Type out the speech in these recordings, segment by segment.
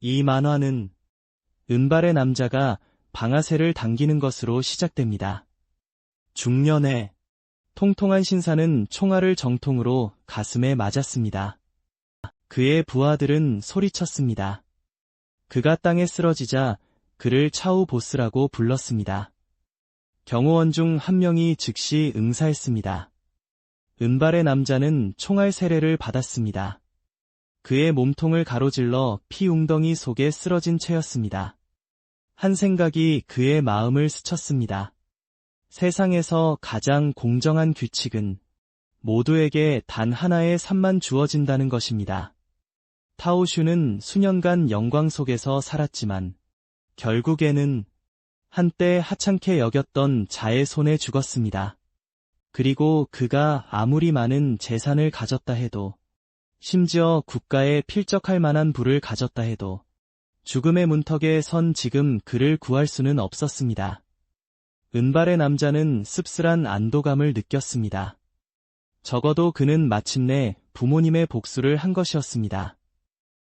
이 만화는 은발의 남자가 방아쇠를 당기는 것으로 시작됩니다. 중년에 통통한 신사는 총알을 정통으로 가슴에 맞았습니다. 그의 부하들은 소리쳤습니다. 그가 땅에 쓰러지자 그를 차우 보스라고 불렀습니다. 경호원 중 한 명이 즉시 응사했습니다. 은발의 남자는 총알 세례를 받았습니다. 그의 몸통을 가로질러 피 웅덩이 속에 쓰러진 채였습니다. 한 생각이 그의 마음을 스쳤습니다. 세상에서 가장 공정한 규칙은 모두에게 단 하나의 삶만 주어진다는 것입니다. 타오슈는 수년간 영광 속에서 살았지만 결국에는 한때 하찮게 여겼던 자의 손에 죽었습니다. 그리고 그가 아무리 많은 재산을 가졌다 해도, 심지어 국가에 필적할 만한 부를 가졌다 해도 죽음의 문턱에 선 지금 그를 구할 수는 없었습니다. 은발의 남자는 씁쓸한 안도감을 느꼈습니다. 적어도 그는 마침내 부모님의 복수를 한 것이었습니다.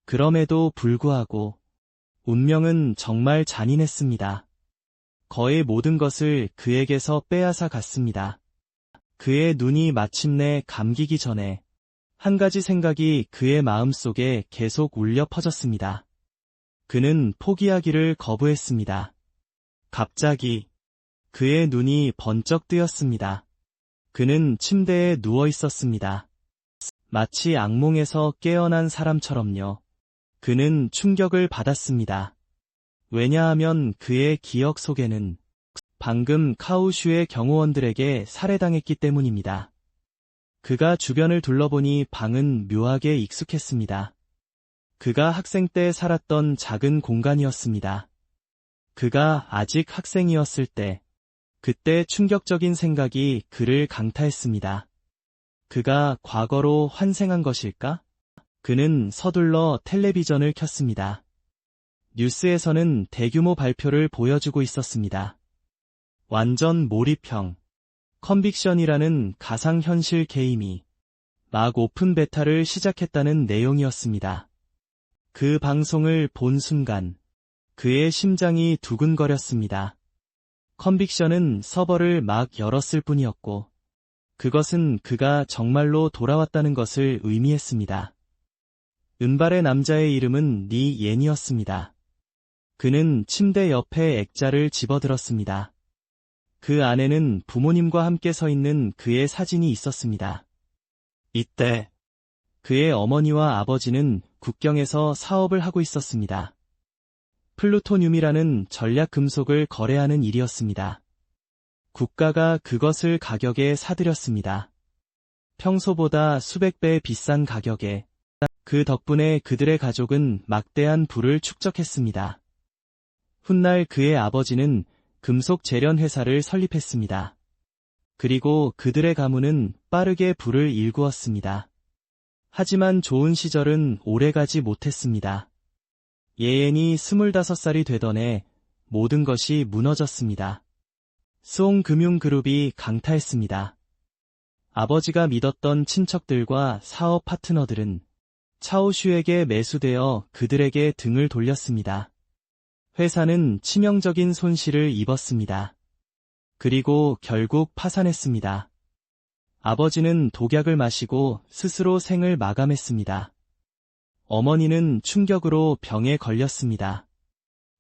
그럼에도 불구하고 운명은 정말 잔인했습니다. 거의 모든 것을 그에게서 빼앗아 갔습니다. 그의 눈이 마침내 감기기 전에 한 가지 생각이 그의 마음속에 계속 울려 퍼졌습니다. 그는 포기하기를 거부했습니다. 갑자기 그의 눈이 번쩍 뜨였습니다. 그는 침대에 누워 있었습니다. 마치 악몽에서 깨어난 사람처럼요. 그는 충격을 받았습니다. 왜냐하면 그의 기억 속에는 방금 카우슈의 경호원들에게 살해당했기 때문입니다. 그가 주변을 둘러보니 방은 묘하게 익숙했습니다. 그가 학생 때 살았던 작은 공간이었습니다. 그가 아직 학생이었을 때, 그때 충격적인 생각이 그를 강타했습니다. 그가 과거로 환생한 것일까? 그는 서둘러 텔레비전을 켰습니다. 뉴스에서는 대규모 발표를 보여주고 있었습니다. 완전 몰입형, 컨빅션이라는 가상현실 게임이 막 오픈 베타를 시작했다는 내용이었습니다. 그 방송을 본 순간 그의 심장이 두근거렸습니다. 컨빅션은 서버를 막 열었을 뿐이었고, 그것은 그가 정말로 돌아왔다는 것을 의미했습니다. 은발의 남자의 이름은 리 옌이었습니다. 그는 침대 옆에 액자를 집어들었습니다. 그 안에는 부모님과 함께 서 있는 그의 사진이 있었습니다. 이때 그의 어머니와 아버지는 국경에서 사업을 하고 있었습니다. 플루토늄이라는 전략 금속을 거래하는 일이었습니다. 국가가 그것을 가격에 사들였습니다. 평소보다 수백 배 비싼 가격에. 그 덕분에 그들의 가족은 막대한 부를 축적했습니다. 훗날 그의 아버지는 금속 재련 회사를 설립했습니다. 그리고 그들의 가문은 빠르게 부를 일구었습니다. 하지만 좋은 시절은 오래가지 못했습니다. 예엔이 25살이 되던 해 모든 것이 무너졌습니다. 스옹금융그룹이 강타했습니다. 아버지가 믿었던 친척들과 사업 파트너들은 차오슈에게 매수되어 그들에게 등을 돌렸습니다. 회사는 치명적인 손실을 입었습니다. 그리고 결국 파산했습니다. 아버지는 독약을 마시고 스스로 생을 마감했습니다. 어머니는 충격으로 병에 걸렸습니다.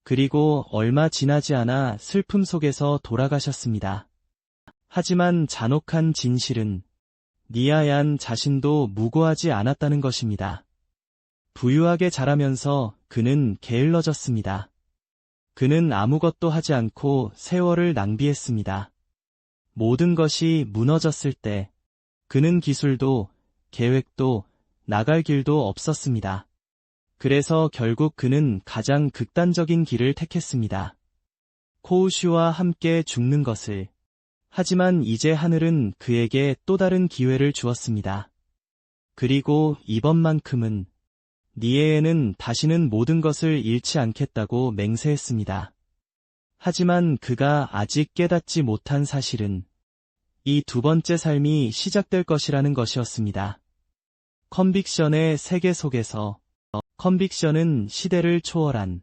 그리고 얼마 지나지 않아 슬픔 속에서 돌아가셨습니다. 하지만 잔혹한 진실은 니아얀 자신도 무고하지 않았다는 것입니다. 부유하게 자라면서 그는 게을러졌습니다. 그는 아무것도 하지 않고 세월을 낭비했습니다. 모든 것이 무너졌을 때 그는 기술도 계획도 나갈 길도 없었습니다. 그래서 결국 그는 가장 극단적인 길을 택했습니다. 코우슈와 함께 죽는 것을. 하지만 이제 하늘은 그에게 또 다른 기회를 주었습니다. 그리고 이번만큼은 니에에는 다시는 모든 것을 잃지 않겠다고 맹세했습니다. 하지만 그가 아직 깨닫지 못한 사실은 이 두 번째 삶이 시작될 것이라는 것이었습니다. 컨빅션의 세계 속에서 컨빅션은 시대를 초월한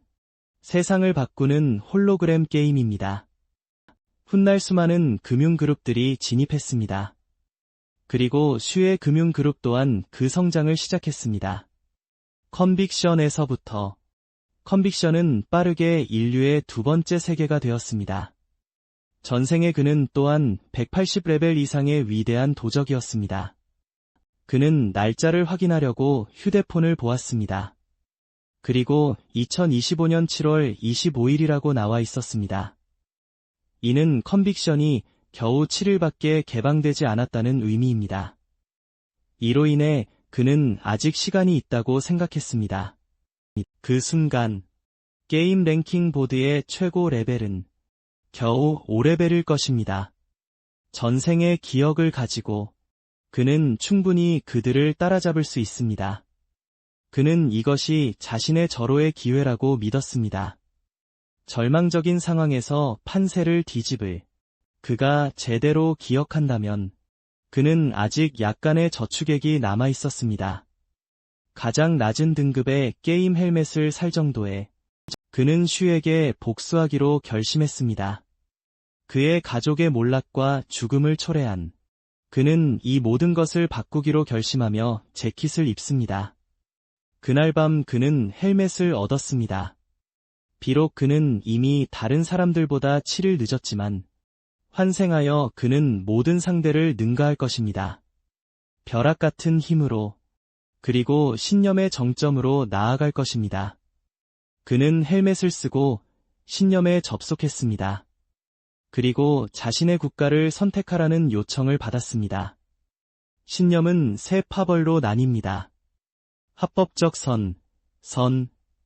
세상을 바꾸는 홀로그램 게임입니다. 훗날 수많은 금융그룹들이 진입했습니다. 그리고 슈의 금융그룹 또한 그 성장을 시작했습니다. 컨빅션에서부터 컨빅션은 빠르게 인류의 두 번째 세계가 되었습니다. 전생에 그는 또한 180레벨 이상의 위대한 도적이었습니다. 그는 날짜를 확인하려고 휴대폰을 보았습니다. 그리고 2025년 7월 25일이라고 나와 있었습니다. 이는 컨빅션이 겨우 7일밖에 개방되지 않았다는 의미입니다. 이로 인해 그는 아직 시간이 있다고 생각했습니다. 그 순간 게임 랭킹 보드의 최고 레벨은 겨우 5레벨일 것입니다. 전생의 기억을 가지고 그는 충분히 그들을 따라잡을 수 있습니다. 그는 이것이 자신의 절호의 기회라고 믿었습니다. 절망적인 상황에서 판세를 뒤집을 그가 제대로 기억한다면 그는 아직 약간의 저축액이 남아 있었습니다. 가장 낮은 등급의 게임 헬멧을 살 정도에 그는 슈에게 복수하기로 결심했습니다. 그의 가족의 몰락과 죽음을 초래한 그는 이 모든 것을 바꾸기로 결심하며 재킷을 입습니다. 그날 밤 그는 헬멧을 얻었습니다. 비록 그는 이미 다른 사람들보다 7일 늦었지만 환생하여 그는 모든 상대를 능가할 것입니다. 벼락 같은 힘으로 그리고 신념의 정점으로 나아갈 것입니다. 그는 헬멧을 쓰고 신념에 접속했습니다. 그리고 자신의 국가를 선택하라는 요청을 받았습니다. 신념은 세 파벌로 나뉩니다. 합법적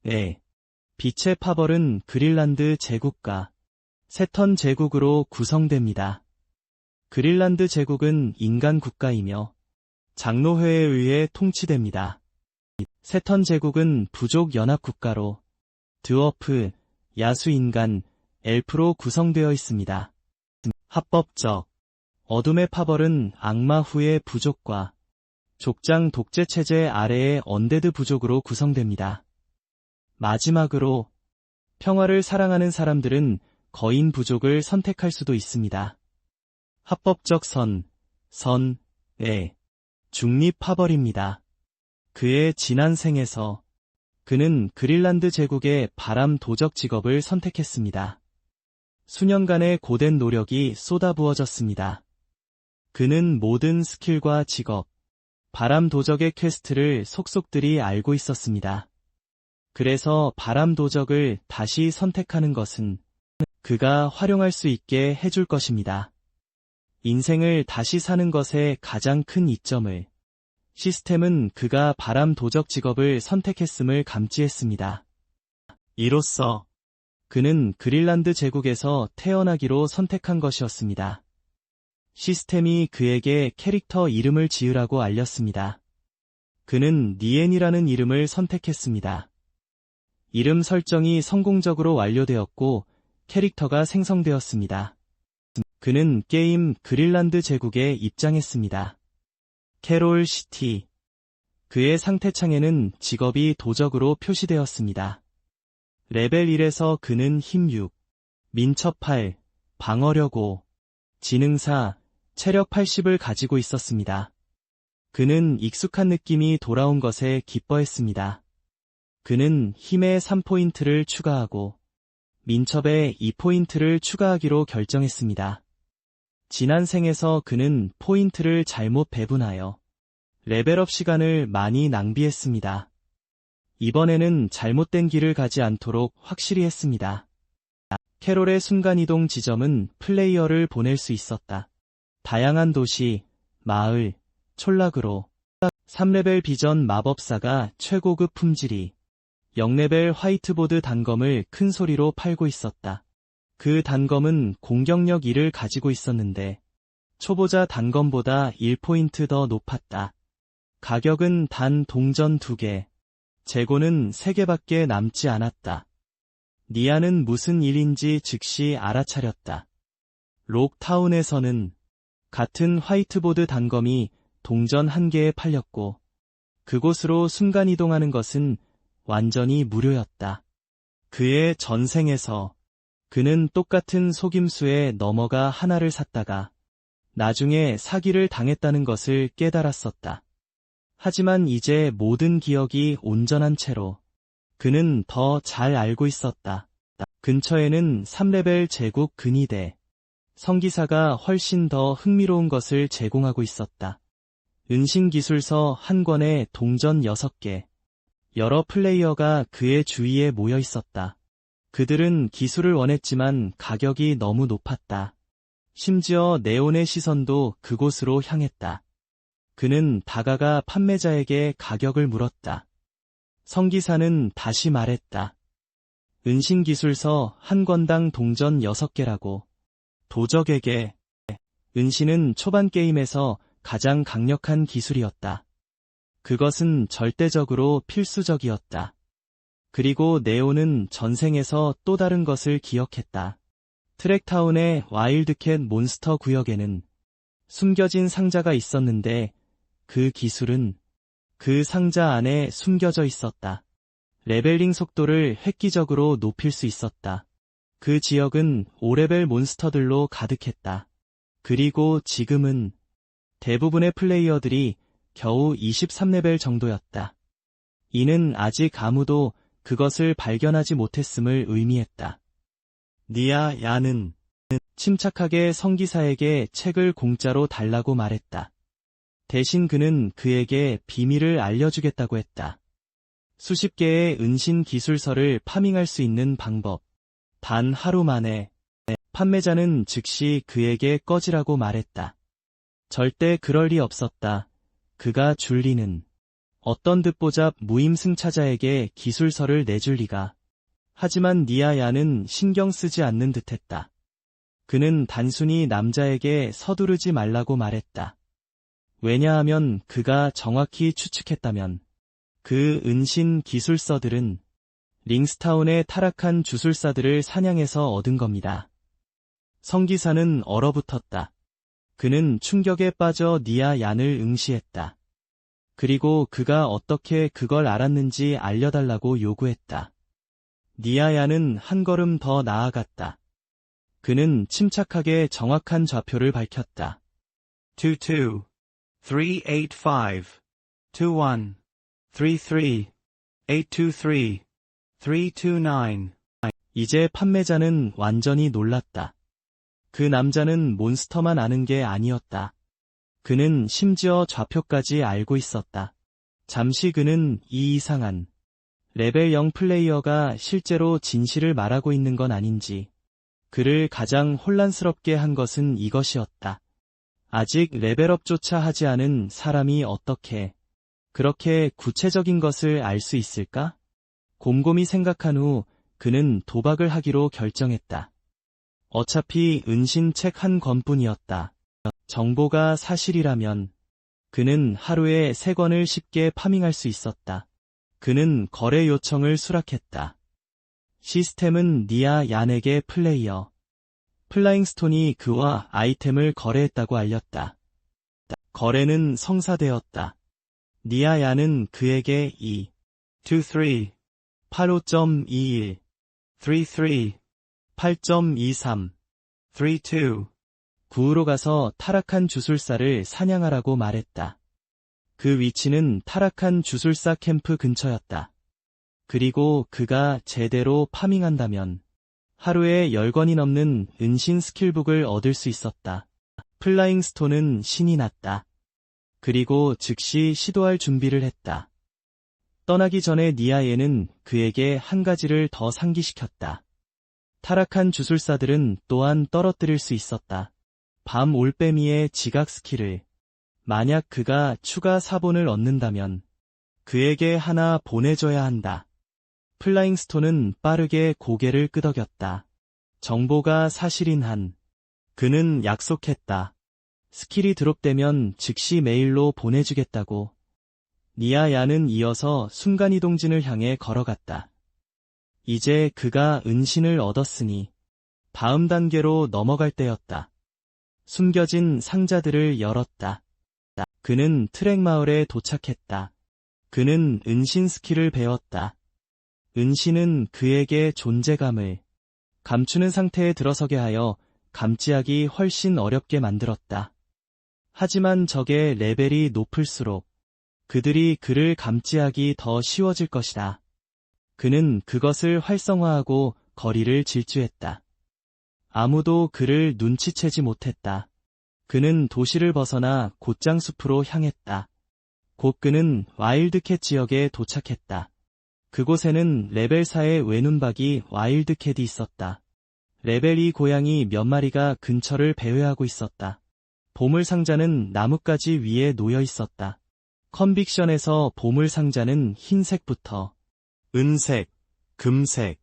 에 빛의 파벌은 그린란드 제국과 세턴 제국으로 구성됩니다. 그린란드 제국은 인간 국가이며 장로회에 의해 통치됩니다. 세턴 제국은 부족 연합 국가로 드워프, 야수인간, 엘프로 구성되어 있습니다. 합법적 어둠의 파벌은 악마 후의 부족과 족장 독재 체제 아래의 언데드 부족으로 구성됩니다. 마지막으로 평화를 사랑하는 사람들은 거인 부족을 선택할 수도 있습니다. 합법적 에 중립 파벌입니다. 그의 지난 생에서 그는 그린란드 제국의 바람 도적 직업을 선택했습니다. 수년간의 고된 노력이 쏟아부어졌습니다. 그는 모든 스킬과 직업, 바람 도적의 퀘스트를 속속들이 알고 있었습니다. 그래서 바람 도적을 다시 선택하는 것은 그가 활용할 수 있게 해줄 것입니다. 인생을 다시 사는 것의 가장 큰 이점을 시스템은 그가 바람 도적 직업을 선택했음을 감지했습니다. 이로써 그는 그린란드 제국에서 태어나기로 선택한 것이었습니다. 시스템이 그에게 캐릭터 이름을 지으라고 알렸습니다. 그는 니엔이라는 이름을 선택했습니다. 이름 설정이 성공적으로 완료되었고 캐릭터가 생성되었습니다. 그는 게임 그린란드 제국에 입장했습니다. 캐롤 시티. 그의 상태창에는 직업이 도적으로 표시되었습니다. 레벨 1에서 그는 힘 6, 민첩 8, 방어력 5, 지능 4, 체력 80을 가지고 있었습니다. 그는 익숙한 느낌이 돌아온 것에 기뻐했습니다. 그는 힘에 3포인트를 추가하고 민첩에 2포인트를 추가하기로 결정했습니다. 지난 생에서 그는 포인트를 잘못 배분하여 레벨업 시간을 많이 낭비했습니다. 이번에는 잘못된 길을 가지 않도록 확실히 했습니다. 캐롤의 순간이동 지점은 플레이어를 보낼 수 있었다. 다양한 도시, 마을, 촌락으로 3레벨 비전 마법사가 최고급 품질이 0레벨 화이트보드 단검을 큰 소리로 팔고 있었다. 그 단검은 공격력 1을 가지고 있었는데 초보자 단검보다 1포인트 더 높았다. 가격은 단 동전 2개, 재고는 3개밖에 남지 않았다. 니아는 무슨 일인지 즉시 알아차렸다. 록타운에서는 같은 화이트보드 단검이 동전 1개에 팔렸고 그곳으로 순간이동하는 것은 완전히 무료였다. 그의 전생에서 그는 똑같은 속임수에 넘어가 하나를 샀다가 나중에 사기를 당했다는 것을 깨달았었다. 하지만 이제 모든 기억이 온전한 채로 그는 더 잘 알고 있었다. 근처에는 3레벨 제국 근위대 성기사가 훨씬 더 흥미로운 것을 제공하고 있었다. 은신기술서 한 권에 동전 6개. 여러 플레이어가 그의 주위에 모여 있었다. 그들은 기술을 원했지만 가격이 너무 높았다. 심지어 네온의 시선도 그곳으로 향했다. 그는 다가가 판매자에게 가격을 물었다. 성기사는 다시 말했다. 은신기술서 한 권당 동전 6개라고. 도적에게 은신은 초반 게임에서 가장 강력한 기술이었다. 그것은 절대적으로 필수적이었다. 그리고 네오는 전생에서 또 다른 것을 기억했다. 트랙타운의 와일드캣 몬스터 구역에는 숨겨진 상자가 있었는데 그 기술은 그 상자 안에 숨겨져 있었다. 레벨링 속도를 획기적으로 높일 수 있었다. 그 지역은 5레벨 몬스터들로 가득했다. 그리고 지금은 대부분의 플레이어들이 겨우 23레벨 정도였다. 이는 아직 아무도 그것을 발견하지 못했음을 의미했다. 니아 야는 침착하게 성기사에게 책을 공짜로 달라고 말했다. 대신 그는 그에게 비밀을 알려주겠다고 했다. 수십 개의 은신 기술서를 파밍할 수 있는 방법. 단 하루 만에 판매자는 즉시 그에게 꺼지라고 말했다. 절대 그럴 리 없었다. 그가 줄 리는 어떤 듣보잡 무임승차자에게 기술서를 내줄 리가. 하지만 니아야는 신경 쓰지 않는 듯했다. 그는 단순히 남자에게 서두르지 말라고 말했다. 왜냐하면 그가 정확히 추측했다면 그 은신 기술서들은 링스타운의 타락한 주술사들을 사냥해서 얻은 겁니다. 성기사는 얼어붙었다. 그는 충격에 빠져 니아얀을 응시했다. 그리고 그가 어떻게 그걸 알았는지 알려달라고 요구했다. 니아얀은 한 걸음 더 나아갔다. 그는 침착하게 정확한 좌표를 밝혔다. 22, 385, 21, 33, 823, 329. 이제 판매자는 완전히 놀랐다. 그 남자는 몬스터만 아는 게 아니었다. 그는 심지어 좌표까지 알고 있었다. 잠시 그는 이 이상한 레벨 0 플레이어가 실제로 진실을 말하고 있는 건 아닌지, 그를 가장 혼란스럽게 한 것은 이것이었다. 아직 레벨업조차 하지 않은 사람이 어떻게 그렇게 구체적인 것을 알 수 있을까? 곰곰이 생각한 후 그는 도박을 하기로 결정했다. 어차피 은신 책 한 권뿐이었다. 정보가 사실이라면 그는 하루에 3권을 쉽게 파밍할 수 있었다. 그는 거래 요청을 수락했다. 시스템은 니아 얀에게 플레이어 플라잉스톤이 그와 아이템을 거래했다고 알렸다. 거래는 성사되었다. 니아 얀은 그에게 23, 85.21, 33, 8.23, 32, 9로 가서 타락한 주술사를 사냥하라고 말했다. 그 위치는 타락한 주술사 캠프 근처였다. 그리고 그가 제대로 파밍한다면 하루에 10권이 넘는 은신 스킬북을 얻을 수 있었다. 플라잉 스톤은 신이 났다. 그리고 즉시 시도할 준비를 했다. 떠나기 전에 니아예는 그에게 한 가지를 더 상기시켰다. 타락한 주술사들은 또한 떨어뜨릴 수 있었다. 밤 올빼미의 지각 스킬을. 만약 그가 추가 사본을 얻는다면 그에게 하나 보내줘야 한다. 플라잉 스톤은 빠르게 고개를 끄덕였다. 정보가 사실인 한 그는 약속했다. 스킬이 드롭되면 즉시 메일로 보내주겠다고. 니아야는 이어서 순간이동진을 향해 걸어갔다. 이제 그가 은신을 얻었으니 다음 단계로 넘어갈 때였다. 숨겨진 상자들을 열었다. 그는 트랙 마을에 도착했다. 그는 은신 스킬을 배웠다. 은신은 그에게 존재감을 감추는 상태에 들어서게 하여 감지하기 훨씬 어렵게 만들었다. 하지만 적의 레벨이 높을수록 그들이 그를 감지하기 더 쉬워질 것이다. 그는 그것을 활성화하고 거리를 질주했다. 아무도 그를 눈치채지 못했다. 그는 도시를 벗어나 곧장 숲으로 향했다. 곧 그는 와일드캣 지역에 도착했다. 그곳에는 레벨 4의 외눈박이 와일드캣이 있었다. 레벨 2 고양이 몇 마리가 근처를 배회하고 있었다. 보물상자는 나뭇가지 위에 놓여 있었다. 컨빅션에서 보물상자는 흰색부터 은색, 금색,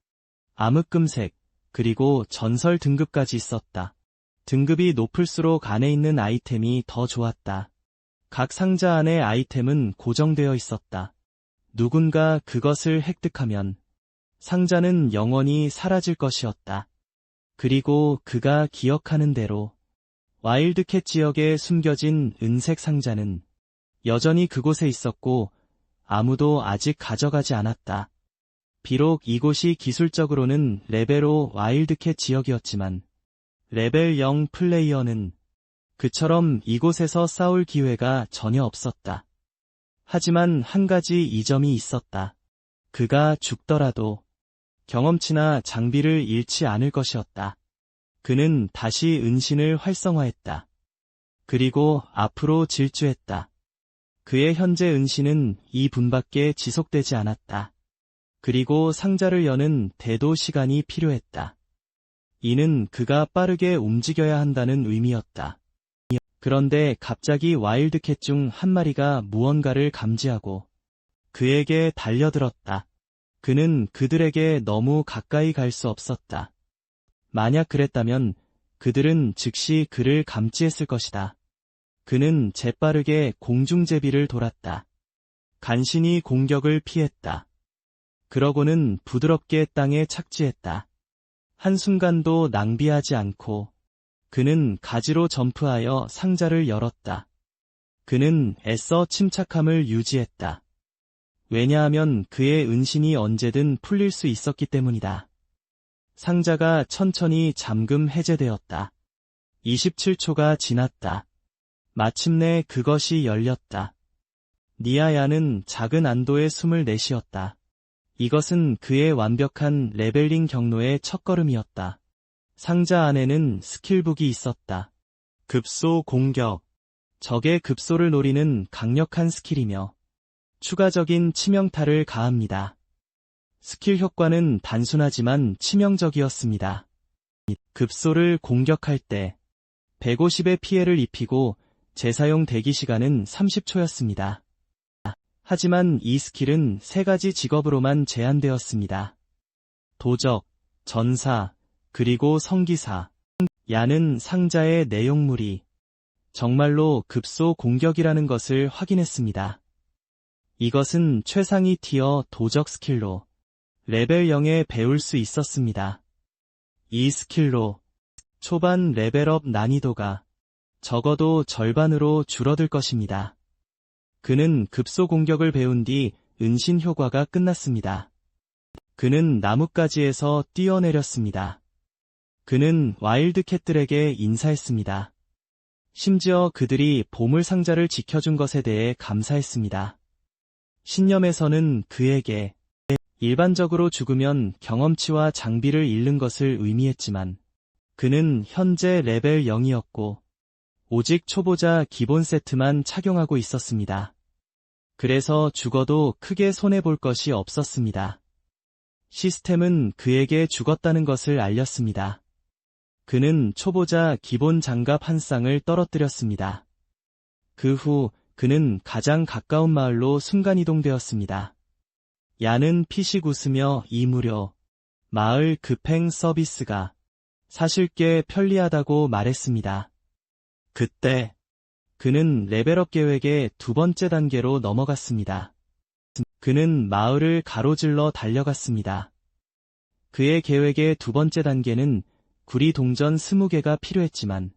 암흑금색, 그리고 전설 등급까지 있었다. 등급이 높을수록 안에 있는 아이템이 더 좋았다. 각 상자 안의 아이템은 고정되어 있었다. 누군가 그것을 획득하면 상자는 영원히 사라질 것이었다. 그리고 그가 기억하는 대로 와일드캣 지역에 숨겨진 은색 상자는 여전히 그곳에 있었고 아무도 아직 가져가지 않았다. 비록 이곳이 기술적으로는 레벨 5 와일드캣 지역이었지만 레벨 0 플레이어는 그처럼 이곳에서 싸울 기회가 전혀 없었다. 하지만 한 가지 이점이 있었다. 그가 죽더라도 경험치나 장비를 잃지 않을 것이었다. 그는 다시 은신을 활성화했다. 그리고 앞으로 질주했다. 그의 현재 은신은 2분밖에 지속되지 않았다. 그리고 상자를 여는 대도 시간이 필요했다. 이는 그가 빠르게 움직여야 한다는 의미였다. 그런데 갑자기 와일드캣 중 한 마리가 무언가를 감지하고 그에게 달려들었다. 그는 그들에게 너무 가까이 갈 수 없었다. 만약 그랬다면 그들은 즉시 그를 감지했을 것이다. 그는 재빠르게 공중제비를 돌았다. 간신히 공격을 피했다. 그러고는 부드럽게 땅에 착지했다. 한순간도 낭비하지 않고 그는 가지로 점프하여 상자를 열었다. 그는 애써 침착함을 유지했다. 왜냐하면 그의 은신이 언제든 풀릴 수 있었기 때문이다. 상자가 천천히 잠금 해제되었다. 27초가 지났다. 마침내 그것이 열렸다. 니아야는 작은 안도의 숨을 내쉬었다. 이것은 그의 완벽한 레벨링 경로의 첫걸음이었다. 상자 안에는 스킬북이 있었다. 급소 공격. 적의 급소를 노리는 강력한 스킬이며 추가적인 치명타를 가합니다. 스킬 효과는 단순하지만 치명적이었습니다. 급소를 공격할 때 150의 피해를 입히고 재사용 대기 시간은 30초였습니다. 하지만 이 스킬은 3가지 직업으로만 제한되었습니다. 도적, 전사, 그리고 성기사. 야는 상자의 내용물이 정말로 급소 공격이라는 것을 확인했습니다. 이것은 최상위 티어 도적 스킬로 레벨 0에 배울 수 있었습니다. 이 스킬로 초반 레벨업 난이도가 적어도 절반으로 줄어들 것입니다. 그는 급소 공격을 배운 뒤 은신 효과가 끝났습니다. 그는 나뭇가지에서 뛰어내렸습니다. 그는 와일드캣들에게 인사했습니다. 심지어 그들이 보물상자를 지켜준 것에 대해 감사했습니다. 신념에서는 그에게 일반적으로 죽으면 경험치와 장비를 잃는 것을 의미했지만 그는 현재 레벨 0이었고 오직 초보자 기본 세트만 착용하고 있었습니다. 그래서 죽어도 크게 손해볼 것이 없었습니다. 시스템은 그에게 죽었다는 것을 알렸습니다. 그는 초보자 기본 장갑 한 쌍을 떨어뜨렸습니다. 그 후 그는 가장 가까운 마을로 순간이동되었습니다. 야는 피식 웃으며 이 무료 마을 급행 서비스가 사실 꽤 편리하다고 말했습니다. 그때 그는 레벨업 계획의 2번째 단계로 넘어갔습니다. 그는 마을을 가로질러 달려갔습니다. 그의 계획의 2번째 단계는 구리 동전 20개가 필요했지만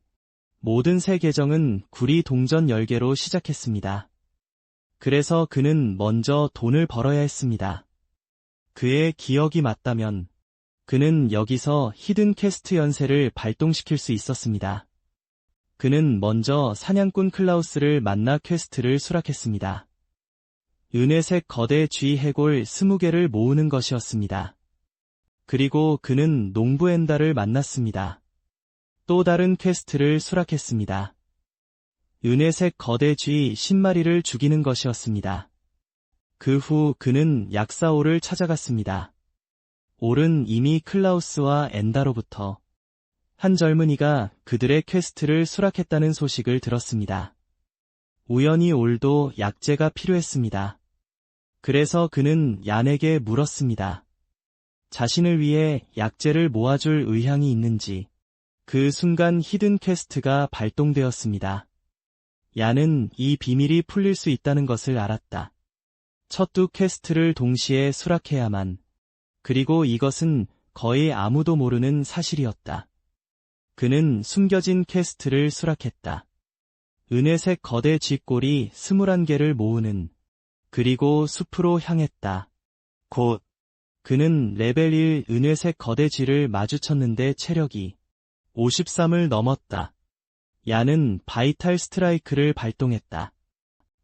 모든 새 계정은 구리 동전 10개로 시작했습니다. 그래서 그는 먼저 돈을 벌어야 했습니다. 그의 기억이 맞다면 그는 여기서 히든 캐스트 연쇄를 발동시킬 수 있었습니다. 그는 먼저 사냥꾼 클라우스를 만나 퀘스트를 수락했습니다. 은회색 거대 쥐 해골 20개를 모으는 것이었습니다. 그리고 그는 농부 엔다를 만났습니다. 또 다른 퀘스트를 수락했습니다. 은회색 거대 쥐 10마리를 죽이는 것이었습니다. 그 후 그는 약사 올을 찾아갔습니다. 올은 이미 클라우스와 엔다로부터 한 젊은이가 그들의 퀘스트를 수락했다는 소식을 들었습니다. 우연히 올도 약재가 필요했습니다. 그래서 그는 얀에게 물었습니다. 자신을 위해 약재를 모아줄 의향이 있는지. 그 순간 히든 퀘스트가 발동되었습니다. 얀은 이 비밀이 풀릴 수 있다는 것을 알았다. 첫 두 퀘스트를 동시에 수락해야만. 그리고 이것은 거의 아무도 모르는 사실이었다. 그는 숨겨진 퀘스트를 수락했다. 은회색 거대 쥐꼬리 21개를 모으는. 그리고 숲으로 향했다. 곧 그는 레벨 1 은회색 거대 쥐를 마주쳤는데 체력이 53을 넘었다. 얀은 바이탈 스트라이크를 발동했다.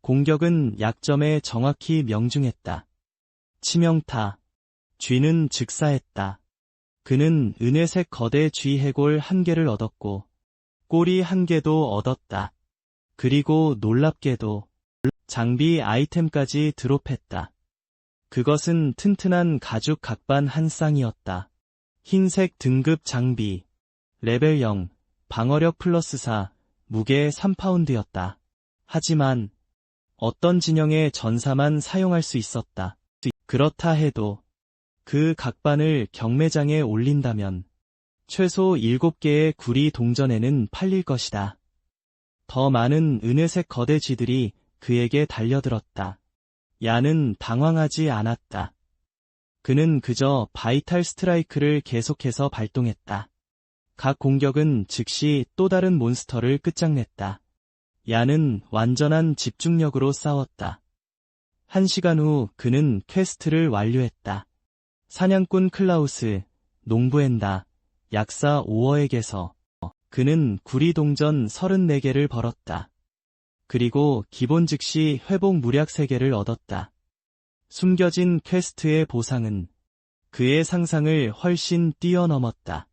공격은 약점에 정확히 명중했다. 치명타. 쥐는 즉사했다. 그는 은회색 거대 쥐 해골 1개를 얻었고 꼬리 1개도 얻었다. 그리고 놀랍게도 장비 아이템까지 드롭했다. 그것은 튼튼한 가죽 각반 한 쌍이었다. 흰색 등급 장비. 레벨 0, 방어력 플러스 4, 무게 3파운드였다. 하지만 어떤 진영의 전사만 사용할 수 있었다. 그렇다 해도 그 각반을 경매장에 올린다면 최소 7개의 구리 동전에는 팔릴 것이다. 더 많은 은회색 거대 쥐들이 그에게 달려들었다. 얀은 당황하지 않았다. 그는 그저 바이탈 스트라이크를 계속해서 발동했다. 각 공격은 즉시 또 다른 몬스터를 끝장냈다. 얀은 완전한 집중력으로 싸웠다. 1시간 후 그는 퀘스트를 완료했다. 사냥꾼 클라우스, 농부 엔다, 약사 오어에게서 그는 구리 동전 34개를 벌었다. 그리고 기본 즉시 회복 무략 3개를 얻었다. 숨겨진 퀘스트의 보상은 그의 상상을 훨씬 뛰어넘었다.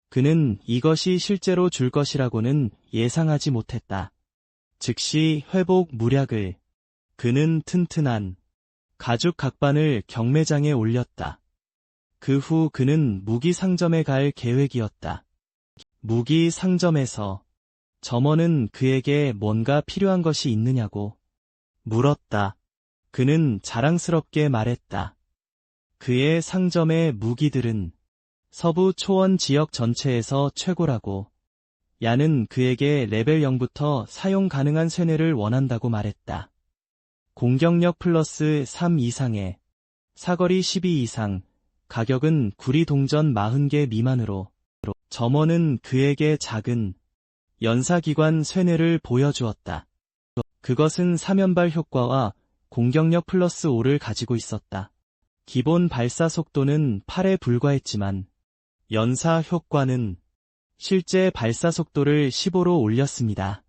그는 이것이 실제로 줄 것이라고는 예상하지 못했다. 즉시 회복 무략을. 그는 튼튼한 가죽 각반을 경매장에 올렸다. 그 후 그는 무기 상점에 갈 계획이었다. 무기 상점에서 점원은 그에게 뭔가 필요한 것이 있느냐고 물었다. 그는 자랑스럽게 말했다. 그의 상점의 무기들은 서부 초원 지역 전체에서 최고라고. 얀은 그에게 레벨 0부터 사용 가능한 쇠뇌를 원한다고 말했다. 공격력 플러스 3 이상의 사거리 12 이상, 가격은 구리 동전 40개 미만으로. 점원은 그에게 작은 연사기관 쇠뇌를 보여주었다. 그것은 사면발 효과와 공격력 플러스 5를 가지고 있었다. 기본 발사 속도는 8에 불과했지만 연사 효과는 실제 발사 속도를 15로 올렸습니다.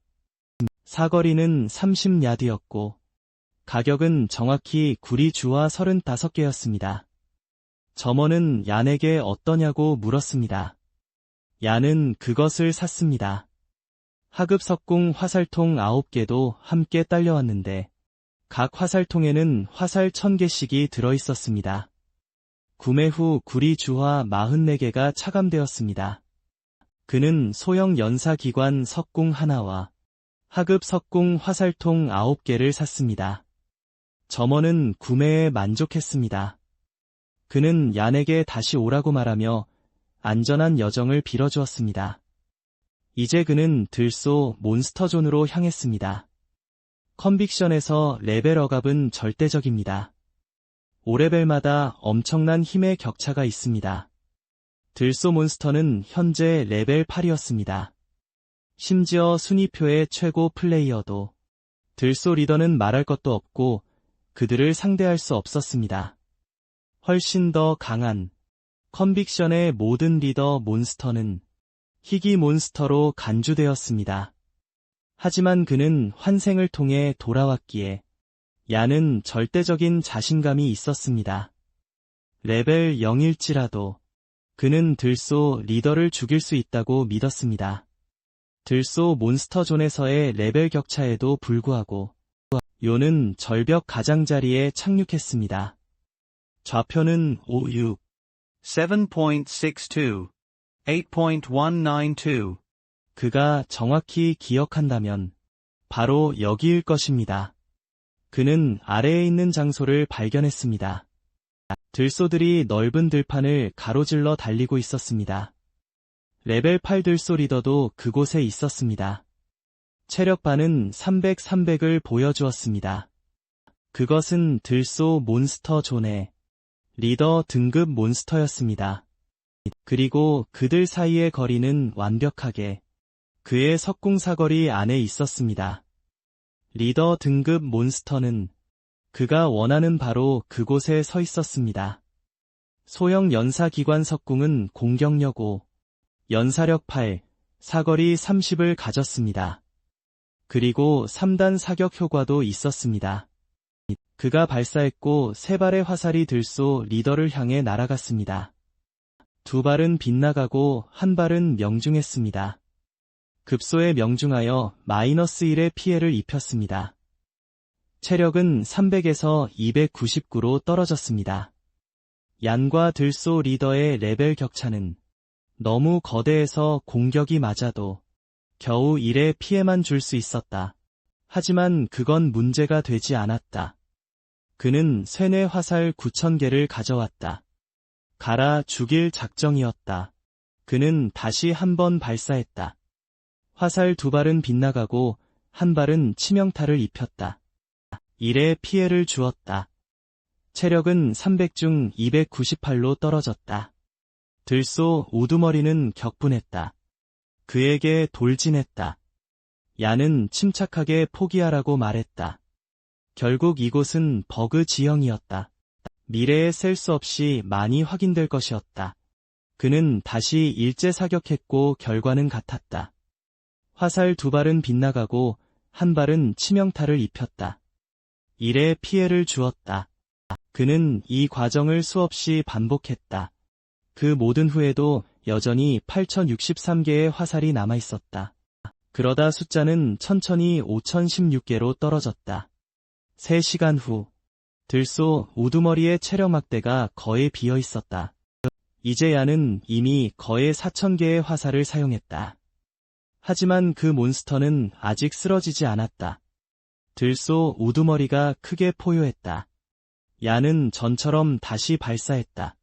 사거리는 30야드였고 가격은 정확히 구리 주화 35개였습니다. 점원은 얀에게 어떠냐고 물었습니다. 얀은 그것을 샀습니다. 하급 석궁 화살통 9개도 함께 딸려왔는데 각 화살통에는 화살 1000개씩이 들어있었습니다. 구매 후 구리 주화 44개가 차감되었습니다. 그는 소형 연사기관 석궁 하나와 하급 석궁 화살통 9개를 샀습니다. 점원은 구매에 만족했습니다. 그는 얀에게 다시 오라고 말하며 안전한 여정을 빌어주었습니다. 이제 그는 들소 몬스터존으로 향했습니다. 컨빅션에서 레벨업은 절대적입니다. 5레벨마다 엄청난 힘의 격차가 있습니다. 들소 몬스터는 현재 레벨 8이었습니다. 심지어 순위표의 최고 플레이어도 들소 리더는 말할 것도 없고 그들을 상대할 수 없었습니다. 훨씬 더 강한 컨빅션의 모든 리더 몬스터는 희귀 몬스터로 간주되었습니다. 하지만 그는 환생을 통해 돌아왔기에 야는 절대적인 자신감이 있었습니다. 레벨 0일지라도 그는 들소 리더를 죽일 수 있다고 믿었습니다. 들소 몬스터존에서의 레벨 격차에도 불구하고 요는 절벽 가장자리에 착륙했습니다. 좌표는 56, 7.62, 8.192. 그가 정확히 기억한다면 바로 여기일 것입니다. 그는 아래에 있는 장소를 발견했습니다. 들소들이 넓은 들판을 가로질러 달리고 있었습니다. 레벨 8 들소 리더도 그곳에 있었습니다. 체력반은 300을 보여주었습니다. 그것은 들소 몬스터 존의 리더 등급 몬스터였습니다. 그리고 그들 사이의 거리는 완벽하게 그의 석궁사거리 안에 있었습니다. 리더 등급 몬스터는 그가 원하는 바로 그곳에 서 있었습니다. 소형 연사기관 석궁은 공격력 5, 연사력 8, 사거리 30을 가졌습니다. 그리고 3단 사격 효과도 있었습니다. 그가 발사했고 3발의 화살이 들소 리더를 향해 날아갔습니다. 2발은 빗나가고 1발은 명중했습니다. 급소에 명중하여 -1의 피해를 입혔습니다. 체력은 300에서 299로 떨어졌습니다. 얀과 들소 리더의 레벨 격차는 너무 거대해서 공격이 맞아도 겨우 1의 피해만 줄 수 있었다. 하지만 그건 문제가 되지 않았다. 그는 쇠뇌 화살 9,000개를 가져왔다. 갈아 죽일 작정이었다. 그는 다시 한 번 발사했다. 화살 2발은 빗나가고 1발은 치명타를 입혔다. 1의 피해를 주었다. 체력은 300 중 298로 떨어졌다. 들소 우두머리는 격분했다. 그에게 돌진했다. 야는 침착하게 포기하라고 말했다. 결국 이곳은 버그 지형이었다. 미래에 셀 수 없이 많이 확인될 것이었다. 그는 다시 일제 사격했고 결과는 같았다. 화살 2발은 빗나가고 1발은 치명타를 입혔다. 1의 피해를 주었다. 그는 이 과정을 수없이 반복했다. 그 모든 후에도 여전히 8063개의 화살이 남아있었다. 그러다 숫자는 천천히 5016개로 떨어졌다. 3시간 후, 들소 우두머리의 체력 막대가 거의 비어 있었다. 이제 야는 이미 거의 4000개의 화살을 사용했다. 하지만 그 몬스터는 아직 쓰러지지 않았다. 들소 우두머리가 크게 포효했다. 야는 전처럼 다시 발사했다.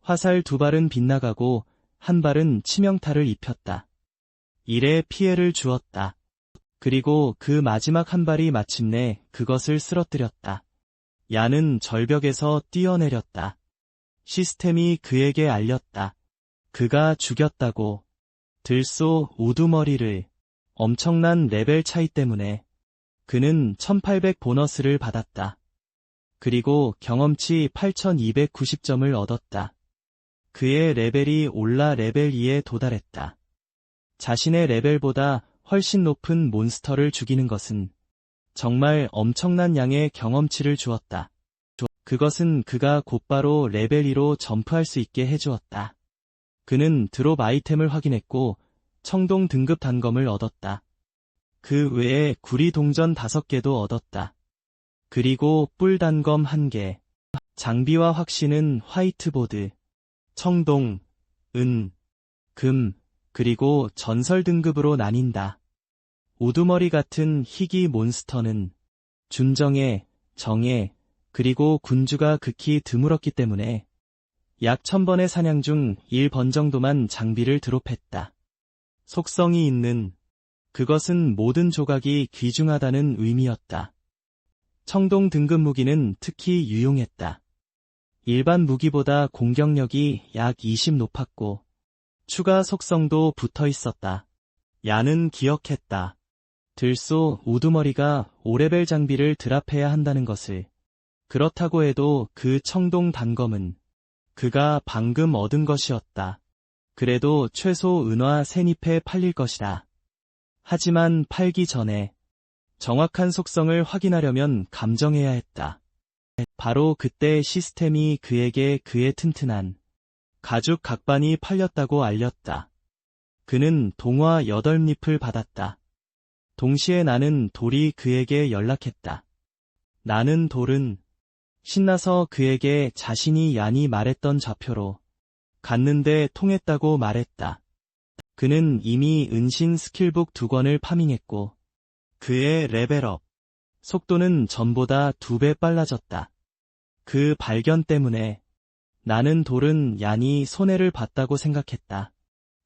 화살 2발은 빗나가고 1발은 치명타를 입혔다. 1의 피해를 주었다. 그리고 그 마지막 1발이 마침내 그것을 쓰러뜨렸다. 야는 절벽에서 뛰어내렸다. 시스템이 그에게 알렸다. 그가 죽였다고. 들소 우두머리를. 엄청난 레벨 차이 때문에 그는 1800 보너스를 받았다. 그리고 경험치 8290점을 얻었다. 그의 레벨이 올라 레벨 2에 도달했다. 자신의 레벨보다 훨씬 높은 몬스터를 죽이는 것은 정말 엄청난 양의 경험치를 주었다. 그것은 그가 곧바로 레벨 2로 점프할 수 있게 해주었다. 그는 드롭 아이템을 확인했고 청동 등급 단검을 얻었다. 그 외에 구리 동전 5개도 얻었다. 그리고 뿔 단검 1개. 장비와 확신은 화이트보드, 청동, 은, 금, 그리고 전설 등급으로 나뉜다. 우두머리 같은 희귀 몬스터는 준정예, 정예, 그리고 군주가 극히 드물었기 때문에 약 1000번의 사냥 중 1번 정도만 장비를 드롭했다. 속성이 있는, 그것은 모든 조각이 귀중하다는 의미였다. 청동 등급 무기는 특히 유용했다. 일반 무기보다 공격력이 약 20 높았고 추가 속성도 붙어 있었다. 야는 기억했다. 들소 우두머리가 5레벨 장비를 드랍해야 한다는 것을. 그렇다고 해도 그 청동 단검은 그가 방금 얻은 것이었다. 그래도 최소 은화 3잎에 팔릴 것이다. 하지만 팔기 전에 정확한 속성을 확인하려면 감정해야 했다. 바로 그때 시스템이 그에게 그의 튼튼한 가죽 각반이 팔렸다고 알렸다. 그는 동화 8잎을 받았다. 동시에 나는 돌이 그에게 연락했다. 나는 돌은 신나서 그에게 자신이 얀이 말했던 좌표로 갔는데 통했다고 말했다. 그는 이미 은신 스킬북 2권을 파밍했고 그의 레벨업 속도는 전보다 2배 빨라졌다. 그 발견 때문에 나는 돌은 얀이 손해를 봤다고 생각했다.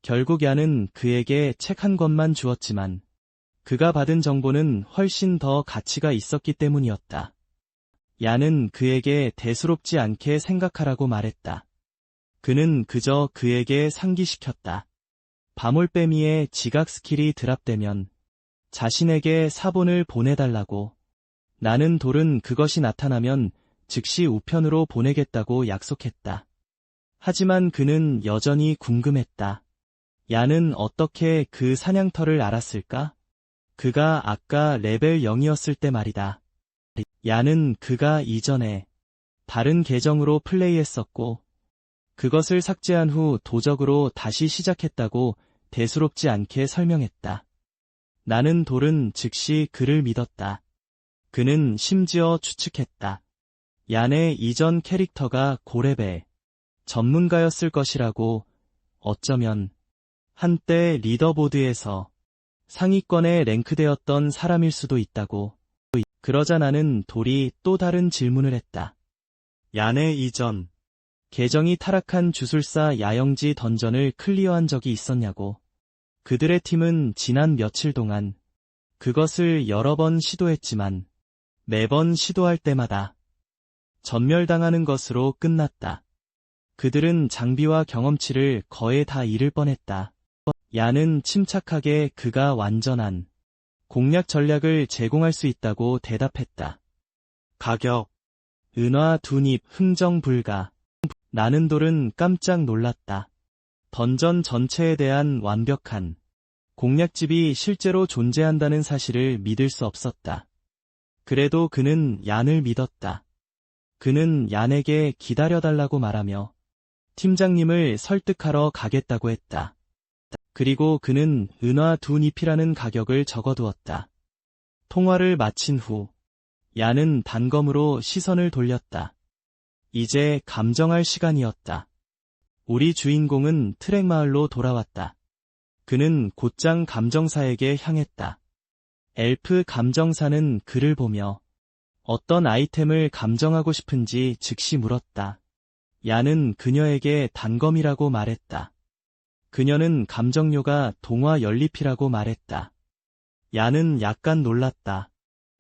결국 얀은 그에게 책 한 권만 주었지만 그가 받은 정보는 훨씬 더 가치가 있었기 때문이었다. 얀은 그에게 대수롭지 않게 생각하라고 말했다. 그는 그저 그에게 상기시켰다. 밤올빼미의 지각 스킬이 드랍되면 자신에게 사본을 보내달라고. 나는 돌은 그것이 나타나면 즉시 우편으로 보내겠다고 약속했다. 하지만 그는 여전히 궁금했다. 얀은 어떻게 그 사냥터를 알았을까? 그가 아까 레벨 0이었을 때 말이다. 얀은 그가 이전에 다른 계정으로 플레이했었고 그것을 삭제한 후 도적으로 다시 시작했다고 대수롭지 않게 설명했다. 나는 돌은 즉시 그를 믿었다. 그는 심지어 추측했다. 얀의 이전 캐릭터가 고레벨 전문가였을 것이라고. 어쩌면 한때 리더보드에서 상위권에 랭크되었던 사람일 수도 있다고. 그러자 나는 돌이 또 다른 질문을 했다. 얀의 이전 계정이 타락한 주술사 야영지 던전을 클리어한 적이 있었냐고. 그들의 팀은 지난 며칠 동안 그것을 여러 번 시도했지만 매번 시도할 때마다 전멸당하는 것으로 끝났다. 그들은 장비와 경험치를 거의 다 잃을 뻔했다. 얀은 침착하게 그가 완전한 공략 전략을 제공할 수 있다고 대답했다. 가격 은화 2잎 흥정 불가. 나는 돌은 깜짝 놀랐다. 던전 전체에 대한 완벽한 공략집이 실제로 존재한다는 사실을 믿을 수 없었다. 그래도 그는 얀을 믿었다. 그는 얀에게 기다려달라고 말하며 팀장님을 설득하러 가겠다고 했다. 그리고 그는 은화 2잎이라는 가격을 적어두었다. 통화를 마친 후 얀은 단검으로 시선을 돌렸다. 이제 감정할 시간이었다. 우리 주인공은 트랙 마을로 돌아왔다. 그는 곧장 감정사에게 향했다. 엘프 감정사는 그를 보며 어떤 아이템을 감정하고 싶은지 즉시 물었다. 얀은 그녀에게 단검이라고 말했다. 그녀는 감정료가 동화 연립이라고 말했다. 얀은 약간 놀랐다.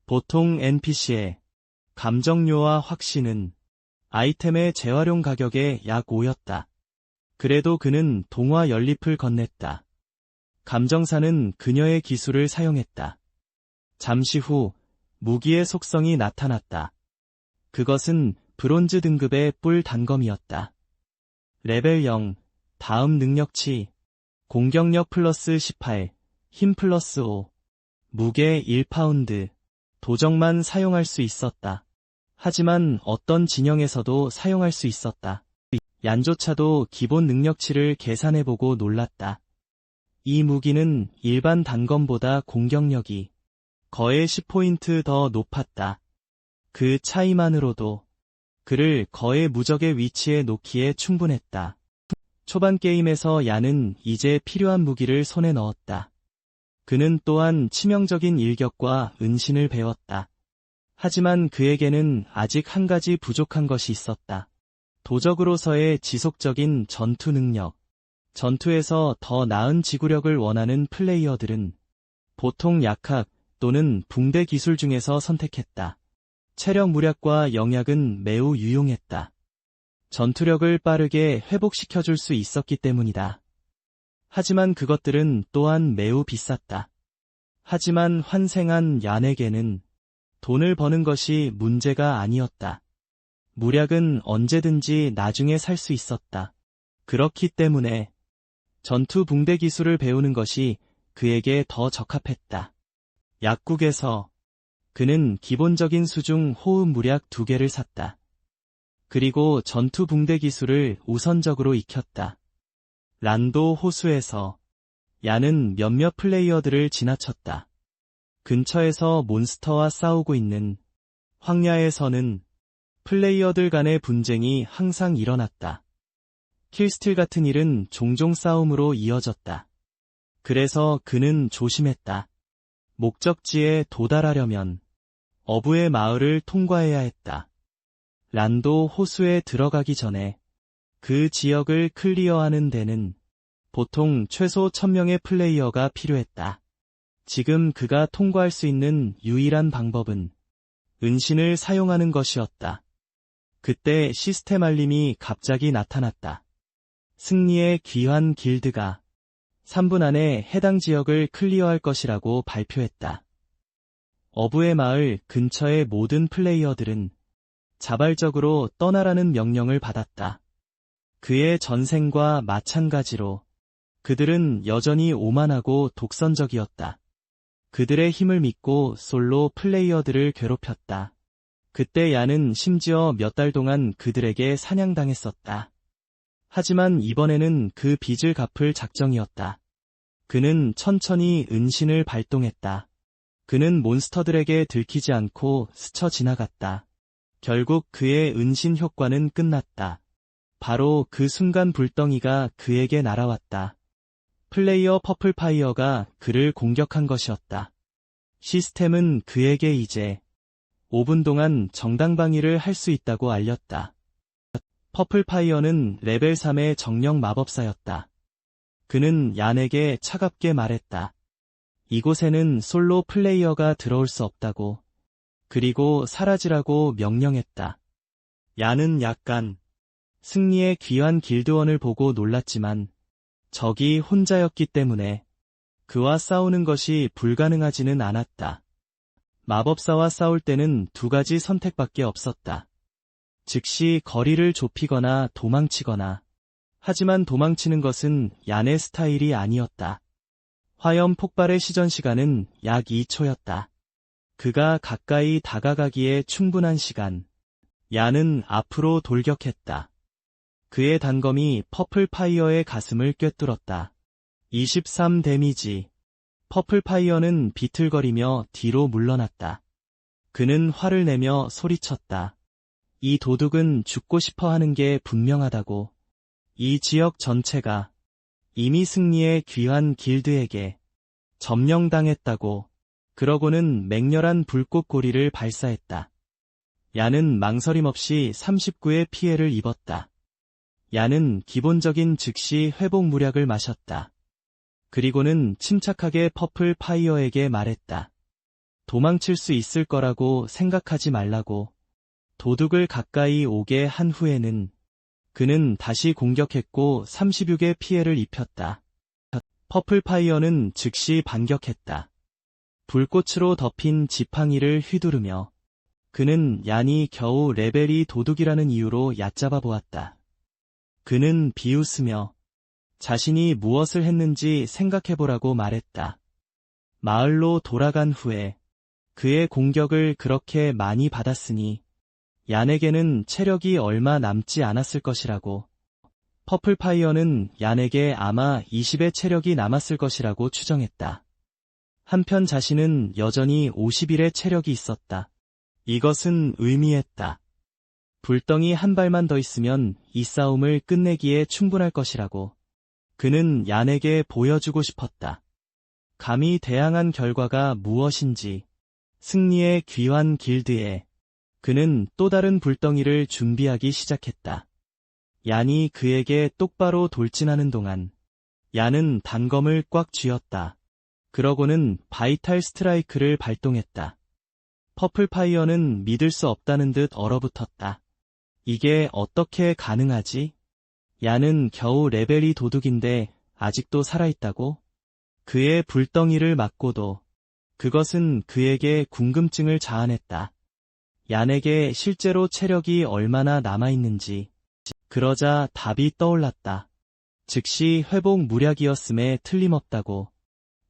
보통 NPC의 감정료와 확신은 아이템의 재활용 가격의 약 5였다. 그래도 그는 동화 연립을 건넸다. 감정사는 그녀의 기술을 사용했다. 잠시 후 무기의 속성이 나타났다. 그것은 브론즈 등급의 뿔 단검이었다. 레벨 0, 다음 능력치, 공격력 플러스 18, 힘 플러스 5, 무게 1파운드, 도적만 사용할 수 있었다. 하지만 어떤 진영에서도 사용할 수 있었다. 얀조차도 기본 능력치를 계산해보고 놀랐다. 이 무기는 일반 단검보다 공격력이 거의 10포인트 더 높았다. 그 차이만으로도 그를 거의 무적의 위치에 놓기에 충분했다. 초반 게임에서 얀은 이제 필요한 무기를 손에 넣었다. 그는 또한 치명적인 일격과 은신을 배웠다. 하지만 그에게는 아직 한 가지 부족한 것이 있었다. 도적으로서의 지속적인 전투 능력. 전투에서 더 나은 지구력을 원하는 플레이어들은 보통 약학 또는 붕대 기술 중에서 선택했다. 체력 무략과 영약은 매우 유용했다. 전투력을 빠르게 회복시켜줄 수 있었기 때문이다. 하지만 그것들은 또한 매우 비쌌다. 하지만 환생한 얀에게는 돈을 버는 것이 문제가 아니었다. 무략은 언제든지 나중에 살 수 있었다. 그렇기 때문에 전투 붕대 기술을 배우는 것이 그에게 더 적합했다. 약국에서 그는 기본적인 수중 호흡 무략 2개를 샀다. 그리고 전투 붕대 기술을 우선적으로 익혔다. 란도 호수에서 야는 몇몇 플레이어들을 지나쳤다. 근처에서 몬스터와 싸우고 있는 황야에서는 플레이어들 간의 분쟁이 항상 일어났다. 킬스틸 같은 일은 종종 싸움으로 이어졌다. 그래서 그는 조심했다. 목적지에 도달하려면 어부의 마을을 통과해야 했다. 란도 호수에 들어가기 전에 그 지역을 클리어하는 데는 보통 최소 1000명의 플레이어가 필요했다. 지금 그가 통과할 수 있는 유일한 방법은 은신을 사용하는 것이었다. 그때 시스템 알림이 갑자기 나타났다. 승리의 귀환 길드가 3분 안에 해당 지역을 클리어할 것이라고 발표했다. 어부의 마을 근처의 모든 플레이어들은 자발적으로 떠나라는 명령을 받았다. 그의 전생과 마찬가지로 그들은 여전히 오만하고 독선적이었다. 그들의 힘을 믿고 솔로 플레이어들을 괴롭혔다. 그때 야는 심지어 몇 달 동안 그들에게 사냥당했었다. 하지만 이번에는 그 빚을 갚을 작정이었다. 그는 천천히 은신을 발동했다. 그는 몬스터들에게 들키지 않고 스쳐 지나갔다. 결국 그의 은신 효과는 끝났다. 바로 그 순간 불덩이가 그에게 날아왔다. 플레이어 퍼플파이어가 그를 공격한 것이었다. 시스템은 그에게 이제 5분 동안 정당방위를 할 수 있다고 알렸다. 퍼플파이어는 레벨 3의 정령 마법사였다. 그는 얀에게 차갑게 말했다. 이곳에는 솔로 플레이어가 들어올 수 없다고. 그리고 사라지라고 명령했다. 얀은 약간 승리의 귀환 길드원을 보고 놀랐지만 적이 혼자였기 때문에 그와 싸우는 것이 불가능하지는 않았다. 마법사와 싸울 때는 2가지 선택밖에 없었다. 즉시 거리를 좁히거나 도망치거나. 하지만 도망치는 것은 얀의 스타일이 아니었다. 화염 폭발의 시전 시간은 약 2초였다. 그가 가까이 다가가기에 충분한 시간. 얀은 앞으로 돌격했다. 그의 단검이 퍼플파이어의 가슴을 꿰뚫었다. 23 데미지. 퍼플파이어는 비틀거리며 뒤로 물러났다. 그는 화를 내며 소리쳤다. 이 도둑은 죽고 싶어 하는 게 분명하다고. 이 지역 전체가 이미 승리의 귀환 길드에게 점령당했다고. 그러고는 맹렬한 불꽃고리를 발사했다. 얀은 망설임 없이 39의 피해를 입었다. 얀은 기본적인 즉시 회복 무략을 마셨다. 그리고는 침착하게 퍼플 파이어에게 말했다. 도망칠 수 있을 거라고 생각하지 말라고. 도둑을 가까이 오게 한 후에는 그는 다시 공격했고 36의 피해를 입혔다. 퍼플 파이어는 즉시 반격했다. 불꽃으로 덮인 지팡이를 휘두르며 그는 얀이 겨우 레벨이 도둑이라는 이유로 얕잡아 보았다. 그는 비웃으며 자신이 무엇을 했는지 생각해보라고 말했다. 마을로 돌아간 후에 그의 공격을 그렇게 많이 받았으니 얀에게는 체력이 얼마 남지 않았을 것이라고. 퍼플파이어는 얀에게 아마 20의 체력이 남았을 것이라고 추정했다. 한편 자신은 여전히 51의 체력이 있었다. 이것은 의미했다. 불덩이 한 발만 더 있으면 이 싸움을 끝내기에 충분할 것이라고. 그는 얀에게 보여주고 싶었다. 감히 대항한 결과가 무엇인지. 승리의 귀환 길드에 그는 또 다른 불덩이를 준비하기 시작했다. 얀이 그에게 똑바로 돌진하는 동안 얀은 단검을 꽉 쥐었다. 그러고는 바이탈 스트라이크를 발동했다. 퍼플파이어는 믿을 수 없다는 듯 얼어붙었다. 이게 어떻게 가능하지? 얀은 겨우 레벨이 도둑인데 아직도 살아있다고? 그의 불덩이를 맞고도 그것은 그에게 궁금증을 자아냈다. 얀에게 실제로 체력이 얼마나 남아있는지. 그러자 답이 떠올랐다. 즉시 회복 무략이었음에 틀림없다고.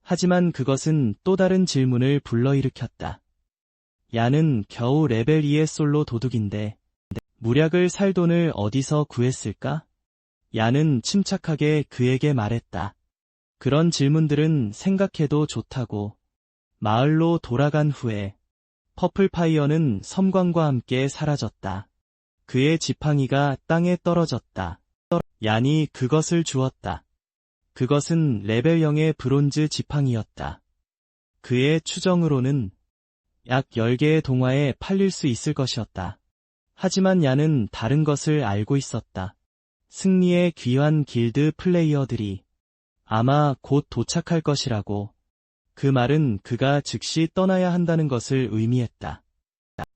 하지만 그것은 또 다른 질문을 불러일으켰다. 얀은 겨우 레벨 2의 솔로 도둑인데 무략을 살 돈을 어디서 구했을까? 얀은 침착하게 그에게 말했다. 그런 질문들은 생각해도 좋다고. 마을로 돌아간 후에 퍼플파이어는 섬광과 함께 사라졌다. 그의 지팡이가 땅에 떨어졌다. 얀이 그것을 주었다. 그것은 레벨 0의 브론즈 지팡이였다. 그의 추정으로는 약 10개의 동화에 팔릴 수 있을 것이었다. 하지만 얀은 다른 것을 알고 있었다. 승리의 귀환 길드 플레이어들이 아마 곧 도착할 것이라고. 그 말은 그가 즉시 떠나야 한다는 것을 의미했다.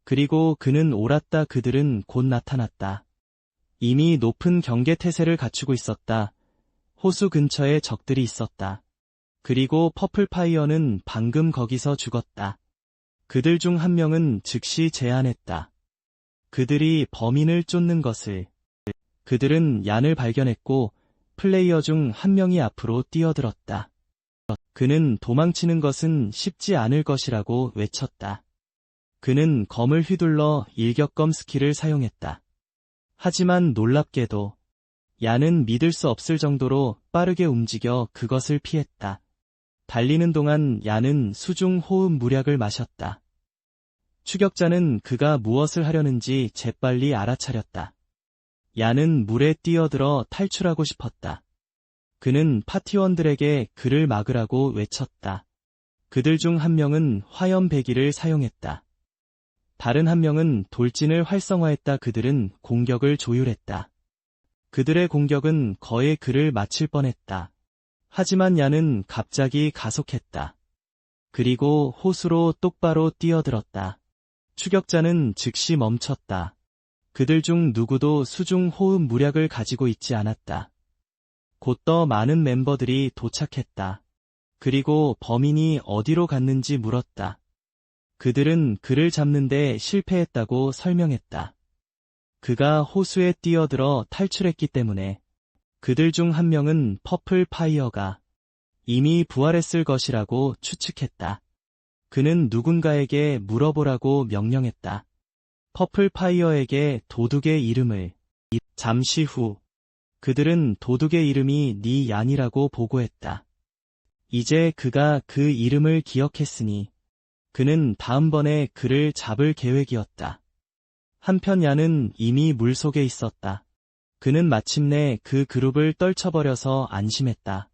그리고 그는 옳았다. 그들은 곧 나타났다. 이미 높은 경계 태세를 갖추고 있었다. 호수 근처에 적들이 있었다. 그리고 퍼플파이어는 방금 거기서 죽었다. 그들 중 한 명은 즉시 제안했다. 그들이 범인을 쫓는 것을. 그들은 얀을 발견했고 플레이어 중 한 명이 앞으로 뛰어들었다. 그는 도망치는 것은 쉽지 않을 것이라고 외쳤다. 그는 검을 휘둘러 일격검 스킬을 사용했다. 하지만 놀랍게도 얀은 믿을 수 없을 정도로 빠르게 움직여 그것을 피했다. 달리는 동안 얀은 수중 호흡 무략을 마셨다. 추격자는 그가 무엇을 하려는지 재빨리 알아차렸다. 얀은 물에 뛰어들어 탈출하고 싶었다. 그는 파티원들에게 그를 막으라고 외쳤다. 그들 중 한 명은 화염배기를 사용했다. 다른 한 명은 돌진을 활성화했다. 그들은 공격을 조율했다. 그들의 공격은 거의 그를 마칠 뻔했다. 하지만 얀은 갑자기 가속했다. 그리고 호수로 똑바로 뛰어들었다. 추격자는 즉시 멈췄다. 그들 중 누구도 수중 호흡 무략을 가지고 있지 않았다. 곧 더 많은 멤버들이 도착했다. 그리고 범인이 어디로 갔는지 물었다. 그들은 그를 잡는데 실패했다고 설명했다. 그가 호수에 뛰어들어 탈출했기 때문에. 그들 중 한 명은 퍼플파이어가 이미 부활했을 것이라고 추측했다. 그는 누군가에게 물어보라고 명령했다. 퍼플파이어에게 도둑의 이름을. 잠시 후 그들은 도둑의 이름이 니 얀이라고 보고했다. 이제 그가 그 이름을 기억했으니 그는 다음번에 그를 잡을 계획이었다. 한편 얀은 이미 물속에 있었다. 그는 마침내 그 그룹을 떨쳐버려서 안심했다.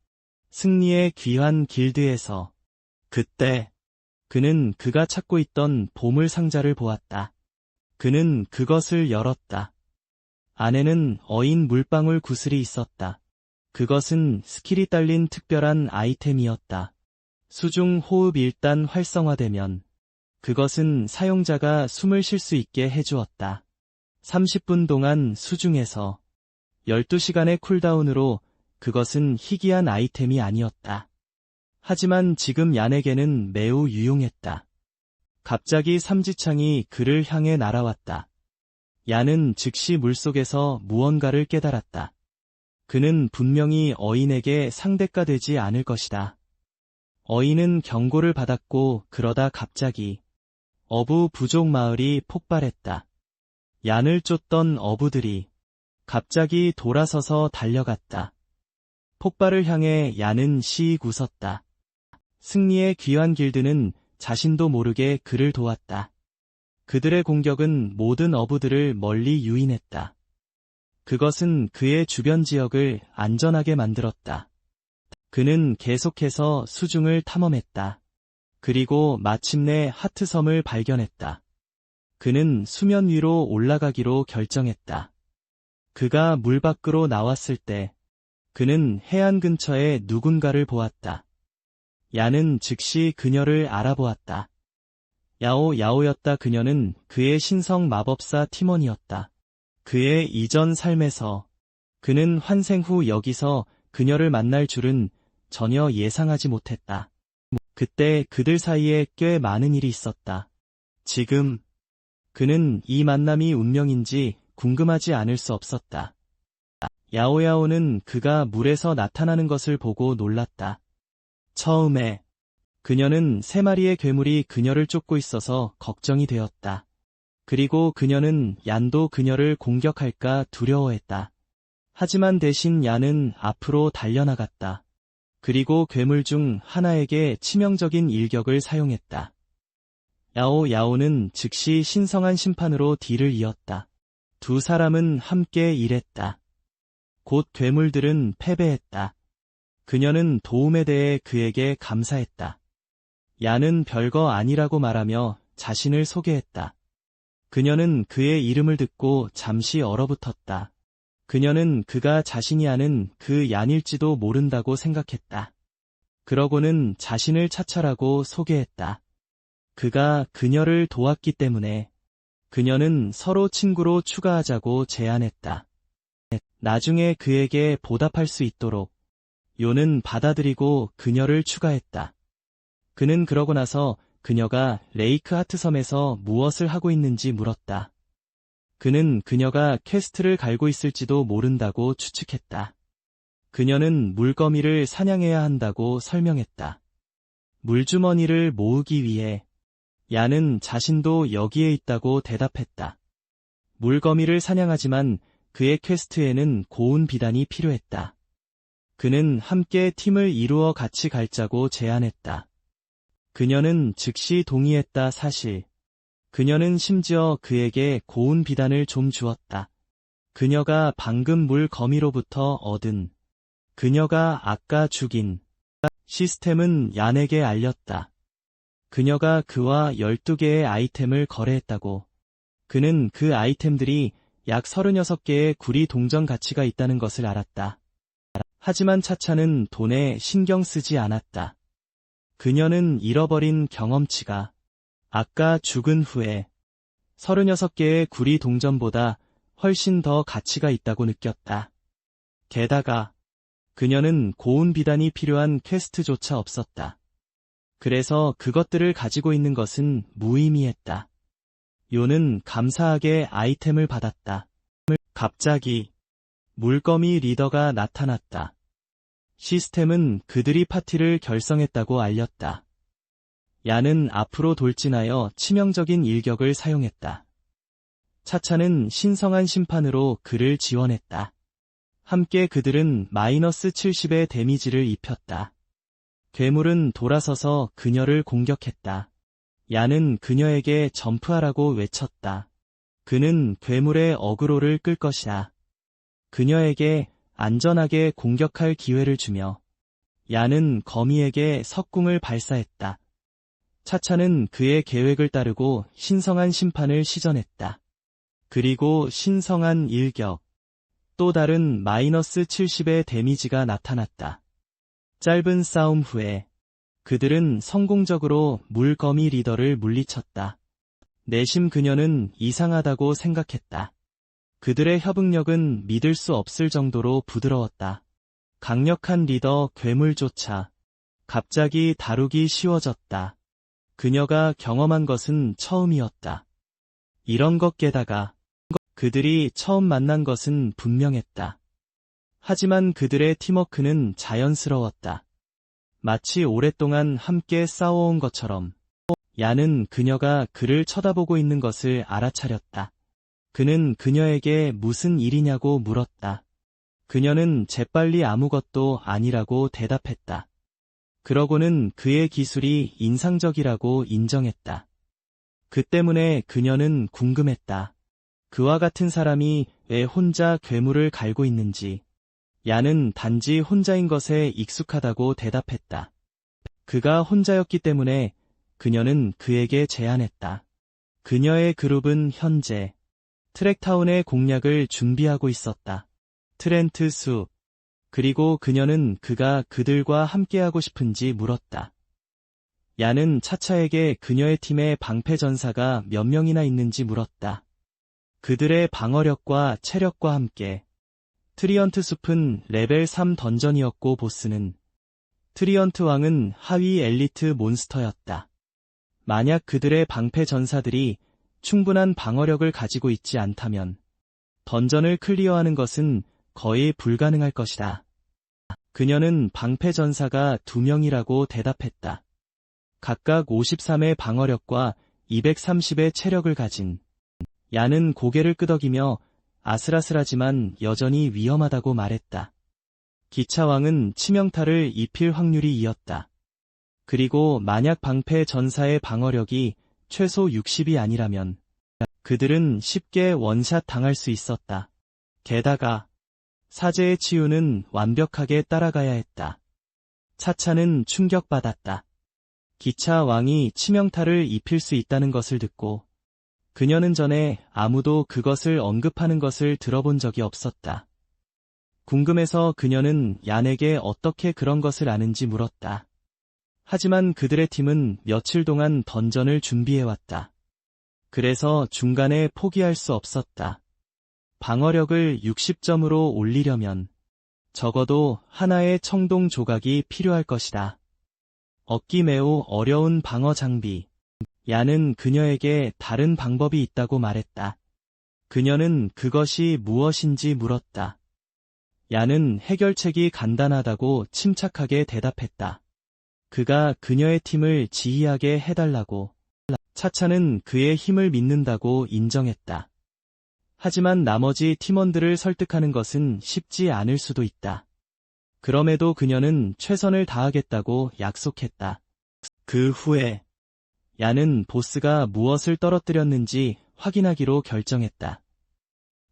승리의 귀환 길드에서. 그때 그는 그가 찾고 있던 보물 상자를 보았다. 그는 그것을 열었다. 안에는 어인 물방울 구슬이 있었다. 그것은 스킬이 딸린 특별한 아이템이었다. 수중 호흡 1단 활성화되면 그것은 사용자가 숨을 쉴 수 있게 해주었다. 30분 동안 수중에서 12시간의 쿨다운으로 그것은 희귀한 아이템이 아니었다. 하지만 지금 얀에게는 매우 유용했다. 갑자기 삼지창이 그를 향해 날아왔다. 얀은 즉시 물속에서 무언가를 깨달았다. 그는 분명히 어인에게 상대가 되지 않을 것이다. 어인은 경고를 받았고 그러다 갑자기 어부 부족 마을이 폭발했다. 얀을 쫓던 어부들이 갑자기 돌아서서 달려갔다. 폭발을 향해 얀은 시익 웃었다. 승리의 귀환 길드는 자신도 모르게 그를 도왔다. 그들의 공격은 모든 어부들을 멀리 유인했다. 그것은 그의 주변 지역을 안전하게 만들었다. 그는 계속해서 수중을 탐험했다. 그리고 마침내 하트섬을 발견했다. 그는 수면 위로 올라가기로 결정했다. 그가 물 밖으로 나왔을 때 그는 해안 근처에 누군가를 보았다. 얀은 즉시 그녀를 알아보았다. 야오였다. 그녀는 그의 신성 마법사 팀원이었다. 그의 이전 삶에서 그는 환생 후 여기서 그녀를 만날 줄은 전혀 예상하지 못했다. 그때 그들 사이에 꽤 많은 일이 있었다. 지금 그는 이 만남이 운명인지 궁금하지 않을 수 없었다. 야오야오는 그가 물에서 나타나는 것을 보고 놀랐다. 처음에 그녀는 3마리의 괴물이 그녀를 쫓고 있어서 걱정이 되었다. 그리고 그녀는 얀도 그녀를 공격할까 두려워했다. 하지만 대신 얀은 앞으로 달려나갔다. 그리고 괴물 중 하나에게 치명적인 일격을 사용했다. 야오야오는 즉시 신성한 심판으로 딜을 이었다. 두 사람은 함께 일했다. 곧 괴물들은 패배했다. 그녀는 도움에 대해 그에게 감사했다. 얀은 별거 아니라고 말하며 자신을 소개했다. 그녀는 그의 이름을 듣고 잠시 얼어붙었다. 그녀는 그가 자신이 아는 그 얀일지도 모른다고 생각했다. 그러고는 자신을 차차라고 소개했다. 그가 그녀를 도왔기 때문에 그녀는 서로 친구로 추가하자고 제안했다. 나중에 그에게 보답할 수 있도록 요는 받아들이고 그녀를 추가했다. 그는 그러고 나서 그녀가 레이크 하트섬에서 무엇을 하고 있는지 물었다. 그는 그녀가 퀘스트를 갈고 있을지도 모른다고 추측했다. 그녀는 물거미를 사냥해야 한다고 설명했다. 물주머니를 모으기 위해 얀은 자신도 여기에 있다고 대답했다. 물거미를 사냥하지만 그의 퀘스트에는 고운 비단이 필요했다. 그는 함께 팀을 이루어 같이 갈자고 제안했다. 그녀는 즉시 동의했다. 사실 그녀는 심지어 그에게 고운 비단을 좀 주었다. 그녀가 방금 물거미로부터 얻은 그녀가 아까 죽인 시스템은 얀에게 알렸다. 그녀가 그와 12개의 아이템을 거래했다고. 그는 그 아이템들이 약 36개의 구리 동전 가치가 있다는 것을 알았다. 하지만 차차는 돈에 신경 쓰지 않았다. 그녀는 잃어버린 경험치가 아까 죽은 후에 36개의 구리 동전보다 훨씬 더 가치가 있다고 느꼈다. 게다가 그녀는 고운 비단이 필요한 퀘스트조차 없었다. 그래서 그것들을 가지고 있는 것은 무의미했다. 요는 감사하게 아이템을 받았다. 갑자기 물거미 리더가 나타났다. 시스템은 그들이 파티를 결성했다고 알렸다. 얀은 앞으로 돌진하여 치명적인 일격을 사용했다. 차차는 신성한 심판으로 그를 지원했다. 함께 그들은 마이너스 70의 데미지를 입혔다. 괴물은 돌아서서 그녀를 공격했다. 얀은 그녀에게 점프하라고 외쳤다. 그는 괴물의 어그로를 끌 것이다. 그녀에게 안전하게 공격할 기회를 주며 얀은 거미에게 석궁을 발사했다. 차차는 그의 계획을 따르고 신성한 심판을 시전했다. 그리고 신성한 일격, 또 다른 마이너스 70의 데미지가 나타났다. 짧은 싸움 후에 그들은 성공적으로 물거미 리더를 물리쳤다. 내심 그녀는 이상하다고 생각했다. 그들의 협응력은 믿을 수 없을 정도로 부드러웠다. 강력한 리더 괴물조차 갑자기 다루기 쉬워졌다. 그녀가 경험한 것은 처음이었다. 이런 것 게다가 그들이 처음 만난 것은 분명했다. 하지만 그들의 팀워크는 자연스러웠다. 마치 오랫동안 함께 싸워온 것처럼. 얀은 그녀가 그를 쳐다보고 있는 것을 알아차렸다. 그는 그녀에게 무슨 일이냐고 물었다. 그녀는 재빨리 아무것도 아니라고 대답했다. 그러고는 그의 기술이 인상적이라고 인정했다. 그 때문에 그녀는 궁금했다. 그와 같은 사람이 왜 혼자 괴물을 갈고 있는지. 얀은 단지 혼자인 것에 익숙하다고 대답했다. 그가 혼자였기 때문에 그녀는 그에게 제안했다. 그녀의 그룹은 현재 트랙타운의 공략을 준비하고 있었다. 트렌트 숲. 그리고 그녀는 그가 그들과 함께하고 싶은지 물었다. 얀은 차차에게 그녀의 팀에 방패 전사가 몇 명이나 있는지 물었다. 그들의 방어력과 체력과 함께. 트리언트 숲은 레벨 3 던전이었고 보스는 트리언트 왕은 하위 엘리트 몬스터였다. 만약 그들의 방패 전사들이 충분한 방어력을 가지고 있지 않다면 던전을 클리어하는 것은 거의 불가능할 것이다. 그녀는 방패 전사가 2명이라고 대답했다. 각각 53의 방어력과 230의 체력을 가진 야는 고개를 끄덕이며 아슬아슬하지만 여전히 위험하다고 말했다. 기차왕은 치명타를 입힐 확률이 이었다. 그리고 만약 방패 전사의 방어력이 최소 60이 아니라면 그들은 쉽게 원샷 당할 수 있었다. 게다가 사제의 치유는 완벽하게 따라가야 했다. 차차는 충격받았다. 기차 왕이 치명타를 입힐 수 있다는 것을 듣고 그녀는 전에 아무도 그것을 언급하는 것을 들어본 적이 없었다. 궁금해서 그녀는 얀에게 어떻게 그런 것을 아는지 물었다. 하지만 그들의 팀은 며칠 동안 던전을 준비해왔다. 그래서 중간에 포기할 수 없었다. 방어력을 60점으로 올리려면 적어도 하나의 청동 조각이 필요할 것이다. 얻기 매우 어려운 방어 장비. 얀은 그녀에게 다른 방법이 있다고 말했다. 그녀는 그것이 무엇인지 물었다. 얀은 해결책이 간단하다고 침착하게 대답했다. 그가 그녀의 팀을 지휘하게 해달라고. 차차는 그의 힘을 믿는다고 인정했다. 하지만 나머지 팀원들을 설득하는 것은 쉽지 않을 수도 있다. 그럼에도 그녀는 최선을 다하겠다고 약속했다. 그 후에 얀은 보스가 무엇을 떨어뜨렸는지 확인하기로 결정했다.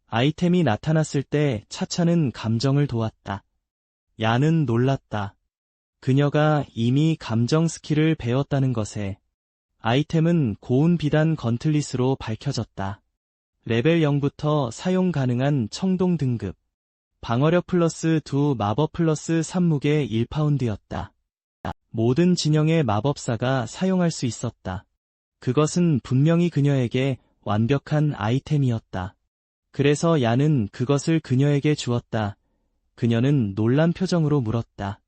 아이템이 나타났을 때 차차는 감정을 도왔다. 얀은 놀랐다. 그녀가 이미 감정 스킬을 배웠다는 것에 아이템은 고운 비단 건틀릿으로 밝혀졌다. 레벨 0부터 사용 가능한 청동 등급. 방어력 플러스 2 마법 플러스 3무게 1파운드였다. 모든 진영의 마법사가 사용할 수 있었다. 그것은 분명히 그녀에게 완벽한 아이템이었다. 그래서 얀은 그것을 그녀에게 주었다. 그녀는 놀란 표정으로 물었다.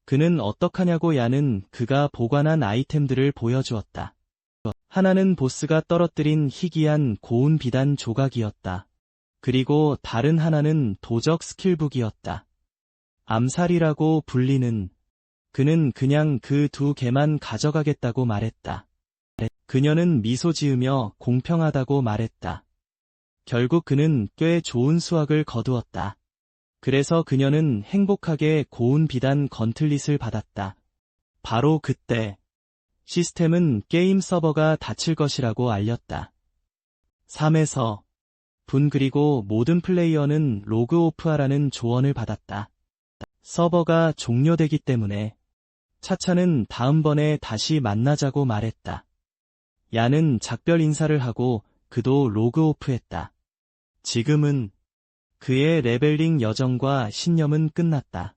그는 어떡하냐고. 얀은 그가 보관한 아이템들을 보여주었다. 하나는 보스가 떨어뜨린 희귀한 고운 비단 조각이었다. 그리고 다른 하나는 도적 스킬북이었다. 암살이라고 불리는. 그는 그냥 그 2개만 가져가겠다고 말했다. 그녀는 미소 지으며 공평하다고 말했다. 결국 그는 꽤 좋은 수확을 거두었다. 그래서 그녀는 행복하게 고운 비단 건틀릿을 받았다. 바로 그때 시스템은 게임 서버가 닫힐 것이라고 알렸다. 3에서 분. 그리고 모든 플레이어는 로그오프하라는 조언을 받았다. 서버가 종료되기 때문에 차차는 다음번에 다시 만나자고 말했다. 얀은 작별 인사를 하고 그도 로그오프했다. 지금은 그의 레벨링 여정과 신념은 끝났다.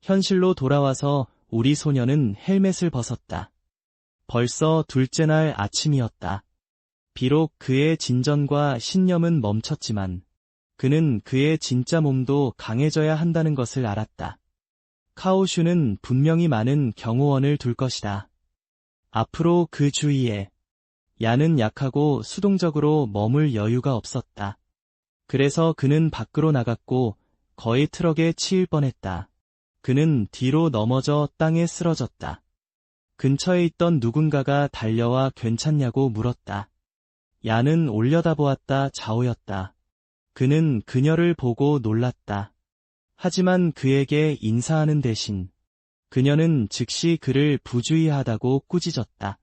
현실로 돌아와서 우리 소녀는 헬멧을 벗었다. 벌써 둘째 날 아침이었다. 비록 그의 진전과 신념은 멈췄지만 그는 그의 진짜 몸도 강해져야 한다는 것을 알았다. 카오슈는 분명히 많은 경호원을 둘 것이다. 앞으로 그 주위에 얀은 약하고 수동적으로 머물 여유가 없었다. 그래서 그는 밖으로 나갔고 거의 트럭에 치일 뻔했다. 그는 뒤로 넘어져 땅에 쓰러졌다. 근처에 있던 누군가가 달려와 괜찮냐고 물었다. 얀은 올려다보았다. 자오였다. 그는 그녀를 보고 놀랐다. 하지만 그에게 인사하는 대신 그녀는 즉시 그를 부주의하다고 꾸짖었다.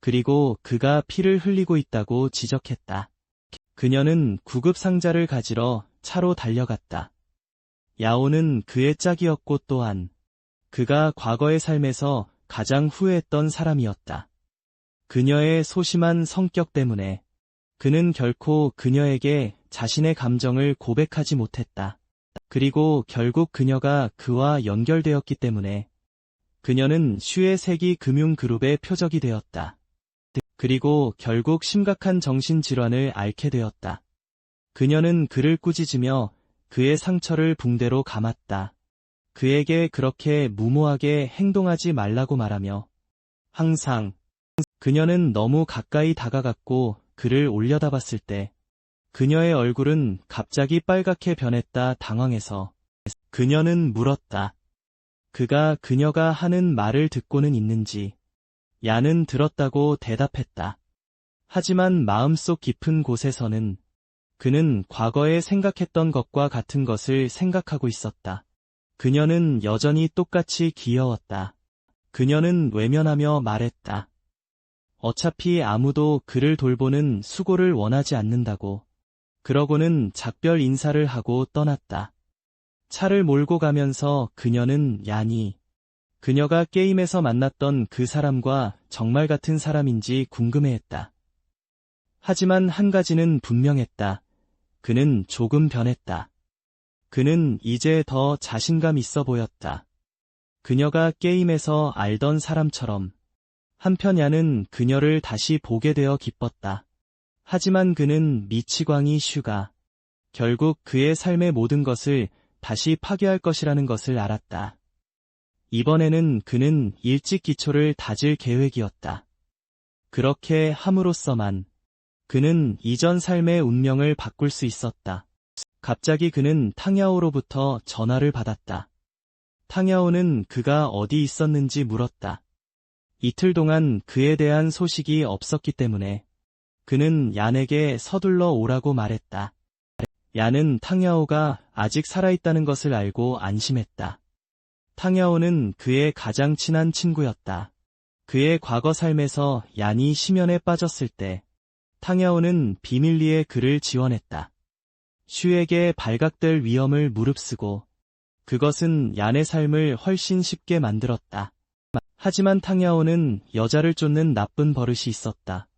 그리고 그가 피를 흘리고 있다고 지적했다. 그녀는 구급 상자를 가지러 차로 달려갔다. 야오는 그의 짝이었고 또한 그가 과거의 삶에서 가장 후회했던 사람이었다. 그녀의 소심한 성격 때문에 그는 결코 그녀에게 자신의 감정을 고백하지 못했다. 그리고 결국 그녀가 그와 연결되었기 때문에 그녀는 슈의 세기 금융그룹의 표적이 되었다. 그리고 결국 심각한 정신질환을 앓게 되었다. 그녀는 그를 꾸짖으며 그의 상처를 붕대로 감았다. 그에게 그렇게 무모하게 행동하지 말라고 말하며 항상 그녀는 너무 가까이 다가갔고 그를 올려다봤을 때 그녀의 얼굴은 갑자기 빨갛게 변했다. 당황해서 그녀는 물었다. 그녀가 하는 말을 듣고는 있는지. 야는 들었다고 대답했다. 하지만 마음속 깊은 곳에서는 그는 과거에 생각했던 것과 같은 것을 생각하고 있었다. 그녀는 여전히 똑같이 귀여웠다. 그녀는 외면하며 말했다. 어차피 아무도 그를 돌보는 수고를 원하지 않는다고. 그러고는 작별 인사를 하고 떠났다. 차를 몰고 가면서 그녀는 야니, 그녀가 게임에서 만났던 그 사람과 정말 같은 사람인지 궁금해했다. 하지만 한 가지는 분명했다. 그는 조금 변했다. 그는 이제 더 자신감 있어 보였다. 그녀가 게임에서 알던 사람처럼. 한편 야는 그녀를 다시 보게 되어 기뻤다. 하지만 그는 미치광이 슈가. 결국 그의 삶의 모든 것을 다시 파괴할 것이라는 것을 알았다. 이번에는 그는 일찍 기초를 다질 계획이었다. 그렇게 함으로써만 그는 이전 삶의 운명을 바꿀 수 있었다. 갑자기 그는 탕야오로부터 전화를 받았다. 탕야오는 그가 어디 있었는지 물었다. 이틀 동안 그에 대한 소식이 없었기 때문에 그는 얀에게 서둘러 오라고 말했다. 얀은 탕야오가 아직 살아있다는 것을 알고 안심했다. 탕야오는 그의 가장 친한 친구였다. 그의 과거 삶에서 얀이 심연에 빠졌을 때 탕야오는 비밀리에 그를 지원했다. 슈에게 발각될 위험을 무릅쓰고 그것은 얀의 삶을 훨씬 쉽게 만들었다. 하지만 탕야오는 여자를 쫓는 나쁜 버릇이 있었다.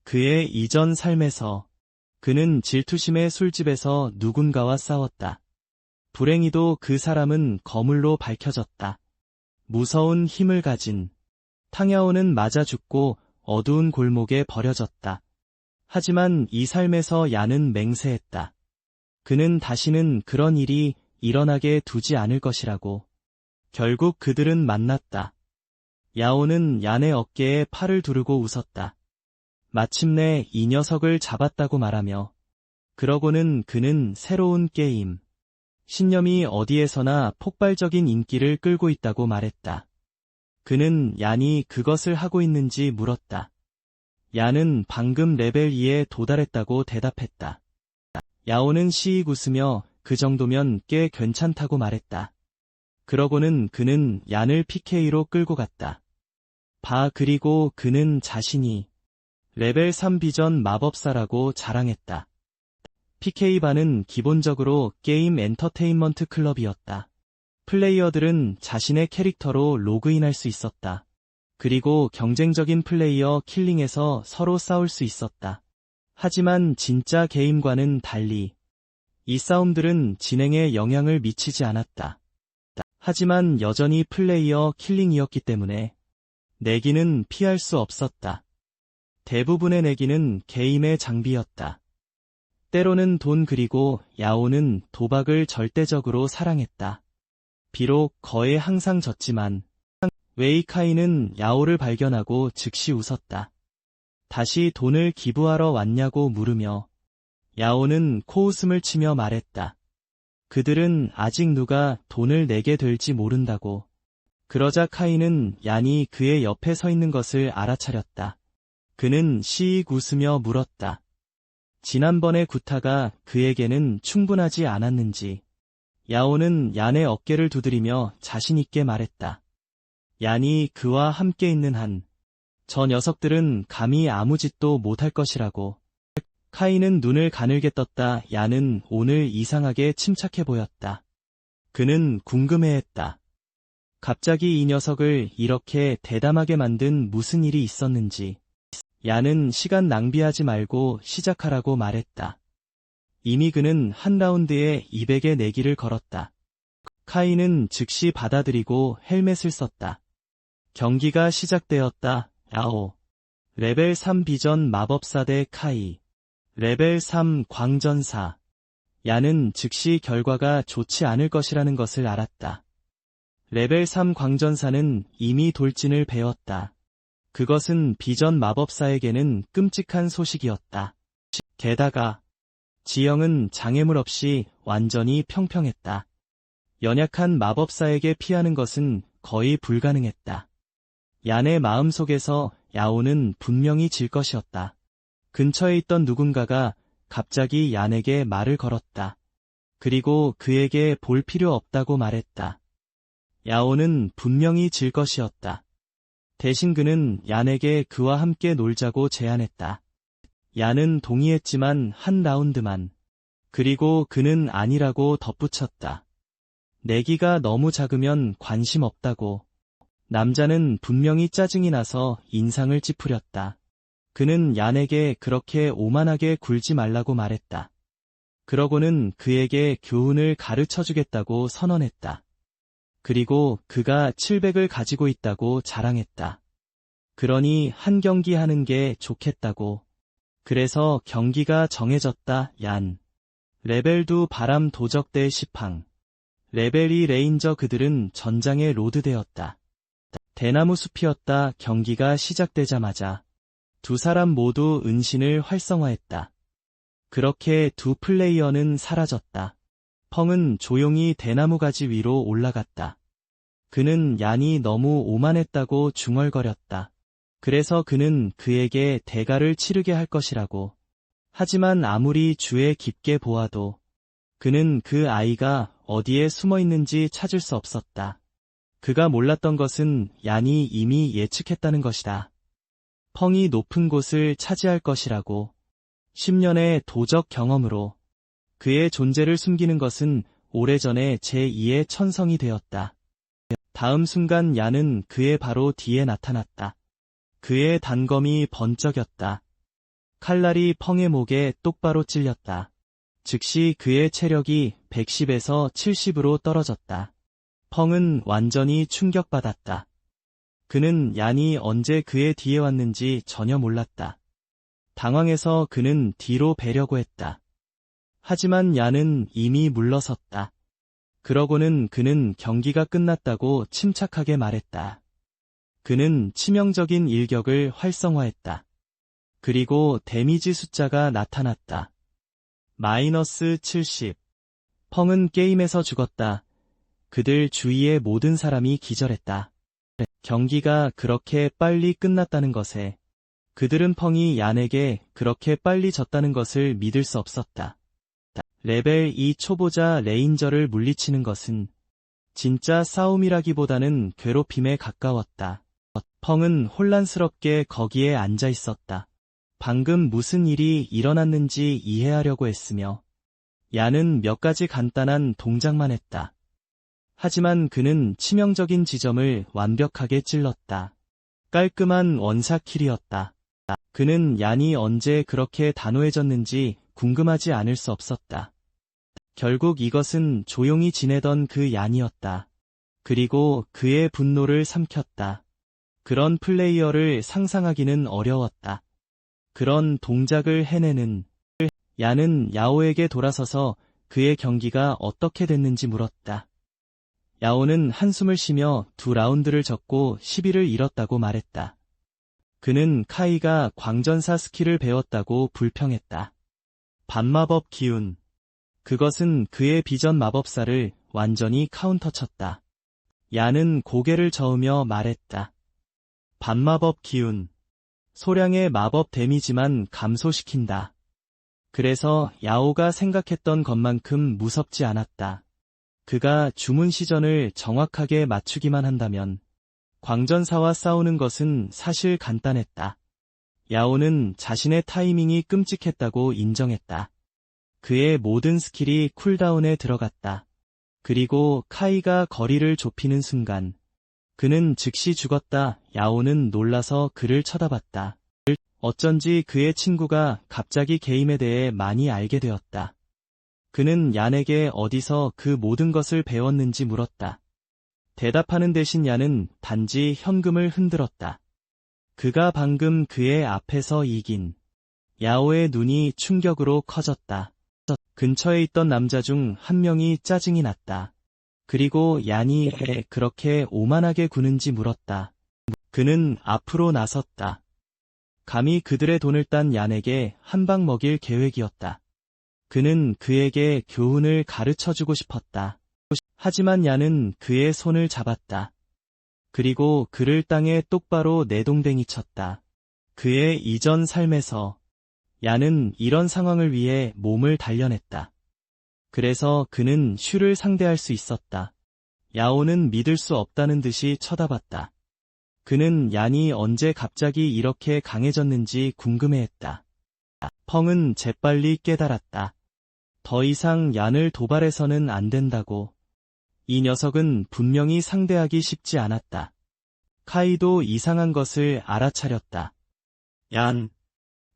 그의 이전 삶에서 그는 질투심의 술집에서 누군가와 싸웠다. 불행히도 그 사람은 거물로 밝혀졌다. 무서운 힘을 가진 탕야오는 맞아 죽고 어두운 골목에 버려졌다. 하지만 이 삶에서 야는 맹세했다. 그는 다시는 그런 일이 일어나게 두지 않을 것이라고. 결국 그들은 만났다. 야오는 얀의 어깨에 팔을 두르고 웃었다. 마침내 이 녀석을 잡았다고 말하며 그러고는 그는 새로운 게임, 신념이 어디에서나 폭발적인 인기를 끌고 있다고 말했다. 그는 얀이 그것을 하고 있는지 물었다. 얀은 방금 레벨 2에 도달했다고 대답했다. 야오는 시익 웃으며 그 정도면 꽤 괜찮다고 말했다. 그러고는 그는 얀을 PK로 끌고 갔다. 그리고 그는 자신이 레벨 3 비전 마법사라고 자랑했다. PK바는 기본적으로 게임 엔터테인먼트 클럽이었다. 플레이어들은 자신의 캐릭터로 로그인할 수 있었다. 그리고 경쟁적인 플레이어 킬링에서 서로 싸울 수 있었다. 하지만 진짜 게임과는 달리 이 싸움들은 진행에 영향을 미치지 않았다. 하지만 여전히 플레이어 킬링이었기 때문에 내기는 피할 수 없었다. 대부분의 내기는 게임의 장비였다. 때로는 돈 그리고 야오는 도박을 절대적으로 사랑했다. 비록 거에 항상 졌지만 웨이카이는 야오를 발견하고 즉시 웃었다. 다시 돈을 기부하러 왔냐고 물으며 야오는 코웃음을 치며 말했다. 그들은 아직 누가 돈을 내게 될지 모른다고. 그러자 카이는 얀이 그의 옆에 서 있는 것을 알아차렸다. 그는 시익 웃으며 물었다. 지난번의 구타가 그에게는 충분하지 않았는지. 야오는 얀의 어깨를 두드리며 자신있게 말했다. 얀이 그와 함께 있는 한, 저 녀석들은 감히 아무 짓도 못할 것이라고. 카이는 눈을 가늘게 떴다. 얀은 오늘 이상하게 침착해 보였다. 그는 궁금해했다. 갑자기 이 녀석을 이렇게 대담하게 만든 무슨 일이 있었는지. 얀은 시간 낭비하지 말고 시작하라고 말했다. 이미 그는 한 라운드에 200의 내기를 걸었다. 카이는 즉시 받아들이고 헬멧을 썼다. 경기가 시작되었다. 야오. 레벨 3 비전 마법사 대 카이. 레벨 3 광전사. 얀은 즉시 결과가 좋지 않을 것이라는 것을 알았다. 레벨 3 광전사는 이미 돌진을 배웠다. 그것은 비전 마법사에게는 끔찍한 소식이었다. 게다가 지형은 장애물 없이 완전히 평평했다. 연약한 마법사에게 피하는 것은 거의 불가능했다. 얀의 마음속에서 야오는 분명히 질 것이었다. 근처에 있던 누군가가 갑자기 얀에게 말을 걸었다. 그리고 그에게 볼 필요 없다고 말했다. 야오는 분명히 질 것이었다. 대신 그는 얀에게 그와 함께 놀자고 제안했다. 얀은 동의했지만 한 라운드만. 그리고 그는 아니라고 덧붙였다. 내기가 너무 작으면 관심 없다고. 남자는 분명히 짜증이 나서 인상을 찌푸렸다. 그는 얀에게 그렇게 오만하게 굴지 말라고 말했다. 그러고는 그에게 교훈을 가르쳐주겠다고 선언했다. 그리고 그가 700을 가지고 있다고 자랑했다. 그러니 한 경기 하는 게 좋겠다고. 그래서 경기가 정해졌다. 얀. 레벨 2 바람 도적 대 시팡. 레벨 2 레인저. 그들은 전장에 로드되었다. 대나무 숲이었다. 경기가 시작되자마자 두 사람 모두 은신을 활성화했다. 그렇게 두 플레이어는 사라졌다. 펑은 조용히 대나무 가지 위로 올라갔다. 그는 얀이 너무 오만했다고 중얼거렸다. 그래서 그는 그에게 대가를 치르게 할 것이라고. 하지만 아무리 주에 깊게 보아도 그는 그 아이가 어디에 숨어 있는지 찾을 수 없었다. 그가 몰랐던 것은 얀이 이미 예측했다는 것이다. 펑이 높은 곳을 차지할 것이라고. 10년의 도적 경험으로 그의 존재를 숨기는 것은 오래전에 제2의 천성이 되었다. 다음 순간 얀은 그의 바로 뒤에 나타났다. 그의 단검이 번쩍였다. 칼날이 펑의 목에 똑바로 찔렸다. 즉시 그의 체력이 110에서 70으로 떨어졌다. 펑은 완전히 충격받았다. 그는 얀이 언제 그의 뒤에 왔는지 전혀 몰랐다. 당황해서 그는 뒤로 베려고 했다. 하지만 얀은 이미 물러섰다. 그러고는 그는 경기가 끝났다고 침착하게 말했다. 그는 치명적인 일격을 활성화했다. 그리고 데미지 숫자가 나타났다. 마이너스 70. 펑은 게임에서 죽었다. 그들 주위의 모든 사람이 기절했다. 경기가 그렇게 빨리 끝났다는 것에 그들은 펑이 얀에게 그렇게 빨리 졌다는 것을 믿을 수 없었다. 레벨 2 초보자 레인저를 물리치는 것은 진짜 싸움이라기보다는 괴롭힘에 가까웠다. 펑은 혼란스럽게 거기에 앉아 있었다. 방금 무슨 일이 일어났는지 이해하려고 했으며 얀은 몇 가지 간단한 동작만 했다. 하지만 그는 치명적인 지점을 완벽하게 찔렀다. 깔끔한 원샷킬이었다. 그는 얀이 언제 그렇게 단호해졌는지 궁금하지 않을 수 없었다. 결국 이것은 조용히 지내던 그 얀이었다. 그리고 그의 분노를 삼켰다. 그런 플레이어를 상상하기는 어려웠다. 그런 동작을 해내는 얀은 야오에게 돌아서서 그의 경기가 어떻게 됐는지 물었다. 야오는 한숨을 쉬며 2라운드를 졌고 11을 잃었다고 말했다. 그는 카이가 광전사 스킬을 배웠다고 불평했다. 반마법 기운. 그것은 그의 비전 마법사를 완전히 카운터쳤다. 얀은 고개를 저으며 말했다. 반마법 기운. 소량의 마법 데미지만 감소시킨다. 그래서 야오가 생각했던 것만큼 무섭지 않았다. 그가 주문 시전을 정확하게 맞추기만 한다면 광전사와 싸우는 것은 사실 간단했다. 야오는 자신의 타이밍이 끔찍했다고 인정했다. 그의 모든 스킬이 쿨다운에 들어갔다. 그리고 카이가 거리를 좁히는 순간 그는 즉시 죽었다. 야오는 놀라서 그를 쳐다봤다. 어쩐지 그의 친구가 갑자기 게임에 대해 많이 알게 되었다. 그는 얀에게 어디서 그 모든 것을 배웠는지 물었다. 대답하는 대신 얀은 단지 현금을 흔들었다. 그가 방금 그의 앞에서 이긴. 야오의 눈이 충격으로 커졌다. 근처에 있던 남자 중 한 명이 짜증이 났다. 그리고 얀이 왜 그렇게 오만하게 구는지 물었다. 그는 앞으로 나섰다. 감히 그들의 돈을 딴 얀에게 한 방 먹일 계획이었다. 그는 그에게 교훈을 가르쳐주고 싶었다. 하지만 얀은 그의 손을 잡았다. 그리고 그를 땅에 똑바로 내동댕이 쳤다. 그의 이전 삶에서 얀은 이런 상황을 위해 몸을 단련했다. 그래서 그는 슈를 상대할 수 있었다. 야오는 믿을 수 없다는 듯이 쳐다봤다. 그는 얀이 언제 갑자기 이렇게 강해졌는지 궁금해했다. 펑은 재빨리 깨달았다. 더 이상 얀을 도발해서는 안 된다고. 이 녀석은 분명히 상대하기 쉽지 않았다. 카이도 이상한 것을 알아차렸다. 얀.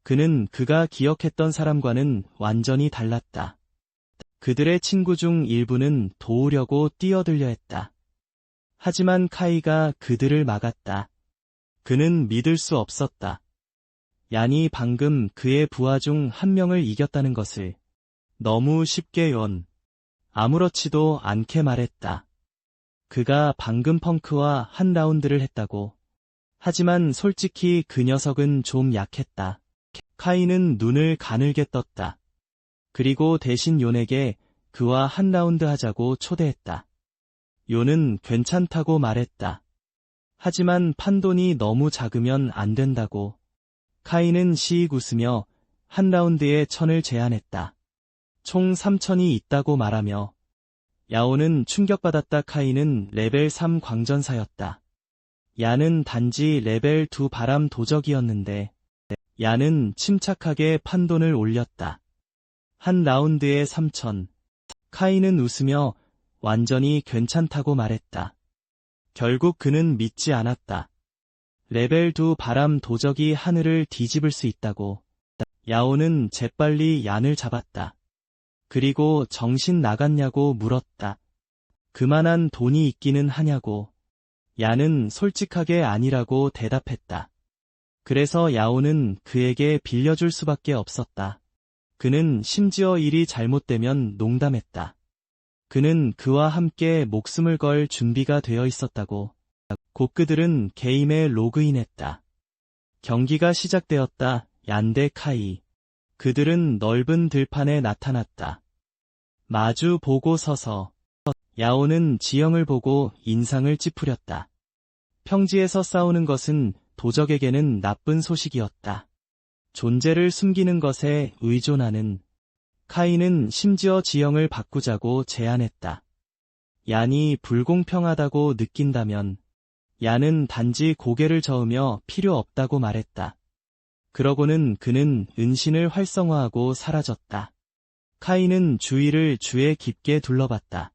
그는 그가 기억했던 사람과는 완전히 달랐다. 그들의 친구 중 일부는 도우려고 뛰어들려 했다. 하지만 카이가 그들을 막았다. 그는 믿을 수 없었다. 얀이 방금 그의 부하 중 한 명을 이겼다는 것을 너무 쉽게 아무렇지도 않게 말했다. 그가 방금 펑크와 한 라운드를 했다고. 하지만 솔직히 그 녀석은 좀 약했다. 카이는 눈을 가늘게 떴다. 그리고 대신 요에게 그와 한 라운드 하자고 초대했다. 요는 괜찮다고 말했다. 하지만 판돈이 너무 작으면 안 된다고. 카이는 시익 웃으며 한 라운드에 1000을 제안했다. 총 3000이 있다고 말하며. 야오는 충격받았다. 카이는 레벨 3 광전사였다. 야는 단지 레벨 2 바람 도적이었는데, 야는 침착하게 판돈을 올렸다. 한 라운드에 3000. 카이는 웃으며 완전히 괜찮다고 말했다. 결국 그는 믿지 않았다. 레벨 2 바람 도적이 하늘을 뒤집을 수 있다고. 야오는 재빨리 얀을 잡았다. 그리고 정신 나갔냐고 물었다. 그만한 돈이 있기는 하냐고. 얀은 솔직하게 아니라고 대답했다. 그래서 야오는 그에게 빌려줄 수밖에 없었다. 그는 심지어 일이 잘못되면 농담했다. 그는 그와 함께 목숨을 걸 준비가 되어 있었다고. 곧 그들은 게임에 로그인했다. 경기가 시작되었다. 얀 대 카이. 그들은 넓은 들판에 나타났다. 마주 보고 서서 야오는 지형을 보고 인상을 찌푸렸다. 평지에서 싸우는 것은 도적에게는 나쁜 소식이었다. 존재를 숨기는 것에 의존하는. 카이는 심지어 지형을 바꾸자고 제안했다. 얀이 불공평하다고 느낀다면 얀은 단지 고개를 저으며 필요 없다고 말했다. 그러고는 그는 은신을 활성화하고 사라졌다. 카이는 주위를 주에 깊게 둘러봤다.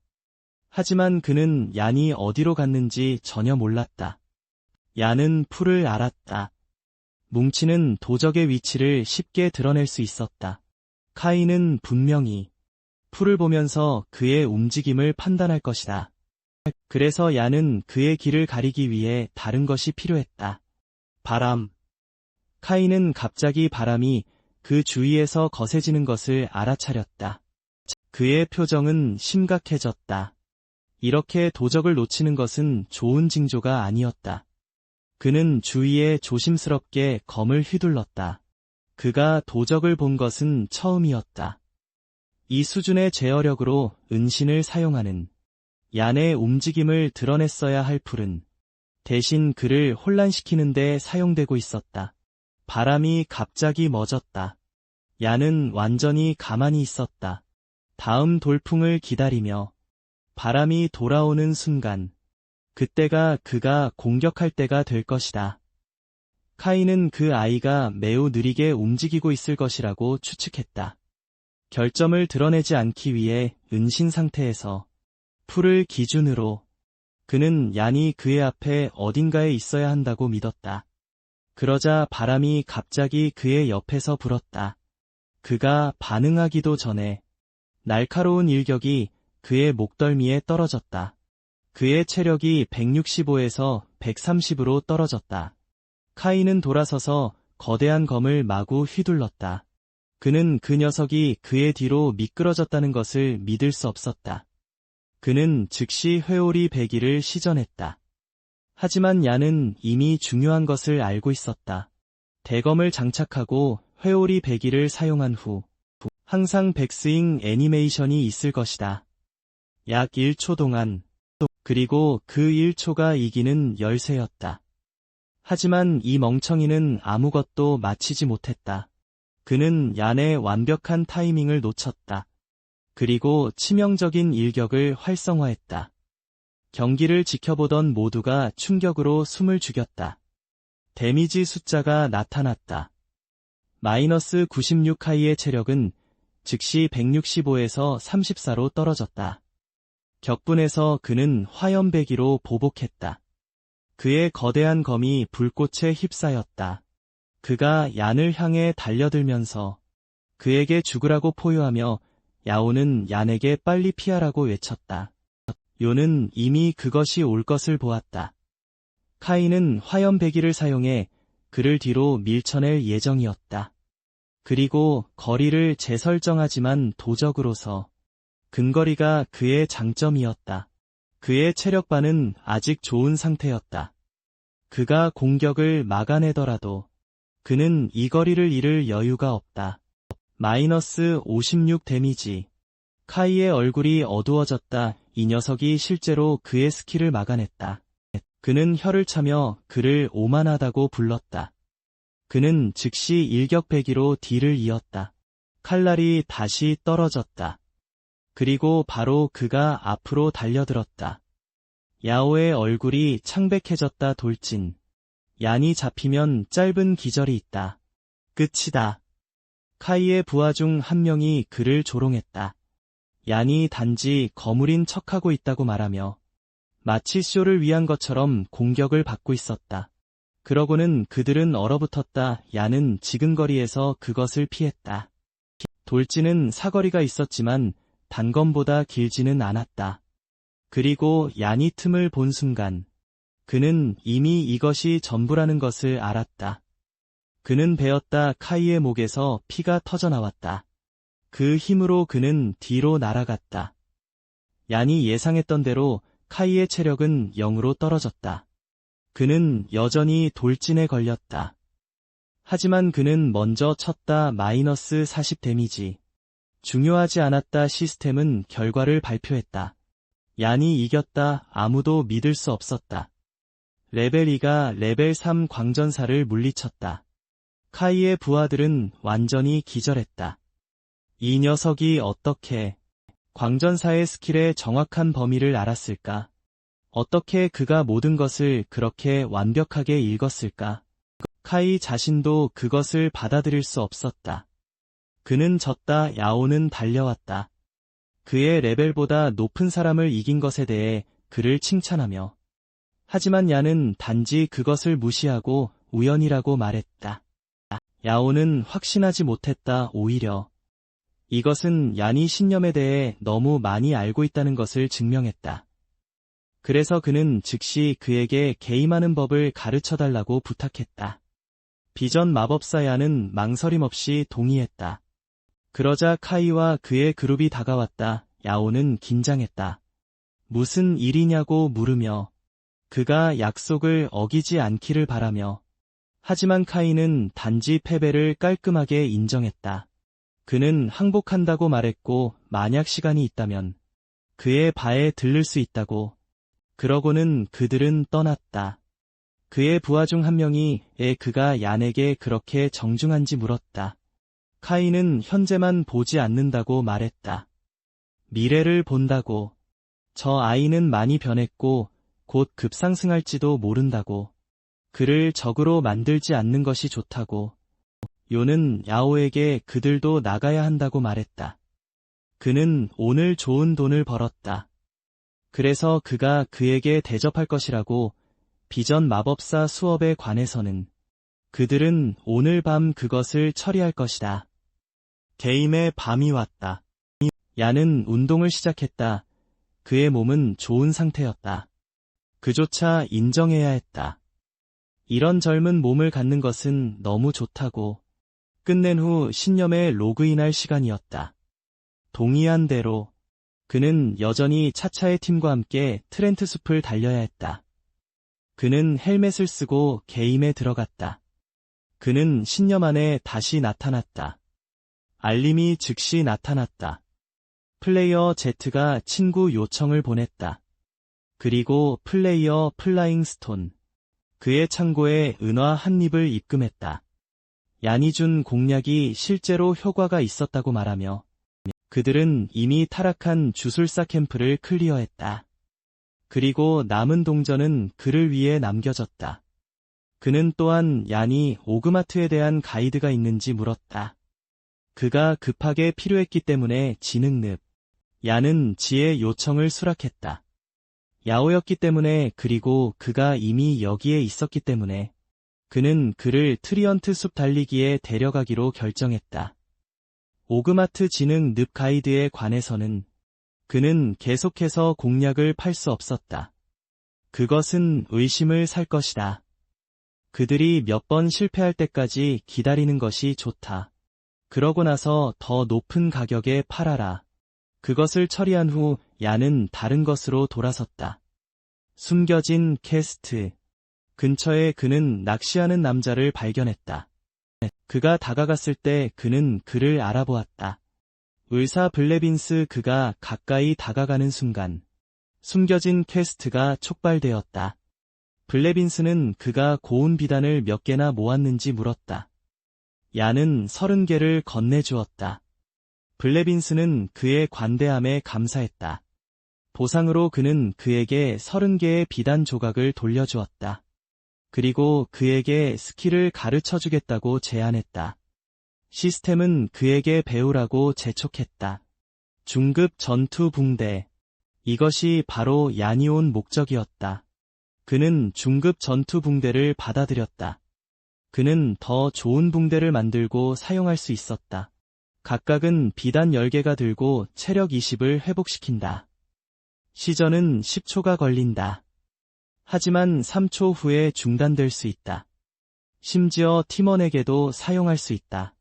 하지만 그는 얀이 어디로 갔는지 전혀 몰랐다. 얀은 풀을 알았다. 뭉치는 도적의 위치를 쉽게 드러낼 수 있었다. 카이는 분명히 풀을 보면서 그의 움직임을 판단할 것이다. 그래서 얀은 그의 길을 가리기 위해 다른 것이 필요했다. 바람. 카이는 갑자기 바람이 그 주위에서 거세지는 것을 알아차렸다. 그의 표정은 심각해졌다. 이렇게 도적을 놓치는 것은 좋은 징조가 아니었다. 그는 주위에 조심스럽게 검을 휘둘렀다. 그가 도적을 본 것은 처음이었다. 이 수준의 제어력으로 은신을 사용하는 얀의 움직임을 드러냈어야 할 풀은 대신 그를 혼란시키는 데 사용되고 있었다. 바람이 갑자기 멎었다. 얀은 완전히 가만히 있었다. 다음 돌풍을 기다리며 바람이 돌아오는 순간 그때가 그가 공격할 때가 될 것이다. 카이는 그 아이가 매우 느리게 움직이고 있을 것이라고 추측했다. 결점을 드러내지 않기 위해 은신 상태에서 풀을 기준으로 그는 얀이 그의 앞에 어딘가에 있어야 한다고 믿었다. 그러자 바람이 갑자기 그의 옆에서 불었다. 그가 반응하기도 전에 날카로운 일격이 그의 목덜미에 떨어졌다. 그의 체력이 165에서 130으로 떨어졌다. 카이는 돌아서서 거대한 검을 마구 휘둘렀다. 그는 그 녀석이 그의 뒤로 미끄러졌다는 것을 믿을 수 없었다. 그는 즉시 회오리 배기를 시전했다. 하지만 야는 이미 중요한 것을 알고 있었다. 대검을 장착하고 회오리 배기를 사용한 후 항상 백스윙 애니메이션이 있을 것이다. 약 1초 동안. 그리고 그 1초가 이기는 열쇠였다. 하지만 이 멍청이는 아무것도 마치지 못했다. 그는 얀의 완벽한 타이밍을 놓쳤다. 그리고 치명적인 일격을 활성화했다. 경기를 지켜보던 모두가 충격으로 숨을 죽였다. 데미지 숫자가 나타났다. 마이너스 96 카이의 체력은 즉시 165에서 34로 떨어졌다. 격분해서 그는 화염배기로 보복했다. 그의 거대한 검이 불꽃에 휩싸였다. 그가 얀을 향해 달려들면서 그에게 죽으라고 포효하며 야오는 얀에게 빨리 피하라고 외쳤다. 요는 이미 그것이 올 것을 보았다. 카이는 화염배기를 사용해 그를 뒤로 밀쳐낼 예정이었다. 그리고 거리를 재설정하지만 도적으로서 근거리가 그의 장점이었다. 그의 체력반은 아직 좋은 상태였다. 그가 공격을 막아내더라도 그는 이 거리를 잃을 여유가 없다. 마이너스 56 데미지. 카이의 얼굴이 어두워졌다. 이 녀석이 실제로 그의 스킬을 막아냈다. 그는 혀를 차며 그를 오만하다고 불렀다. 그는 즉시 일격배기로 딜을 이었다. 칼날이 다시 떨어졌다. 그리고 바로 그가 앞으로 달려들었다. 야오의 얼굴이 창백해졌다. 돌진. 얀이 잡히면 짧은 기절이 있다. 끝이다. 카이의 부하 중 한 명이 그를 조롱했다. 얀이 단지 거물인 척하고 있다고 말하며 마치 쇼를 위한 것처럼 공격을 받고 있었다. 그러고는 그들은 얼어붙었다. 얀은 지근거리에서 그것을 피했다. 돌진은 사거리가 있었지만 단검보다 길지는 않았다. 그리고 얀이 틈을 본 순간 그는 이미 이것이 전부라는 것을 알았다. 그는 베었다. 카이의 목에서 피가 터져나왔다. 그 힘으로 그는 뒤로 날아갔다. 얀이 예상했던 대로 카이의 체력은 0으로 떨어졌다. 그는 여전히 돌진에 걸렸다. 하지만 그는 먼저 쳤다. 마이너스 40 데미지. 중요하지 않았다. 시스템은 결과를 발표했다. 얀이 이겼다. 아무도 믿을 수 없었다. 레벨 2가 레벨 3 광전사를 물리쳤다. 카이의 부하들은 완전히 기절했다. 이 녀석이 어떻게 광전사의 스킬의 정확한 범위를 알았을까? 어떻게 그가 모든 것을 그렇게 완벽하게 읽었을까? 카이 자신도 그것을 받아들일 수 없었다. 그는 졌다. 야오는 달려왔다. 그의 레벨보다 높은 사람을 이긴 것에 대해 그를 칭찬하며 하지만 얀은 단지 그것을 무시하고 우연이라고 말했다. 야오는 확신하지 못했다. 오히려 이것은 얀이 신념에 대해 너무 많이 알고 있다는 것을 증명했다. 그래서 그는 즉시 그에게 게임하는 법을 가르쳐달라고 부탁했다. 비전 마법사 얀은 망설임 없이 동의했다. 그러자 카이와 그의 그룹이 다가왔다. 야오는 긴장했다. 무슨 일이냐고 물으며 그가 약속을 어기지 않기를 바라며 하지만 카이는 단지 패배를 깔끔하게 인정했다. 그는 항복한다고 말했고 만약 시간이 있다면 그의 바에 들를 수 있다고. 그러고는 그들은 떠났다. 그의 부하 중 한 명이 그가 얀에게 그렇게 정중한지 물었다. 카이는 현재만 보지 않는다고 말했다. 미래를 본다고. 저 아이는 많이 변했고 곧 급상승할지도 모른다고. 그를 적으로 만들지 않는 것이 좋다고. 요는 야오에게 그들도 나가야 한다고 말했다. 그는 오늘 좋은 돈을 벌었다. 그래서 그가 그에게 대접할 것이라고. 비전 마법사 수업에 관해서는 그들은 오늘 밤 그것을 처리할 것이다. 게임의 밤이 왔다. 얀은 운동을 시작했다. 그의 몸은 좋은 상태였다. 그조차 인정해야 했다. 이런 젊은 몸을 갖는 것은 너무 좋다고. 끝낸 후 신념에 로그인할 시간이었다. 동의한 대로 그는 여전히 차차의 팀과 함께 트렌트 숲을 달려야 했다. 그는 헬멧을 쓰고 게임에 들어갔다. 그는 신녀 만에 다시 나타났다. 알림이 즉시 나타났다. 플레이어 Z가 친구 요청을 보냈다. 그리고 플레이어 플라잉 스톤. 그의 창고에 은화 한 잎을 입금했다. 얀이 준 공략이 실제로 효과가 있었다고 말하며 그들은 이미 타락한 주술사 캠프를 클리어했다. 그리고 남은 동전은 그를 위해 남겨졌다. 그는 또한 얀이 오그마트에 대한 가이드가 있는지 물었다. 그가 급하게 필요했기 때문에 진흙늪. 얀은 지의 요청을 수락했다. 야오였기 때문에 그리고 그가 이미 여기에 있었기 때문에 그는 그를 트리언트 숲 달리기에 데려가기로 결정했다. 오그마트 진흙 늪 가이드에 관해서는 그는 계속해서 공략을 팔 수 없었다. 그것은 의심을 살 것이다. 그들이 몇 번 실패할 때까지 기다리는 것이 좋다. 그러고 나서 더 높은 가격에 팔아라. 그것을 처리한 후 얀은 다른 것으로 돌아섰다. 숨겨진 퀘스트. 근처에 그는 낚시하는 남자를 발견했다. 그가 다가갔을 때 그는 그를 알아보았다. 의사 블레빈스. 그가 가까이 다가가는 순간 숨겨진 퀘스트가 촉발되었다. 블레빈스는 그가 고운 비단을 몇 개나 모았는지 물었다. 얀은 30개를 건네주었다. 블레빈스는 그의 관대함에 감사했다. 보상으로 그는 그에게 30개의 비단 조각을 돌려주었다. 그리고 그에게 스킬을 가르쳐주겠다고 제안했다. 시스템은 그에게 배우라고 재촉했다. 중급 전투 붕대. 이것이 바로 얀이 온 목적이었다. 그는 중급 전투 붕대를 받아들였다. 그는 더 좋은 붕대를 만들고 사용할 수 있었다. 각각은 비단 10개가 들고 체력 20을 회복시킨다. 시전은 10초가 걸린다. 하지만 3초 후에 중단될 수 있다. 심지어 팀원에게도 사용할 수 있다.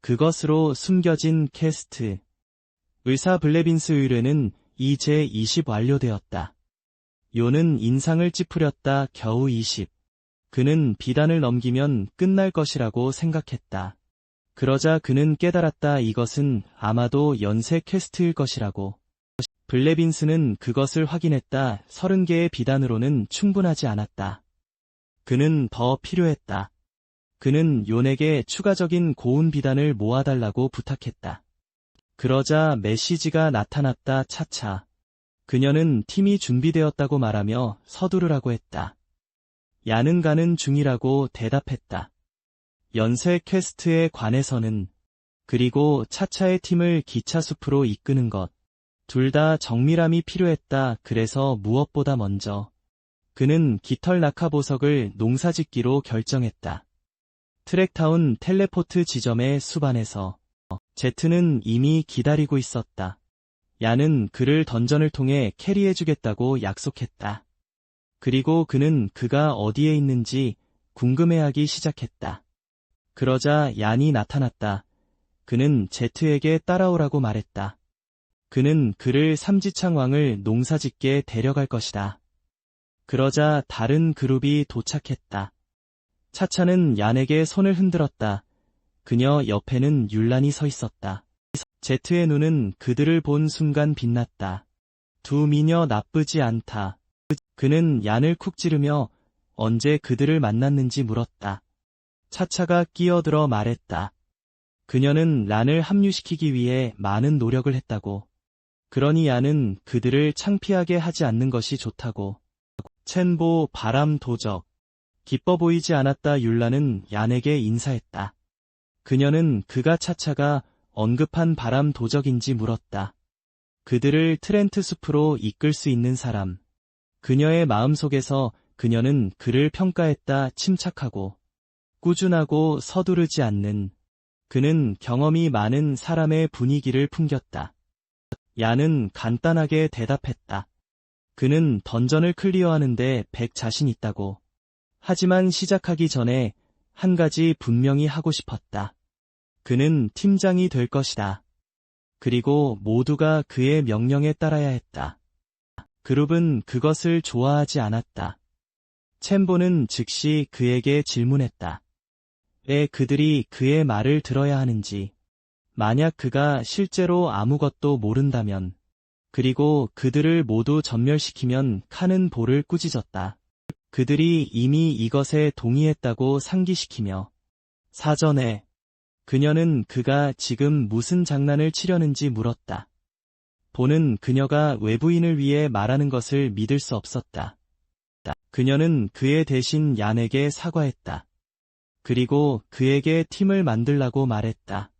그것으로 숨겨진 퀘스트. 의사 블레빈스 의뢰는 이제 20 완료되었다. 요는 인상을 찌푸렸다. 겨우 20. 그는 비단을 넘기면 끝날 것이라고 생각했다. 그러자 그는 깨달았다. 이것은 아마도 연쇄 퀘스트일 것이라고. 블레빈스는 그것을 확인했다. 30개의 비단으로는 충분하지 않았다. 그는 더 필요했다. 그는 요에게 추가적인 고운 비단을 모아달라고 부탁했다. 그러자 메시지가 나타났다. 차차. 그녀는 팀이 준비되었다고 말하며 서두르라고 했다. 얀은 가는 중이라고 대답했다. 연쇄 퀘스트에 관해서는 그리고 차차의 팀을 기차숲으로 이끄는 것. 둘 다 정밀함이 필요했다. 그래서 무엇보다 먼저 그는 깃털 낙하 보석을 농사짓기로 결정했다. 트랙타운 텔레포트 지점의 수반에서 제트는 이미 기다리고 있었다. 얀은 그를 던전을 통해 캐리해주겠다고 약속했다. 그리고 그는 그가 어디에 있는지 궁금해하기 시작했다. 그러자 얀이 나타났다. 그는 제트에게 따라오라고 말했다. 그는 그를 삼지창 왕을 농사짓게 데려갈 것이다. 그러자 다른 그룹이 도착했다. 차차는 얀에게 손을 흔들었다. 그녀 옆에는 율란이 서 있었다. 제트의 눈은 그들을 본 순간 빛났다. 두 미녀 나쁘지 않다. 그는 얀을 쿡 찌르며 언제 그들을 만났는지 물었다. 차차가 끼어들어 말했다. 그녀는 란을 합류시키기 위해 많은 노력을 했다고. 그러니 얀은 그들을 창피하게 하지 않는 것이 좋다고. 첸보 바람 도적. 기뻐 보이지 않았다. 율란은 얀에게 인사했다. 그녀는 그가 차차가 언급한 바람 도적인지 물었다. 그들을 트렌트 숲으로 이끌 수 있는 사람. 그녀의 마음속에서 그녀는 그를 평가했다. 침착하고 꾸준하고 서두르지 않는. 그는 경험이 많은 사람의 분위기를 풍겼다. 얀은 간단하게 대답했다. 그는 던전을 클리어하는데 100 자신 있다고. 하지만 시작하기 전에 한 가지 분명히 하고 싶었다. 그는 팀장이 될 것이다. 그리고 모두가 그의 명령에 따라야 했다. 그룹은 그것을 좋아하지 않았다. 챔보는 즉시 그에게 질문했다. 왜 그들이 그의 말을 들어야 하는지, 만약 그가 실제로 아무것도 모른다면, 그리고 그들을 모두 전멸시키면 칸은 볼을 꾸짖었다. 그들이 이미 이것에 동의했다고 상기시키며, 사전에 그녀는 그가 지금 무슨 장난을 치려는지 물었다. 보는 그녀가 외부인을 위해 말하는 것을 믿을 수 없었다. 그녀는 그의 대신 얀에게 사과했다. 그리고 그에게 팀을 만들라고 말했다.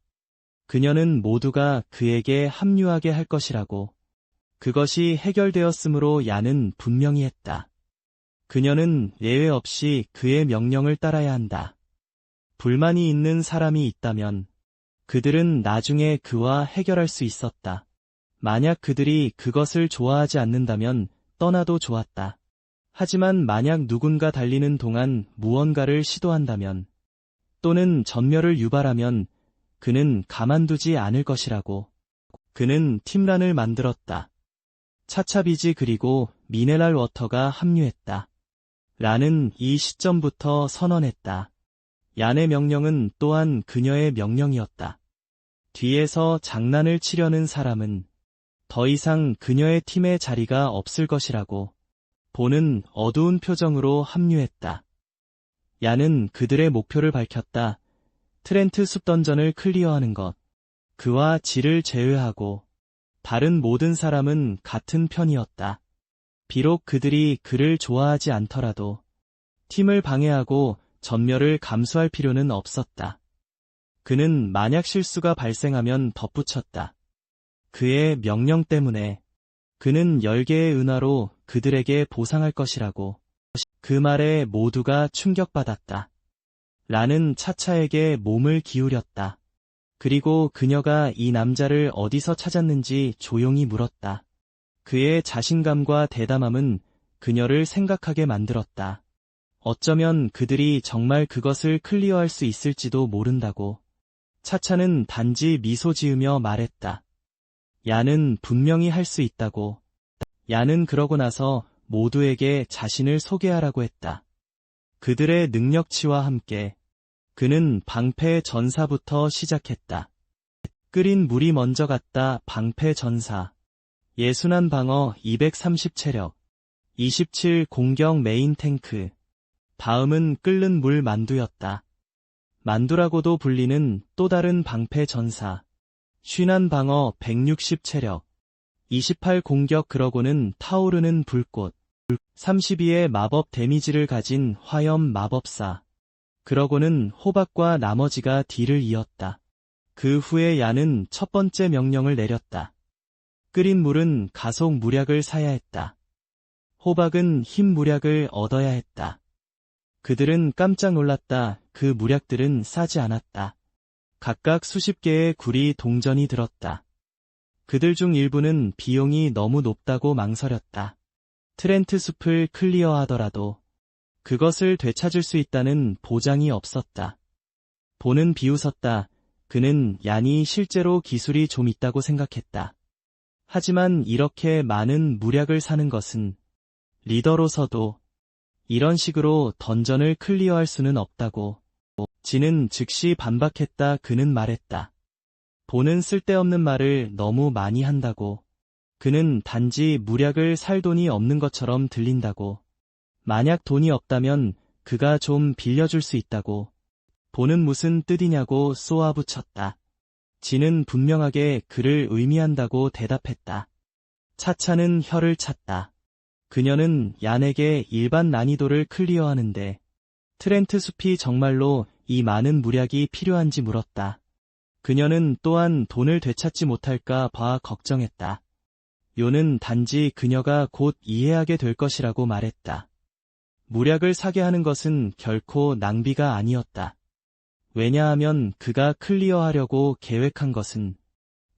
그녀는 모두가 그에게 합류하게 할 것이라고. 그것이 해결되었으므로 얀은 분명히 했다. 그녀는 예외 없이 그의 명령을 따라야 한다. 불만이 있는 사람이 있다면 그들은 나중에 그와 해결할 수 있었다. 만약 그들이 그것을 좋아하지 않는다면 떠나도 좋았다. 하지만 만약 누군가 달리는 동안 무언가를 시도한다면 또는 전멸을 유발하면 그는 가만두지 않을 것이라고. 그는 팀란을 만들었다. 차차비지 그리고 미네랄 워터가 합류했다. 란은 이 시점부터 선언했다. 얀의 명령은 또한 그녀의 명령이었다. 뒤에서 장난을 치려는 사람은 더 이상 그녀의 팀에 자리가 없을 것이라고. 보는 어두운 표정으로 합류했다. 얀은 그들의 목표를 밝혔다. 트렌트 숲 던전을 클리어하는 것. 그와 질을 제외하고 다른 모든 사람은 같은 편이었다. 비록 그들이 그를 좋아하지 않더라도 팀을 방해하고 전멸을 감수할 필요는 없었다. 그는 만약 실수가 발생하면 덧붙였다. 그의 명령 때문에 그는 10개의 은화로 그들에게 보상할 것이라고. 그 말에 모두가 충격받았다. 란은 차차에게 몸을 기울였다. 그리고 그녀가 이 남자를 어디서 찾았는지 조용히 물었다. 그의 자신감과 대담함은 그녀를 생각하게 만들었다. 어쩌면 그들이 정말 그것을 클리어할 수 있을지도 모른다고. 차차는 단지 미소 지으며 말했다. 얀은 분명히 할 수 있다고. 얀은 그러고 나서 모두에게 자신을 소개하라고 했다. 그들의 능력치와 함께 그는 방패 전사부터 시작했다. 끓인 물이 먼저 갔다. 방패 전사. 예순환 방어 230 체력. 27 공격 메인 탱크. 다음은 끓는 물 만두였다. 만두라고도 불리는 또 다른 방패 전사. 쉰한 방어 160 체력. 28 공격 그러고는 타오르는 불꽃. 32의 마법 데미지를 가진 화염 마법사. 그러고는 호박과 나머지가 딜을 이었다. 그 후에 얀은 첫 번째 명령을 내렸다. 끓인 물은 가속 무략을 사야 했다. 호박은 힘 무략을 얻어야 했다. 그들은 깜짝 놀랐다. 그 무략들은 싸지 않았다. 각각 수십 개의 굴이 동전이 들었다. 그들 중 일부는 비용이 너무 높다고 망설였다. 트렌트 숲을 클리어하더라도 그것을 되찾을 수 있다는 보장이 없었다. 보는 비웃었다. 그는 얀이 실제로 기술이 좀 있다고 생각했다. 하지만 이렇게 많은 무략을 사는 것은 리더로서도 이런 식으로 던전을 클리어할 수는 없다고. 진은 즉시 반박했다. 그는 말했다. 보는 쓸데없는 말을 너무 많이 한다고. 그는 단지 무략을 살 돈이 없는 것처럼 들린다고. 만약 돈이 없다면 그가 좀 빌려줄 수 있다고. 보는 무슨 뜻이냐고 쏘아붙였다. 진은 분명하게 그를 의미한다고 대답했다. 차차는 혀를 찼다. 그녀는 얀에게 일반 난이도를 클리어하는데 트렌트 숲이 정말로 이 많은 무략이 필요한지 물었다. 그녀는 또한 돈을 되찾지 못할까 봐 걱정했다. 요는 단지 그녀가 곧 이해하게 될 것이라고 말했다. 무략을 사게 하는 것은 결코 낭비가 아니었다. 왜냐하면 그가 클리어하려고 계획한 것은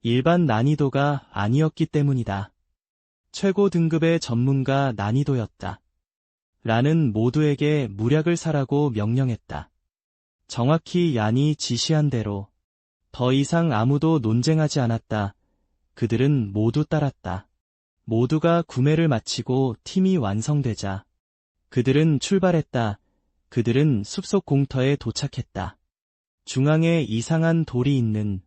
일반 난이도가 아니었기 때문이다. 최고 등급의 전문가 난이도였다. 란은 모두에게 무략을 사라고 명령했다. 정확히 얀이 지시한 대로. 더 이상 아무도 논쟁하지 않았다. 그들은 모두 따랐다. 모두가 구매를 마치고 팀이 완성되자 그들은 출발했다. 그들은 숲속 공터에 도착했다. 중앙에 이상한 돌이 있는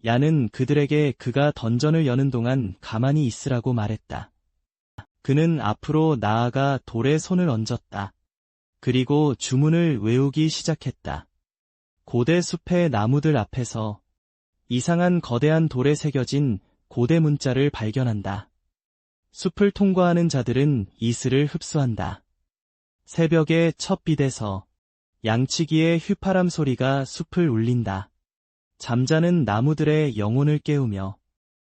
야는 그들에게 그가 던전을 여는 동안 가만히 있으라고 말했다. 그는 앞으로 나아가 돌에 손을 얹었다. 그리고 주문을 외우기 시작했다. 고대 숲의 나무들 앞에서 이상한 거대한 돌에 새겨진 고대 문자를 발견한다. 숲을 통과하는 자들은 이슬을 흡수한다. 새벽의 첫 빛에서 양치기의 휘파람 소리가 숲을 울린다. 잠자는 나무들의 영혼을 깨우며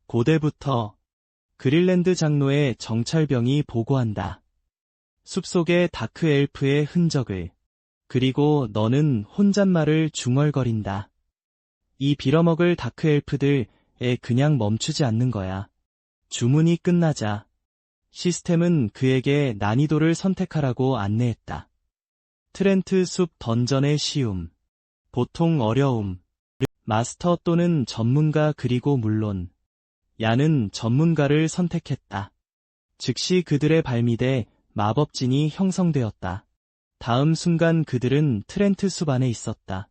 고대부터 그릴랜드 장로의 정찰병이 보고한다. 숲속의 다크 엘프의 흔적을. 그리고 너는 혼잣말을 중얼거린다. 이 빌어먹을 다크 엘프들에 그냥 멈추지 않는 거야. 주문이 끝나자 시스템은 그에게 난이도를 선택하라고 안내했다. 트렌트 숲 던전의 쉬움, 보통 어려움, 마스터 또는 전문가 그리고 물론 야는 전문가를 선택했다. 즉시 그들의 발밑에 마법진이 형성되었다. 다음 순간 그들은 트렌트 숲 안에 있었다.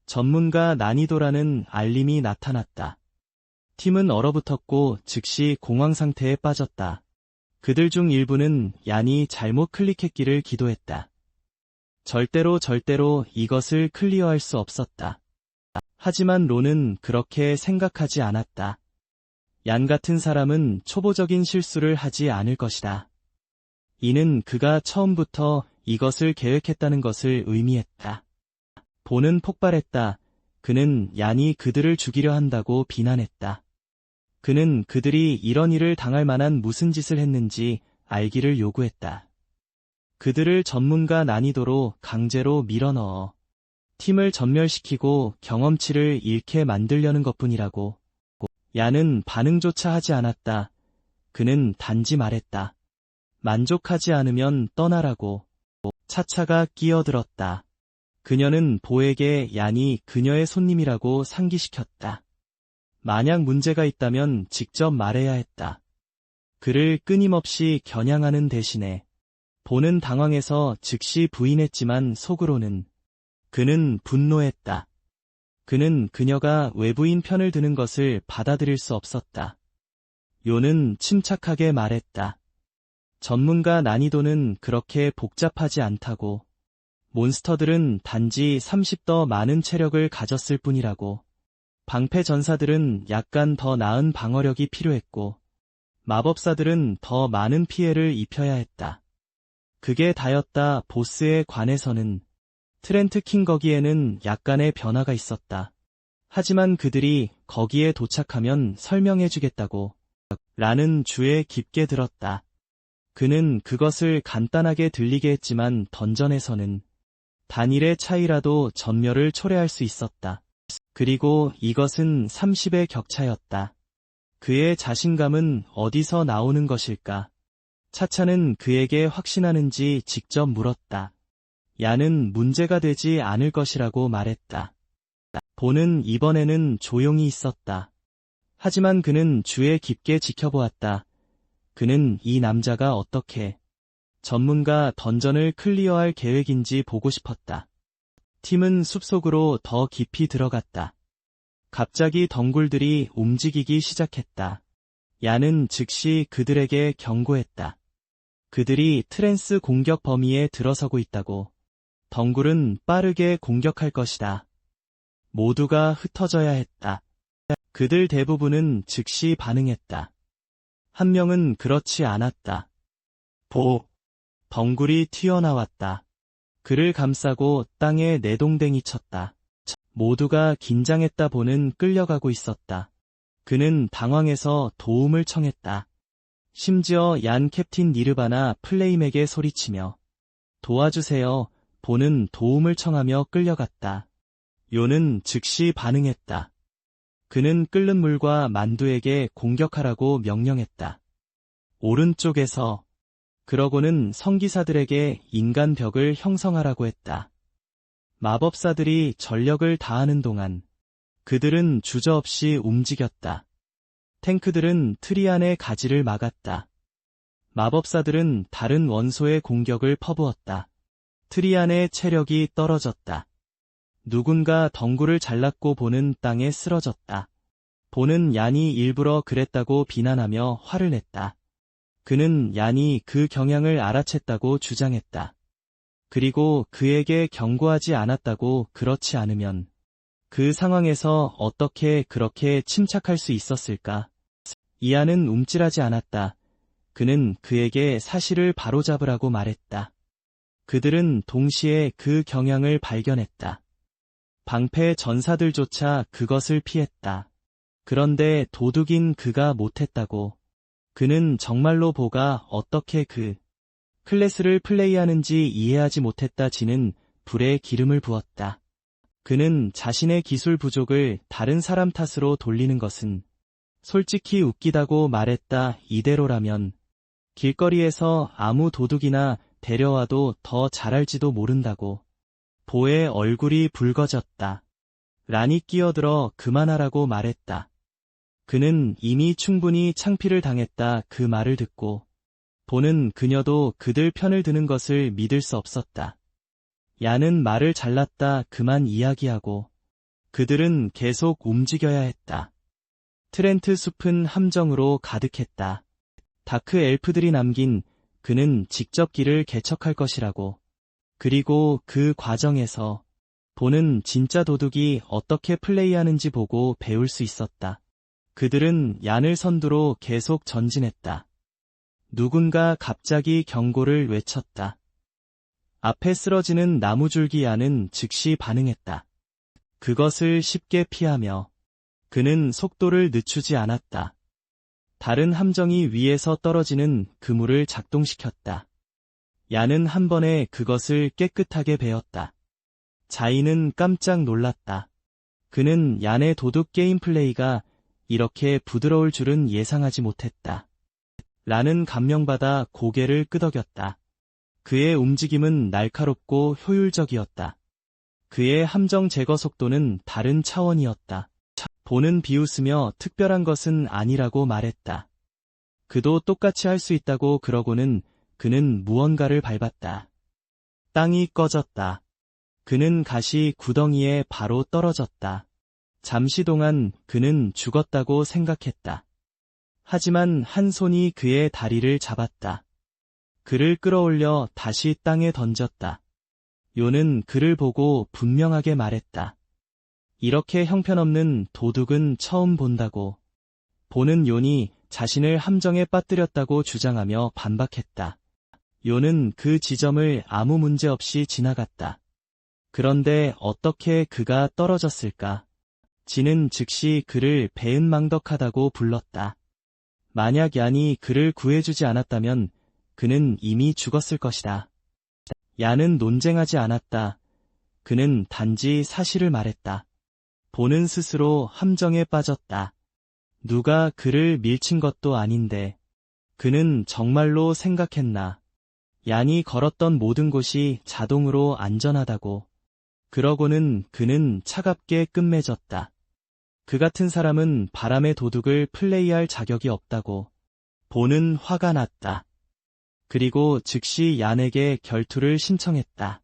전문가 난이도라는 알림이 나타났다. 팀은 얼어붙었고 즉시 공황 상태에 빠졌다. 그들 중 일부는 얀이 잘못 클릭했기를 기도했다. 절대로 이것을 클리어할 수 없었다. 하지만 론은 그렇게 생각하지 않았다. 얀 같은 사람은 초보적인 실수를 하지 않을 것이다. 이는 그가 처음부터 이것을 계획했다는 것을 의미했다. 본은 폭발했다. 그는 얀이 그들을 죽이려 한다고 비난했다. 그는 그들이 이런 일을 당할 만한 무슨 짓을 했는지 알기를 요구했다. 그들을 전문가 난이도로 강제로 밀어넣어 팀을 전멸시키고 경험치를 잃게 만들려는 것뿐이라고. 얀은 반응조차 하지 않았다. 그는 단지 말했다. 만족하지 않으면 떠나라고. 차차가 끼어들었다. 그녀는 보에게 얀이 그녀의 손님이라고 상기시켰다. 만약 문제가 있다면 직접 말해야 했다. 그를 끊임없이 겨냥하는 대신에 보는 당황해서 즉시 부인했지만 속으로는 그는 분노했다. 그는 그녀가 외부인 편을 드는 것을 받아들일 수 없었다. 요는 침착하게 말했다. 전문가 난이도는 그렇게 복잡하지 않다고. 몬스터들은 단지 30더 많은 체력을 가졌을 뿐이라고. 방패 전사들은 약간 더 나은 방어력이 필요했고, 마법사들은 더 많은 피해를 입혀야 했다. 그게 다였다. 보스에 관해서는 트렌트 킹 거기에는 약간의 변화가 있었다. 하지만 그들이 거기에 도착하면 설명해주겠다고 라는 주에 깊게 들었다. 그는 그것을 간단하게 들리게 했지만 던전에서는 단일의 차이라도 전멸을 초래할 수 있었다. 그리고 이것은 30의 격차였다. 그의 자신감은 어디서 나오는 것일까? 차차는 그에게 확신하는지 직접 물었다. 야는 문제가 되지 않을 것이라고 말했다. 보는 이번에는 조용히 있었다. 하지만 그는 주에 깊게 지켜보았다. 그는 이 남자가 어떻게 전문가 던전을 클리어할 계획인지 보고 싶었다. 팀은 숲속으로 더 깊이 들어갔다. 갑자기 덩굴들이 움직이기 시작했다. 야는 즉시 그들에게 경고했다. 그들이 트랜스 공격 범위에 들어서고 있다고. 덩굴은 빠르게 공격할 것이다. 모두가 흩어져야 했다. 그들 대부분은 즉시 반응했다. 한 명은 그렇지 않았다. 덩굴이 튀어나왔다. 그를 감싸고 땅에 내동댕이 쳤다. 모두가 긴장했다. 보는 끌려가고 있었다. 그는 당황해서 도움을 청했다. 심지어 얀 캡틴 니르바나 플레임에게 소리치며 도와주세요. 보는 도움을 청하며 끌려갔다. 요는 즉시 반응했다. 그는 끓는 물과 만두에게 공격하라고 명령했다. 오른쪽에서. 그러고는 성기사들에게 인간 벽을 형성하라고 했다. 마법사들이 전력을 다하는 동안 그들은 주저없이 움직였다. 탱크들은 트리안의 가지를 막았다. 마법사들은 다른 원소의 공격을 퍼부었다. 트리안의 체력이 떨어졌다. 누군가 덩굴을 잘랐고 보는 땅에 쓰러졌다. 보는 얀이 일부러 그랬다고 비난하며 화를 냈다. 그는 얀이 그 경향을 알아챘다고 주장했다. 그리고 그에게 경고하지 않았다고. 그렇지 않으면 그 상황에서 어떻게 그렇게 침착할 수 있었을까? 이안은 움찔하지 않았다. 그는 그에게 사실을 바로잡으라고 말했다. 그들은 동시에 그 경향을 발견했다. 방패 전사들조차 그것을 피했다. 그런데 도둑인 그가 못했다고. 그는 정말로 보가 어떻게 그 클래스를 플레이하는지 이해하지 못했다. 지는 불에 기름을 부었다. 그는 자신의 기술 부족을 다른 사람 탓으로 돌리는 것은 솔직히 웃기다고 말했다. 이대로라면 길거리에서 아무 도둑이나 데려와도 더 잘할지도 모른다고. 보의 얼굴이 붉어졌다. 란이 끼어들어 그만하라고 말했다. 그는 이미 충분히 창피를 당했다. 그 말을 듣고 보는 그녀도 그들 편을 드는 것을 믿을 수 없었다. 얀은 말을 잘랐다. 그만 이야기하고 그들은 계속 움직여야 했다. 트렌트 숲은 함정으로 가득했다. 다크 엘프들이 남긴 그는 직접 길을 개척할 것이라고. 그리고 그 과정에서 보는 진짜 도둑이 어떻게 플레이하는지 보고 배울 수 있었다. 그들은 얀을 선두로 계속 전진했다. 누군가 갑자기 경고를 외쳤다. 앞에 쓰러지는 나무줄기. 얀은 즉시 반응했다. 그것을 쉽게 피하며 그는 속도를 늦추지 않았다. 다른 함정이 위에서 떨어지는 그물을 작동시켰다. 얀은 한 번에 그것을 깨끗하게 베었다. 자인은 깜짝 놀랐다. 그는 얀의 도둑 게임 플레이가 이렇게 부드러울 줄은 예상하지 못했다. 란은 감명받아 고개를 끄덕였다. 그의 움직임은 날카롭고 효율적이었다. 그의 함정 제거 속도는 다른 차원이었다. 보는 비웃으며 특별한 것은 아니라고 말했다. 그도 똑같이 할 수 있다고. 그러고는 그는 무언가를 밟았다. 땅이 꺼졌다. 그는 가시 구덩이에 바로 떨어졌다. 잠시 동안 그는 죽었다고 생각했다. 하지만 한 손이 그의 다리를 잡았다. 그를 끌어올려 다시 땅에 던졌다. 요는 그를 보고 분명하게 말했다. 이렇게 형편없는 도둑은 처음 본다고. 보는 요니 자신을 함정에 빠뜨렸다고 주장하며 반박했다. 요는 그 지점을 아무 문제 없이 지나갔다. 그런데 어떻게 그가 떨어졌을까? 지는 즉시 그를 배은망덕하다고 불렀다. 만약 얀이 그를 구해주지 않았다면 그는 이미 죽었을 것이다. 얀은 논쟁하지 않았다. 그는 단지 사실을 말했다. 보는 스스로 함정에 빠졌다. 누가 그를 밀친 것도 아닌데 그는 정말로 생각했나? 얀이 걸었던 모든 곳이 자동으로 안전하다고. 그러고는 그는 차갑게 끝맺었다. 그 같은 사람은 바람의 도둑을 플레이할 자격이 없다고. 보는 화가 났다. 그리고 즉시 얀에게 결투를 신청했다.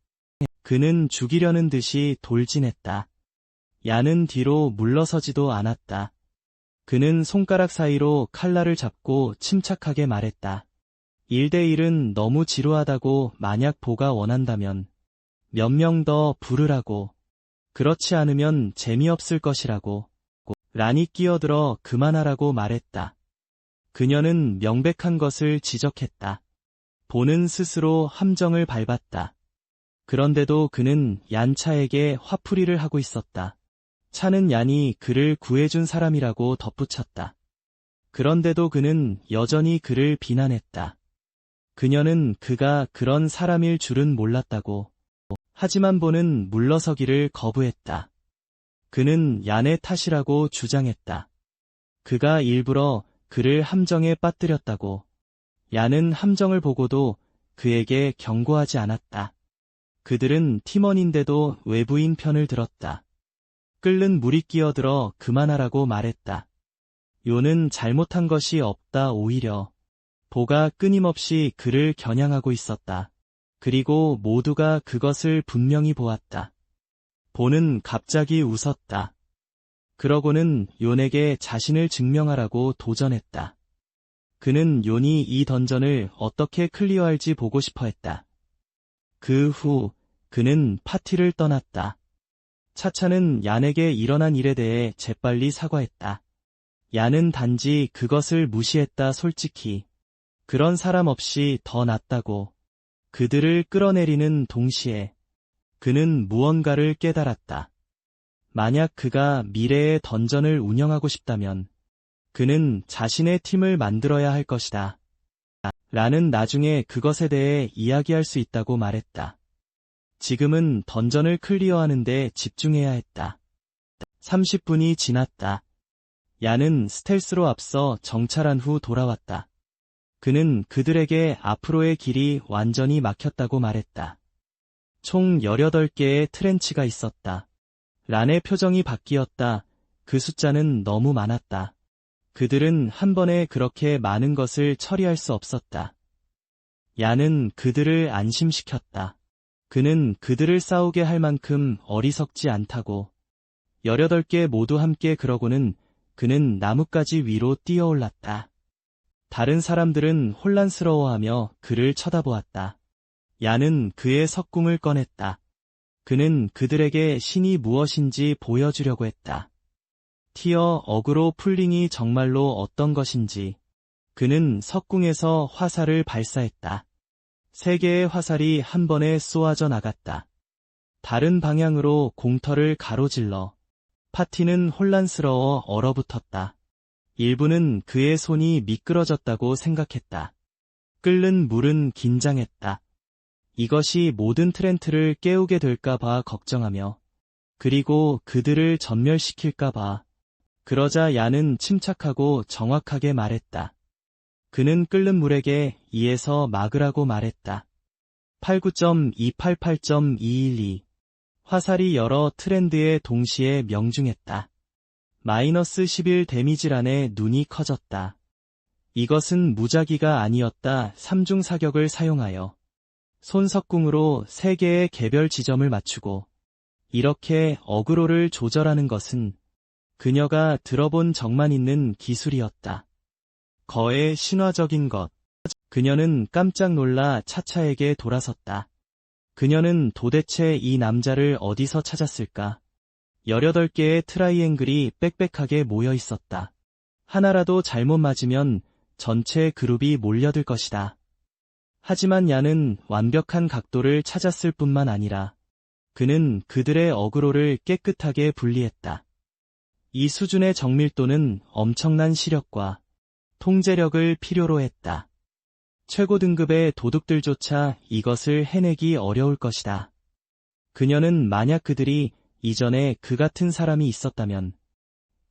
그는 죽이려는 듯이 돌진했다. 얀은 뒤로 물러서지도 않았다. 그는 손가락 사이로 칼날을 잡고 침착하게 말했다. 1대1은 너무 지루하다고. 만약 보가 원한다면 몇 명 더 부르라고. 그렇지 않으면 재미없을 것이라고. 란이 끼어들어 그만하라고 말했다. 그녀는 명백한 것을 지적했다. 보는 스스로 함정을 밟았다. 그런데도 그는 얀 차에게 화풀이를 하고 있었다. 차는 얀이 그를 구해준 사람이라고 덧붙였다. 그런데도 그는 여전히 그를 비난했다. 그녀는 그가 그런 사람일 줄은 몰랐다고. 하지만 보는 물러서기를 거부했다. 그는 얀의 탓이라고 주장했다. 그가 일부러 그를 함정에 빠뜨렸다고. 얀은 함정을 보고도 그에게 경고하지 않았다. 그들은 팀원인데도 외부인 편을 들었다. 끓는 물이 끼어들어 그만하라고 말했다. 요는 잘못한 것이 없다. 오히려 보가 끊임없이 그를 겨냥하고 있었다. 그리고 모두가 그것을 분명히 보았다. 보는 갑자기 웃었다. 그러고는 욘에게 자신을 증명하라고 도전했다. 그는 욘이 이 던전을 어떻게 클리어할지 보고 싶어 했다. 그 후 그는 파티를 떠났다. 차차는 얀에게 일어난 일에 대해 재빨리 사과했다. 얀은 단지 그것을 무시했다. 솔직히 그런 사람 없이 더 낫다고. 그들을 끌어내리는 동시에 그는 무언가를 깨달았다. 만약 그가 미래의 던전을 운영하고 싶다면 그는 자신의 팀을 만들어야 할 것이다. 라는 나중에 그것에 대해 이야기할 수 있다고 말했다. 지금은 던전을 클리어하는 데 집중해야 했다. 30분이 지났다. 얀은 스텔스로 앞서 정찰한 후 돌아왔다. 그는 그들에게 앞으로의 길이 완전히 막혔다고 말했다. 총 18개의 트렌치가 있었다. 란의 표정이 바뀌었다. 그 숫자는 너무 많았다. 그들은 한 번에 그렇게 많은 것을 처리할 수 없었다. 얀은 그들을 안심시켰다. 그는 그들을 싸우게 할 만큼 어리석지 않다고. 18개 모두 함께 그러고는 그는 나뭇가지 위로 뛰어올랐다. 다른 사람들은 혼란스러워하며 그를 쳐다보았다. 얀은 그의 석궁을 꺼냈다. 그는 그들에게 신이 무엇인지 보여주려고 했다. 티어 어그로 풀링이 정말로 어떤 것인지. 그는 석궁에서 화살을 발사했다. 3개의 화살이 한 번에 쏘아져 나갔다. 다른 방향으로 공터를 가로질러. 파티는 혼란스러워 얼어붙었다. 일부는 그의 손이 미끄러졌다고 생각했다. 끓는 물은 긴장했다. 이것이 모든 트렌트를 깨우게 될까봐 걱정하며, 그리고 그들을 전멸시킬까봐. 그러자 얀은 침착하고 정확하게 말했다. 그는 끓는 물에게 2에서 막으라고 말했다. 89.288.212. 화살이 여러 트렌드에 동시에 명중했다. 마이너스 11 데미지란에 눈이 커졌다. 이것은 무작위가 아니었다. 3중 사격을 사용하여 손석궁으로 3개의 개별 지점을 맞추고 이렇게 어그로를 조절하는 것은 그녀가 들어본 적만 있는 기술이었다. 거의 신화적인 것. 그녀는 깜짝 놀라 차차에게 돌아섰다. 그녀는 도대체 이 남자를 어디서 찾았을까? 18개의 트라이앵글이 빽빽하게 모여 있었다. 하나라도 잘못 맞으면 전체 그룹이 몰려들 것이다. 하지만 얀은 완벽한 각도를 찾았을 뿐만 아니라 그는 그들의 어그로를 깨끗하게 분리했다. 이 수준의 정밀도는 엄청난 시력과 통제력을 필요로 했다. 최고 등급의 도둑들조차 이것을 해내기 어려울 것이다. 그녀는 만약 그들이 이전에 그 같은 사람이 있었다면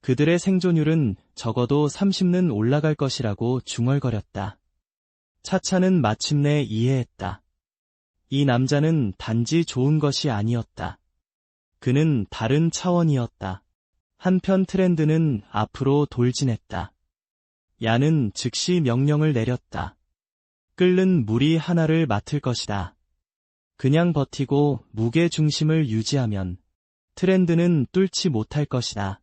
그들의 생존율은 적어도 30는 올라갈 것이라고 중얼거렸다. 차차는 마침내 이해했다. 이 남자는 단지 좋은 것이 아니었다. 그는 다른 차원이었다. 한편 트렌드는 앞으로 돌진했다. 얀은 즉시 명령을 내렸다. 끓는 물이 하나를 맡을 것이다. 그냥 버티고 무게 중심을 유지하면 트렌드는 뚫지 못할 것이다.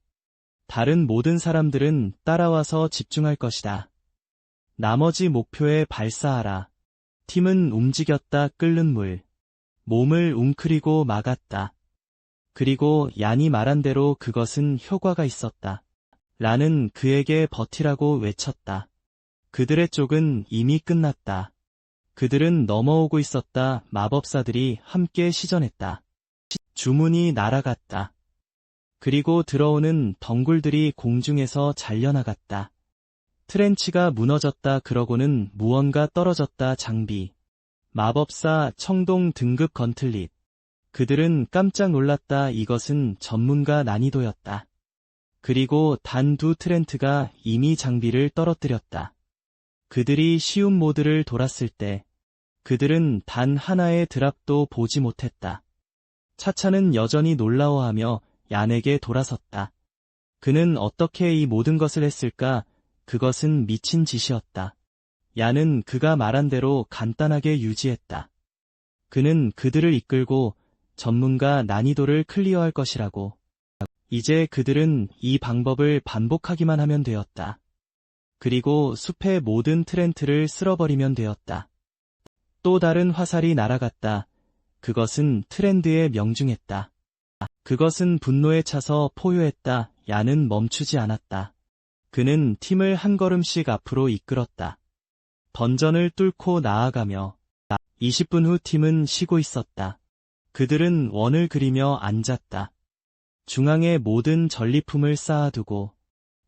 다른 모든 사람들은 따라와서 집중할 것이다. 나머지 목표에 발사하라. 팀은 움직였다. 끓는 물. 몸을 웅크리고 막았다. 그리고 얀이 말한 대로 그것은 효과가 있었다. 라는 그에게 버티라고 외쳤다. 그들의 쪽은 이미 끝났다. 그들은 넘어오고 있었다. 마법사들이 함께 시전했다. 주문이 날아갔다. 그리고 들어오는 덩굴들이 공중에서 잘려나갔다. 트렌치가 무너졌다. 그러고는 무언가 떨어졌다. 장비. 마법사 청동 등급 건틀릿. 그들은 깜짝 놀랐다. 이것은 전문가 난이도였다. 그리고 단 2 트렌트가 이미 장비를 떨어뜨렸다. 그들이 쉬운 모드를 돌았을 때 그들은 단 하나의 드랍도 보지 못했다. 차차는 여전히 놀라워하며 얀에게 돌아섰다. 그는 어떻게 이 모든 것을 했을까? 그것은 미친 짓이었다. 야는 그가 말한 대로 간단하게 유지했다. 그는 그들을 이끌고 전문가 난이도를 클리어할 것이라고. 이제 그들은 이 방법을 반복하기만 하면 되었다. 그리고 숲의 모든 트렌트를 쓸어버리면 되었다. 또 다른 화살이 날아갔다. 그것은 트렌드에 명중했다. 그것은 분노에 차서 포효했다. 야는 멈추지 않았다. 그는 팀을 한 걸음씩 앞으로 이끌었다. 던전을 뚫고 나아가며 20분 후 팀은 쉬고 있었다. 그들은 원을 그리며 앉았다. 중앙에 모든 전리품을 쌓아두고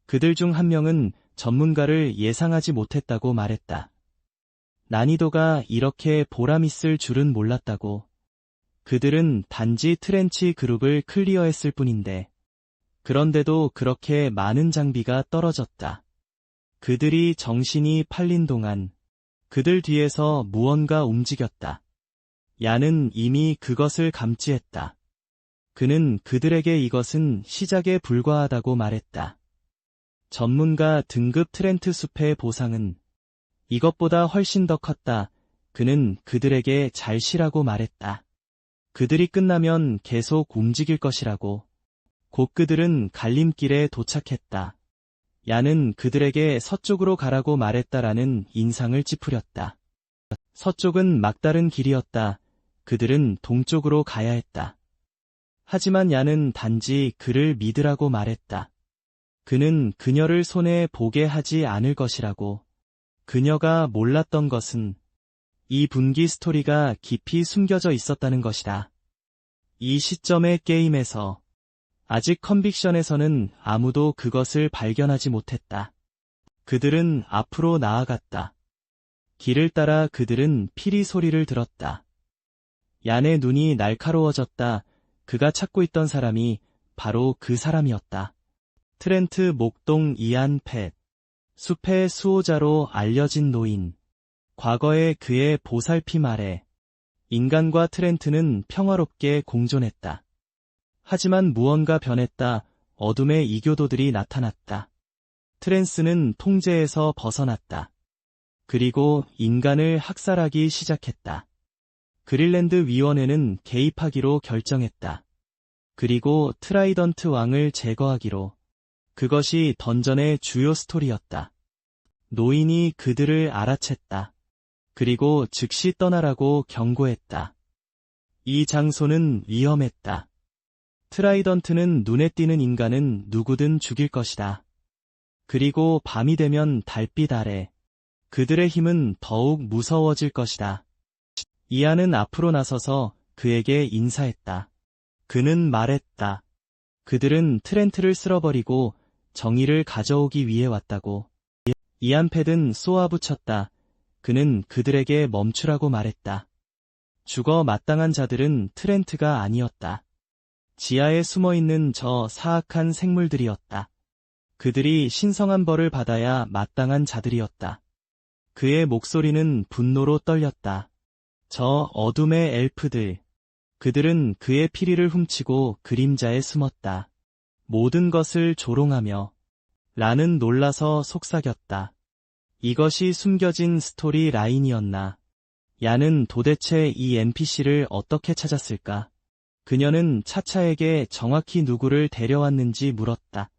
그들 중 한 명은 전문가를 예상하지 못했다고 말했다. 난이도가 이렇게 보람있을 줄은 몰랐다고. 그들은 단지 트렌치 그룹을 클리어했을 뿐인데 그런데도 그렇게 많은 장비가 떨어졌다. 그들이 정신이 팔린 동안 그들 뒤에서 무언가 움직였다. 야는 이미 그것을 감지했다. 그는 그들에게 이것은 시작에 불과하다고 말했다. 전문가 등급 트렌트 숲의 보상은 이것보다 훨씬 더 컸다. 그는 그들에게 잘 쉬라고 말했다. 그들이 끝나면 계속 움직일 것이라고. 곧 그들은 갈림길에 도착했다. 야는 그들에게 서쪽으로 가라고 말했다라는 인상을 찌푸렸다. 서쪽은 막다른 길이었다. 그들은 동쪽으로 가야 했다. 하지만 야는 단지 그를 믿으라고 말했다. 그는 그녀를 손에 보게 하지 않을 것이라고. 그녀가 몰랐던 것은 이 분기 스토리가 깊이 숨겨져 있었다는 것이다. 이 시점의 게임에서 아직 컨빅션에서는 아무도 그것을 발견하지 못했다. 그들은 앞으로 나아갔다. 길을 따라 그들은 피리 소리를 들었다. 얀의 눈이 날카로워졌다. 그가 찾고 있던 사람이 바로 그 사람이었다. 트렌트 목동 이안 팻. 숲의 수호자로 알려진 노인. 과거의 그의 보살핌 아래 인간과 트렌트는 평화롭게 공존했다. 하지만 무언가 변했다. 어둠의 이교도들이 나타났다. 트랜스는 통제에서 벗어났다. 그리고 인간을 학살하기 시작했다. 그릴랜드 위원회는 개입하기로 결정했다. 그리고 트라이던트 왕을 제거하기로. 그것이 던전의 주요 스토리였다. 노인이 그들을 알아챘다. 그리고 즉시 떠나라고 경고했다. 이 장소는 위험했다. 트라이던트는 눈에 띄는 인간은 누구든 죽일 것이다. 그리고 밤이 되면 달빛 아래 그들의 힘은 더욱 무서워질 것이다. 이안은 앞으로 나서서 그에게 인사했다. 그는 말했다. 그들은 트렌트를 쓸어버리고 정의를 가져오기 위해 왔다고. 이안 팻은 쏘아붙였다. 그는 그들에게 멈추라고 말했다. 죽어 마땅한 자들은 트렌트가 아니었다. 지하에 숨어있는 저 사악한 생물들이었다. 그들이 신성한 벌을 받아야 마땅한 자들이었다. 그의 목소리는 분노로 떨렸다. 저 어둠의 엘프들. 그들은 그의 피리를 훔치고 그림자에 숨었다. 모든 것을 조롱하며. 라는 놀라서 속삭였다. 이것이 숨겨진 스토리 라인이었나. 야는 도대체 이 NPC를 어떻게 찾았을까? 그녀는 차차에게 정확히 누구를 데려왔는지 물었다.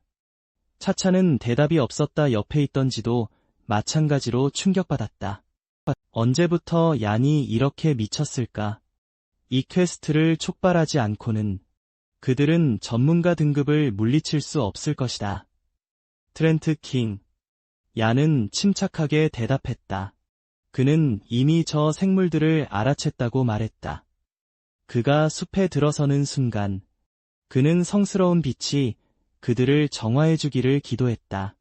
차차는 대답이 없었다. 옆에 있던 지도 마찬가지로 충격받았다. 언제부터 얀이 이렇게 미쳤을까? 이 퀘스트를 촉발하지 않고는 그들은 전문가 등급을 물리칠 수 없을 것이다. 트렌트 킹. 얀은 침착하게 대답했다. 그는 이미 저 생물들을 알아챘다고 말했다. 그가 숲에 들어서는 순간 그는 성스러운 빛이 그들을 정화해주기를 기도했다.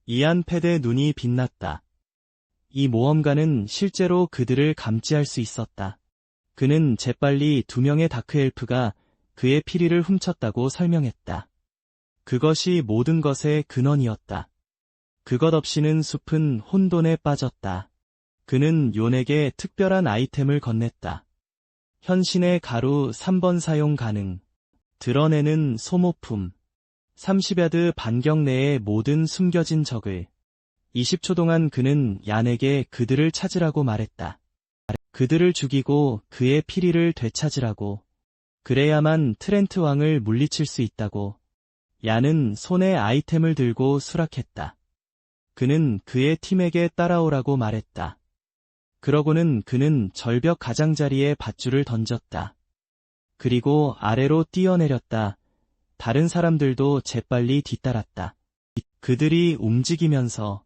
이안 팻의 눈이 빛났다. 이 모험가는 실제로 그들을 감지할 수 있었다. 그는 재빨리 2명의 다크엘프가 그의 피리를 훔쳤다고 설명했다. 그것이 모든 것의 근원이었다. 그것 없이는 숲은 혼돈에 빠졌다. 그는 욘에게 특별한 아이템을 건넸다. 현신의 가루 3번 사용 가능. 드러내는 소모품. 30야드 반경 내의 모든 숨겨진 적을. 20초 동안 그는 얀에게 그들을 찾으라고 말했다. 그들을 죽이고 그의 피리를 되찾으라고. 그래야만 트렌트 왕을 물리칠 수 있다고. 얀은 손에 아이템을 들고 수락했다. 그는 그의 팀에게 따라오라고 말했다. 그러고는 그는 절벽 가장자리에 밧줄을 던졌다. 그리고 아래로 뛰어내렸다. 다른 사람들도 재빨리 뒤따랐다. 그들이 움직이면서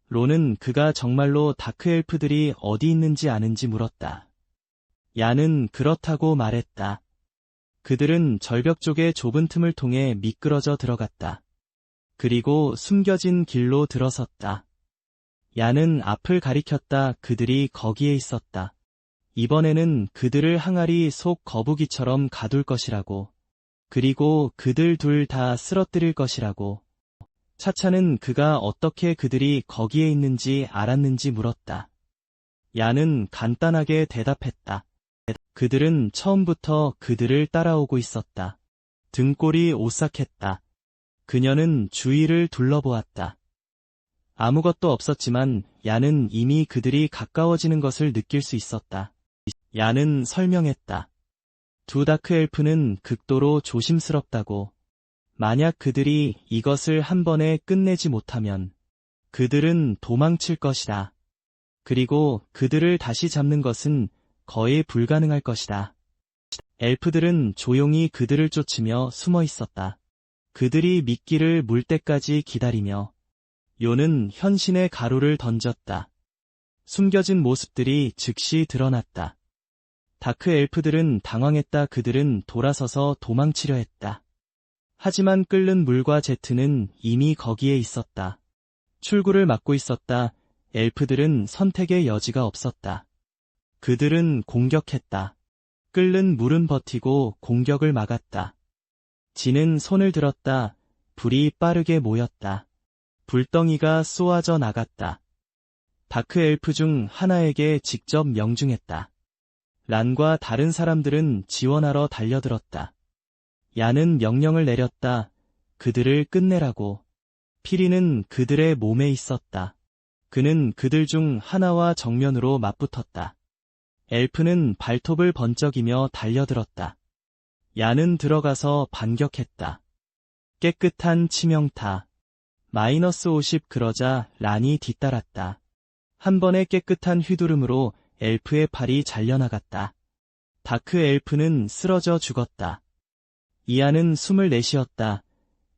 론은 그가 정말로 다크엘프들이 어디 있는지 아는지 물었다. 얀은 그렇다고 말했다. 그들은 절벽 쪽의 좁은 틈을 통해 미끄러져 들어갔다. 그리고 숨겨진 길로 들어섰다. 얀은 앞을 가리켰다. 그들이 거기에 있었다. 이번에는 그들을 항아리 속 거북이처럼 가둘 것이라고. 그리고 그들 둘 다 쓰러뜨릴 것이라고. 차차는 그가 어떻게 그들이 거기에 있는지 알았는지 물었다. 얀은 간단하게 대답했다. 그들은 처음부터 그들을 따라오고 있었다. 등골이 오싹했다. 그녀는 주위를 둘러보았다. 아무것도 없었지만 얀은 이미 그들이 가까워지는 것을 느낄 수 있었다. 얀은 설명했다. 두 다크엘프는 극도로 조심스럽다고. 만약 그들이 이것을 한 번에 끝내지 못하면 그들은 도망칠 것이다. 그리고 그들을 다시 잡는 것은 거의 불가능할 것이다. 엘프들은 조용히 그들을 쫓으며 숨어 있었다. 그들이 미끼를 물 때까지 기다리며 요는 현신의 가루를 던졌다. 숨겨진 모습들이 즉시 드러났다. 다크 엘프들은 당황했다. 그들은 돌아서서 도망치려 했다. 하지만 끓는 물과 제트는 이미 거기에 있었다. 출구를 막고 있었다. 엘프들은 선택의 여지가 없었다. 그들은 공격했다. 끓는 물은 버티고 공격을 막았다. 진은 손을 들었다. 불이 빠르게 모였다. 불덩이가 쏘아져 나갔다. 다크 엘프 중 하나에게 직접 명중했다. 란과 다른 사람들은 지원하러 달려들었다. 얀은 명령을 내렸다. 그들을 끝내라고. 피리는 그들의 몸에 있었다. 그는 그들 중 하나와 정면으로 맞붙었다. 엘프는 발톱을 번쩍이며 달려들었다. 얀은 들어가서 반격했다. 깨끗한 치명타. -50 그러자 란이 뒤따랐다. 한 번의 깨끗한 휘두름으로 엘프의 팔이 잘려나갔다. 다크 엘프는 쓰러져 죽었다. 이안은 숨을 내쉬었다.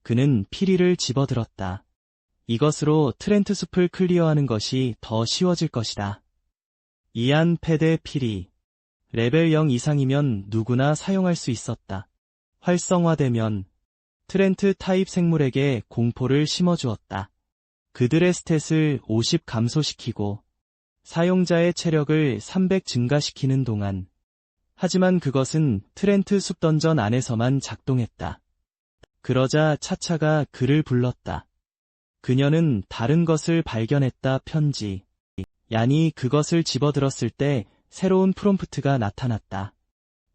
그는 피리를 집어들었다. 이것으로 트렌트 숲을 클리어하는 것이 더 쉬워질 것이다. 이안 패대 피리. 레벨 0 이상이면 누구나 사용할 수 있었다. 활성화되면 트렌트 타입 생물에게 공포를 심어주었다. 그들의 스탯을 50 감소시키고 사용자의 체력을 300 증가시키는 동안. 하지만 그것은 트렌트 숲 던전 안에서만 작동했다. 그러자 차차가 그를 불렀다. 그녀는 다른 것을 발견했다. 편지. 얀이 그것을 집어들었을 때 새로운 프롬프트가 나타났다.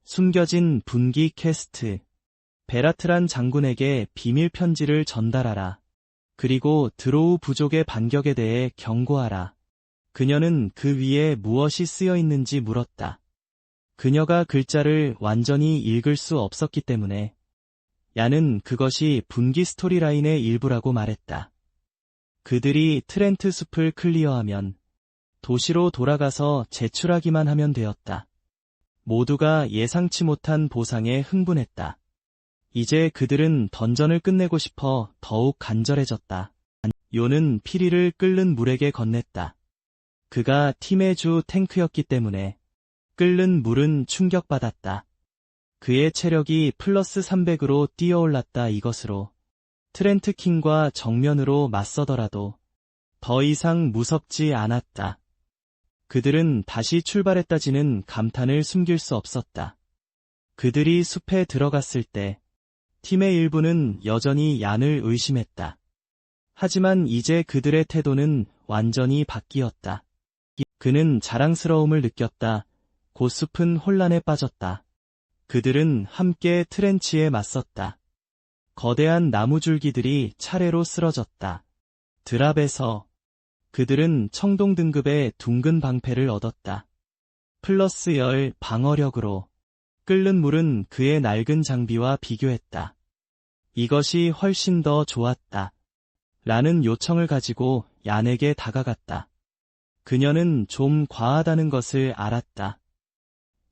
숨겨진 분기 퀘스트. 베라트란 장군에게 비밀 편지를 전달하라. 그리고 드로우 부족의 반격에 대해 경고하라. 그녀는 그 위에 무엇이 쓰여 있는지 물었다. 그녀가 글자를 완전히 읽을 수 없었기 때문에 얀은 그것이 분기 스토리라인의 일부라고 말했다. 그들이 트렌트 숲을 클리어하면 도시로 돌아가서 제출하기만 하면 되었다. 모두가 예상치 못한 보상에 흥분했다. 이제 그들은 던전을 끝내고 싶어 더욱 간절해졌다. 요는 피리를 끓는 물에게 건넸다. 그가 팀의 주 탱크였기 때문에 끓는 물은 충격받았다. 그의 체력이 플러스 300으로 뛰어올랐다. 이것으로 트렌트 킹과 정면으로 맞서더라도 더 이상 무섭지 않았다. 그들은 다시 출발했다지는 감탄을 숨길 수 없었다. 그들이 숲에 들어갔을 때 팀의 일부는 여전히 얀을 의심했다. 하지만 이제 그들의 태도는 완전히 바뀌었다. 그는 자랑스러움을 느꼈다. 곧 숲은 혼란에 빠졌다. 그들은 함께 트렌치에 맞섰다. 거대한 나무줄기들이 차례로 쓰러졌다. 드랍에서 그들은 청동 등급의 둥근 방패를 얻었다. 플러스 열 방어력으로 끓는 물은 그의 낡은 장비와 비교했다. 이것이 훨씬 더 좋았다. 라는 요청을 가지고 얀에게 다가갔다. 그녀는 좀 과하다는 것을 알았다.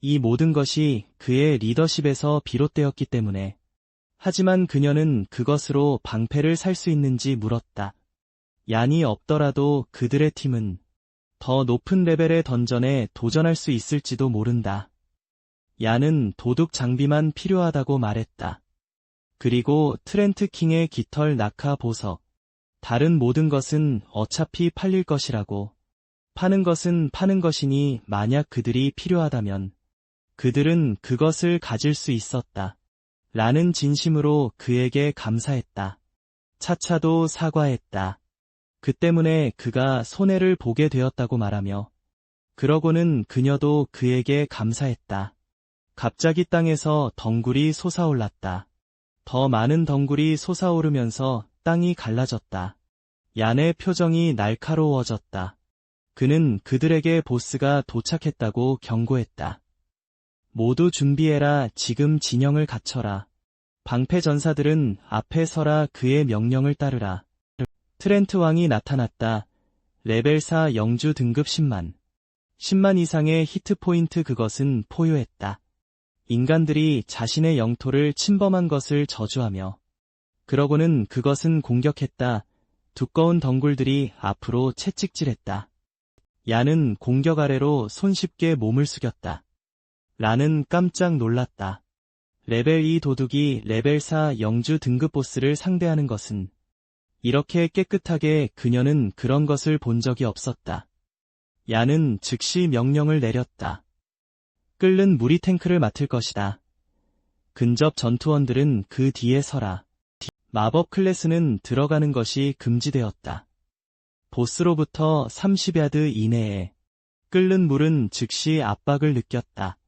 이 모든 것이 그의 리더십에서 비롯되었기 때문에. 하지만 그녀는 그것으로 방패를 살 수 있는지 물었다. 얀이 없더라도 그들의 팀은 더 높은 레벨의 던전에 도전할 수 있을지도 모른다. 얀은 도둑 장비만 필요하다고 말했다. 그리고 트렌트 킹의 깃털 낙하 보석. 다른 모든 것은 어차피 팔릴 것이라고. 파는 것은 파는 것이니 만약 그들이 필요하다면 그들은 그것을 가질 수 있었다. 라는 진심으로 그에게 감사했다. 차차도 사과했다. 그 때문에 그가 손해를 보게 되었다고 말하며 그러고는 그녀도 그에게 감사했다. 갑자기 땅에서 덩굴이 솟아올랐다. 더 많은 덩굴이 솟아오르면서 땅이 갈라졌다. 얀의 표정이 날카로워졌다. 그는 그들에게 보스가 도착했다고 경고했다. 모두 준비해라. 지금 진영을 갖춰라. 방패 전사들은 앞에 서라. 그의 명령을 따르라. 트렌트 왕이 나타났다. 레벨 4 영주 등급 10만. 10만 이상의 히트포인트. 그것은 포효했다. 인간들이 자신의 영토를 침범한 것을 저주하며 그러고는 그것은 공격했다. 두꺼운 덩굴들이 앞으로 채찍질했다. 얀은 공격 아래로 손쉽게 몸을 숙였다. 라는 깜짝 놀랐다. 레벨 2 도둑이 레벨 4 영주 등급 보스를 상대하는 것은 이렇게 깨끗하게 그녀는 그런 것을 본 적이 없었다. 얀은 즉시 명령을 내렸다. 끓는 물이 탱크를 맡을 것이다. 근접 전투원들은 그 뒤에 서라. 마법 클래스는 들어가는 것이 금지되었다. 보스로부터 30야드 이내에 끓는 물은 즉시 압박을 느꼈다.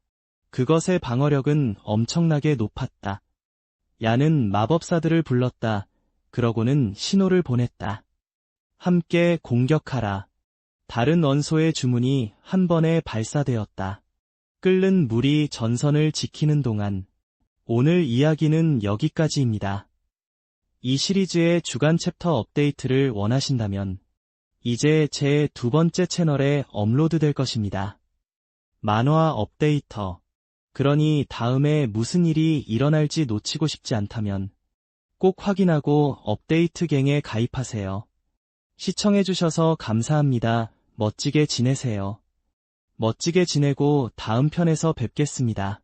그것의 방어력은 엄청나게 높았다. 얀은 마법사들을 불렀다. 그러고는 신호를 보냈다. 함께 공격하라. 다른 원소의 주문이 한 번에 발사되었다. 끓는 물이 전선을 지키는 동안 오늘 이야기는 여기까지입니다. 이 시리즈의 주간 챕터 업데이트를 원하신다면 이제 제 두 번째 채널에 업로드될 것입니다. 만화 업데이터. 그러니 다음에 무슨 일이 일어날지 놓치고 싶지 않다면 꼭 확인하고 업데이트갱에 가입하세요. 시청해주셔서 감사합니다. 멋지게 지내세요. 멋지게 지내고 다음 편에서 뵙겠습니다.